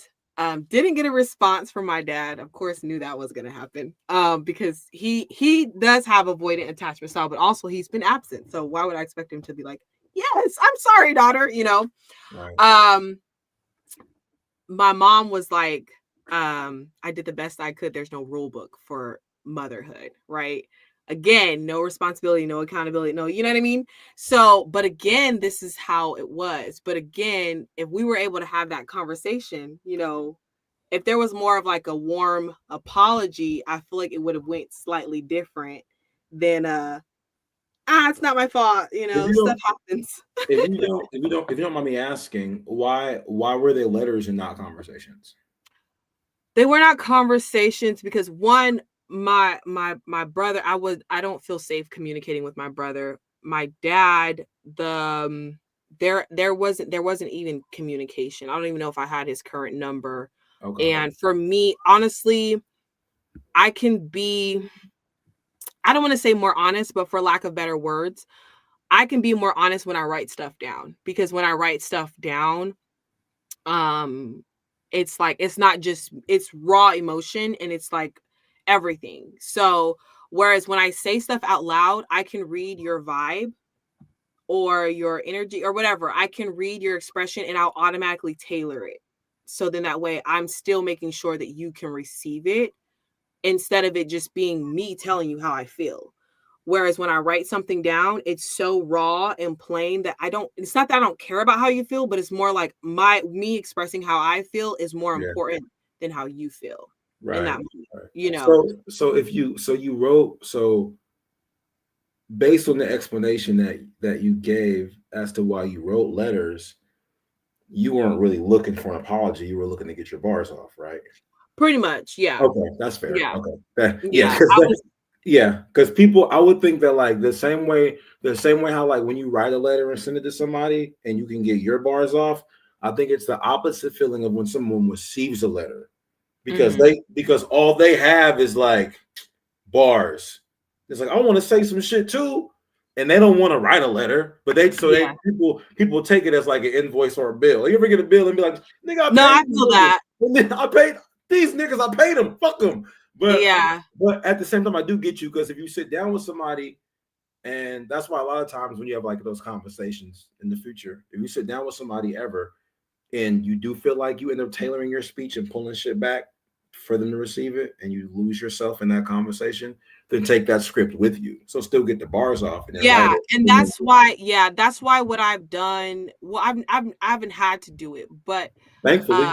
didn't get a response from my dad. Of course, knew that was going to happen because he does have avoidant attachment style, but also he's been absent. So why would I expect him to be like, yes, I'm sorry, daughter, right. My mom was like, I did the best I could. There's no rule book for motherhood, right? Again, no responsibility, no accountability, no, you know what I mean? So, but again, this is how it was. But again, if we were able to have that conversation, if there was more of like a warm apology, I feel like it would have went slightly different than it's not my fault, stuff happens. if you don't mind me asking, why were they letters and not conversations? They were not conversations because one, my brother, I don't feel safe communicating with my brother. My dad, there wasn't even communication. I don't even know if I had his current number. Okay. And for me, honestly, I can be, I don't want to say more honest, but for lack of better words, I can be more honest when I write stuff down, because when I write stuff down, it's like, it's raw emotion and it's like everything. So whereas when I say stuff out loud, I can read your vibe or your energy or whatever. I can read your expression and I'll automatically tailor it. So then that way I'm still making sure that you can receive it instead of it just being me telling you how I feel. Whereas when I write something down, it's so raw and plain that it's not that I don't care about how you feel, but it's more like me expressing how I feel is more important than how you feel in that moment, So based on the explanation that you gave as to why you wrote letters, you weren't really looking for an apology. You were looking to get your bars off, right? Pretty much, yeah. Okay, that's fair. Yeah. Okay, Yeah. because people, I would think that like the same way how like when you write a letter and send it to somebody and you can get your bars off. I think it's the opposite feeling of when someone receives a letter because because all they have is like bars. It's like I want to say some shit too, and they don't want to write a letter, but people take it as like an invoice or a bill. You ever get a bill and be like, "Nigga, I feel that. And then I paid these niggas. I paid them. Fuck them." But yeah, but at the same time, I do get you because if you sit down with somebody, and that's why a lot of times when you have like those conversations in the future, if you sit down with somebody ever, and you do feel like you end up tailoring your speech and pulling shit back for them to receive it, and you lose yourself in that conversation, then take that script with you. So still get the bars off. And yeah, and that's why what I've done. Well, I haven't had to do it, but thankfully,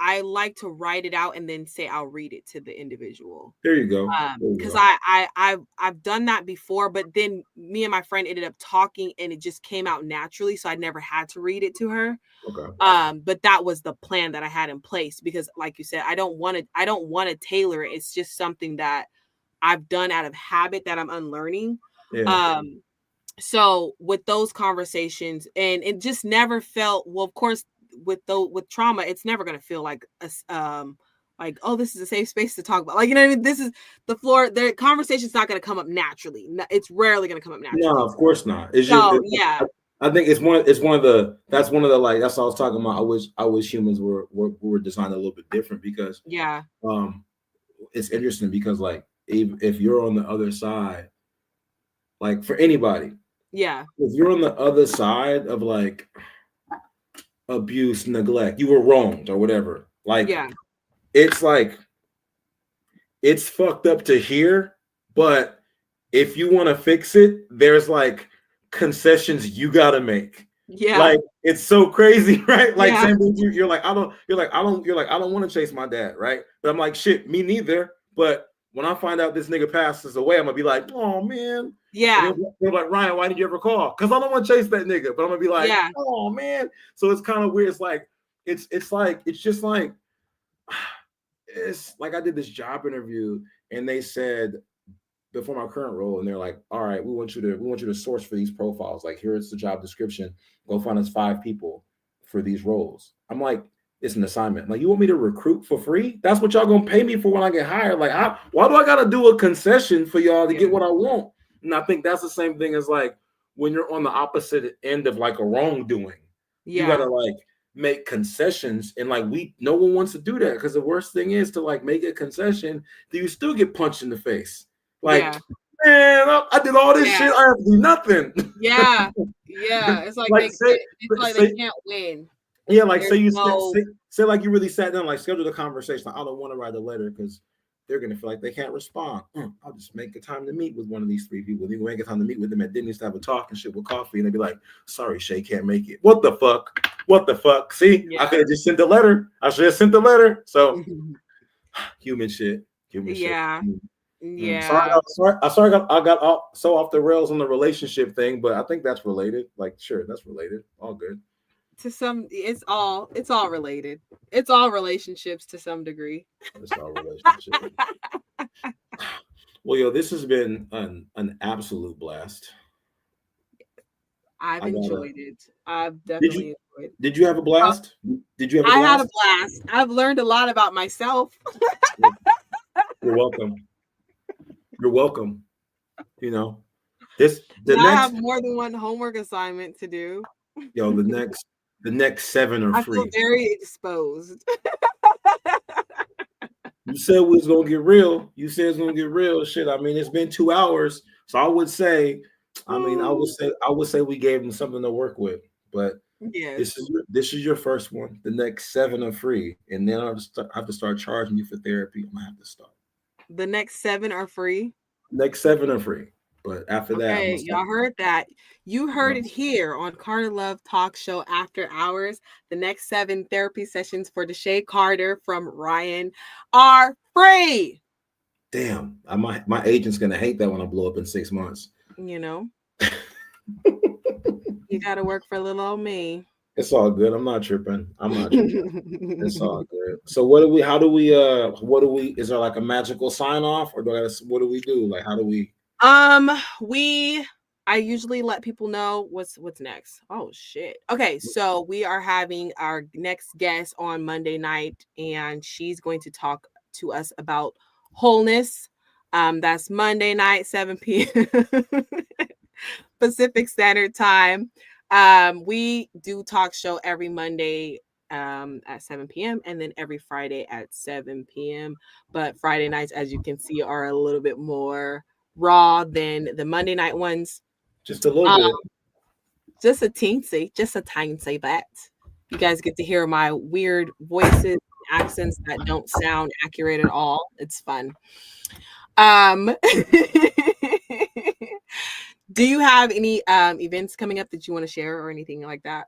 I like to write it out and then say I'll read it to the individual. There you go. Because I've done that before, but then me and my friend ended up talking and it just came out naturally, so I never had to read it to her. Okay. But that was the plan that I had in place because, like you said, I don't want to tailor it. It's just something that I've done out of habit that I'm unlearning. Yeah. So with those conversations, and it just never felt, well, of course, with trauma, it's never going to feel like like, oh, this is a safe space to talk about. Like, you know what I mean? This is the floor. The conversation's not going to come up naturally. It's rarely going to come up naturally. No, of course not. It's yeah. I think it's one of the like, that's what I was talking about. I wish humans were designed a little bit different because it's interesting because like if you're on the other side, like for anybody, if you're on the other side of like abuse, neglect, you were wronged or whatever, like it's like it's fucked up to hear, but if you want to fix it, there's like concessions you gotta make. Like it's so crazy, right? Like same thing, you're like I don't want to chase my dad, right? But I'm like, shit, me neither. But when I find out this nigga passes away, I'm gonna be like, oh man. Yeah. They're like, Ryan, why did you ever call? Because I don't want to chase that nigga, but I'm gonna be like, oh man. So it's kind of weird. It's like it's just like it's like I did this job interview and they said before my current role, and they're like, all right, we want you to source for these profiles. Like, here's the job description. Go find us 5 people for these roles. I'm like, it's an assignment. Like, you want me to recruit for free? That's what y'all gonna pay me for when I get hired. Like, why do I gotta do a concession for y'all to get what I want? And I think that's the same thing as like when you're on the opposite end of like a wrongdoing. You gotta like make concessions, and like no one wants to do that because the worst thing is to like make a concession that you still get punched in the face. Like, man, I did all this shit. I have to do nothing. Yeah. It's like, they can't win. Yeah, like say like you really sat down, like schedule the conversation. Like, I don't want to write a letter because they're gonna feel like they can't respond. I'll just make a time to meet with one of these 3 people. You make a time to meet with them at Denny's to have a talk and shit with coffee, and they'd be like, "Sorry, Shay can't make it." What the fuck? What the fuck? See, I could have just sent the letter. I should have sent the letter. So, human shit. Yeah. Sorry, I got so off the rails on the relationship thing, but I think that's related. Like, sure, that's related. All good. To some, it's all related. It's all relationships to some degree. It's all relationships. Well, yo, this has been an absolute blast. I've enjoyed it. I've definitely enjoyed it. Did you have a blast? Did you have a blast? I had a blast. I've learned a lot about myself. You're welcome. You're welcome. You know, I have more than one homework assignment to do. Yo, the next 7 are free. I feel very exposed. You said we was gonna get real. You said it's gonna get real. Shit. I mean, it's been 2 hours, so I would say we gave them something to work with. But this is your first one. The next 7 are free, and then I have to start charging you for therapy. I'm gonna have to start. The next 7 are free. Next 7 are free, but after that, y'all heard that. You heard it here on Carter Love Talk Show After Hours. The next 7 therapy sessions for Deshae Carter from Ryan are free. Damn, my agent's gonna hate that when I blow up in 6 months. You know, you got to work for little old me. It's all good. I'm not tripping. I'm not tripping. It's all good. So what do we? How do we? What do we? Is there like a magical sign off, or do I? What do we do? Like, how do we? I usually let people know what's next. Oh shit. Okay, so we are having our next guest on Monday night, and she's going to talk to us about wholeness. That's Monday night, 7 p.m. Pacific Standard Time. We do talk show every Monday at 7 p.m. and then every Friday at 7 p.m. But Friday nights, as you can see, are a little bit more raw than the Monday night ones. Just a little bit. Just a tiny bit. You guys get to hear my weird voices, accents that don't sound accurate at all. It's fun. Do you have any events coming up that you want to share or anything like that?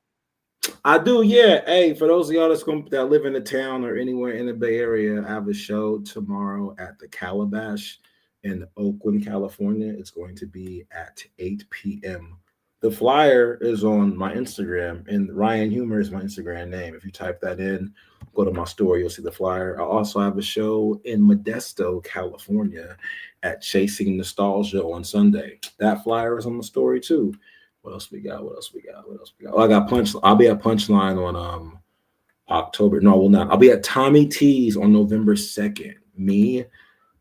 I do, yeah. Hey, for those of y'all that live in the town or anywhere in the Bay Area, I have a show tomorrow at the Calabash in Oakland, California. It's going to be at 8 p.m. The flyer is on my Instagram, and Ryan Humor is my Instagram name. If you type that in, go to my story, you'll see the flyer. I also have a show in Modesto, California at Chasing Nostalgia on Sunday. That flyer is on the story too. What else we got? Oh, I got Punch. I'll be at Punchline on October. No, I will not. I'll be at Tommy T's on November 2nd. Me,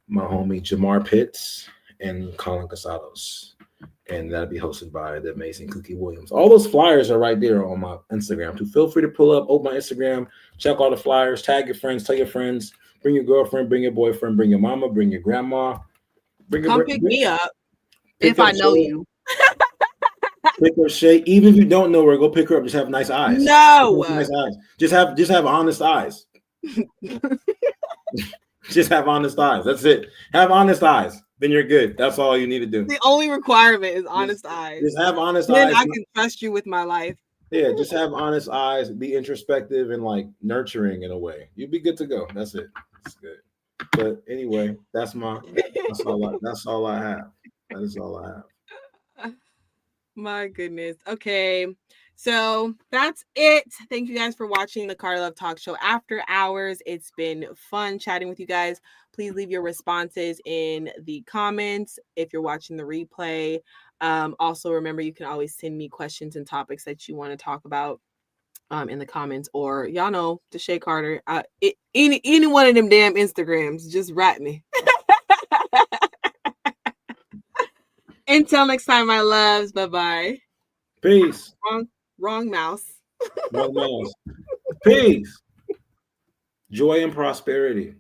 my homie Jamar Pitts, and Colin Casados. And that'll be hosted by the amazing Cookie Williams. All those flyers are right there on my Instagram too. Feel free to pull up, open my Instagram, check all the flyers, tag your friends, tell your friends, bring your girlfriend, bring your boyfriend, bring your mama, bring your grandma. Come pick me up if I know you. Pick her shade. Even if you don't know her, go pick her up. Just have nice eyes. No. Nice eyes. Just have honest eyes. Just have honest eyes. That's it. Have honest eyes. Then you're good. That's all you need to do. The only requirement is honest eyes. Just have honest then eyes. I can trust you with my life. Yeah, just have honest eyes. Be introspective and like nurturing in a way. You'll be good to go. That's it. That's good. But anyway, that's all I have. That is all I have. My goodness. Okay. So that's it. Thank you guys for watching the Carter Love Talk Show After Hours. It's been fun chatting with you guys. Please leave your responses in the comments if you're watching the replay. Also, remember, you can always send me questions and topics that you want to talk about in the comments, or y'all know Deshae Carter. Any one of them damn Instagrams, just write me. Until next time, my loves. Bye-bye. Peace. Wrong mouse. Wrong mouse. Peace. Joy and prosperity.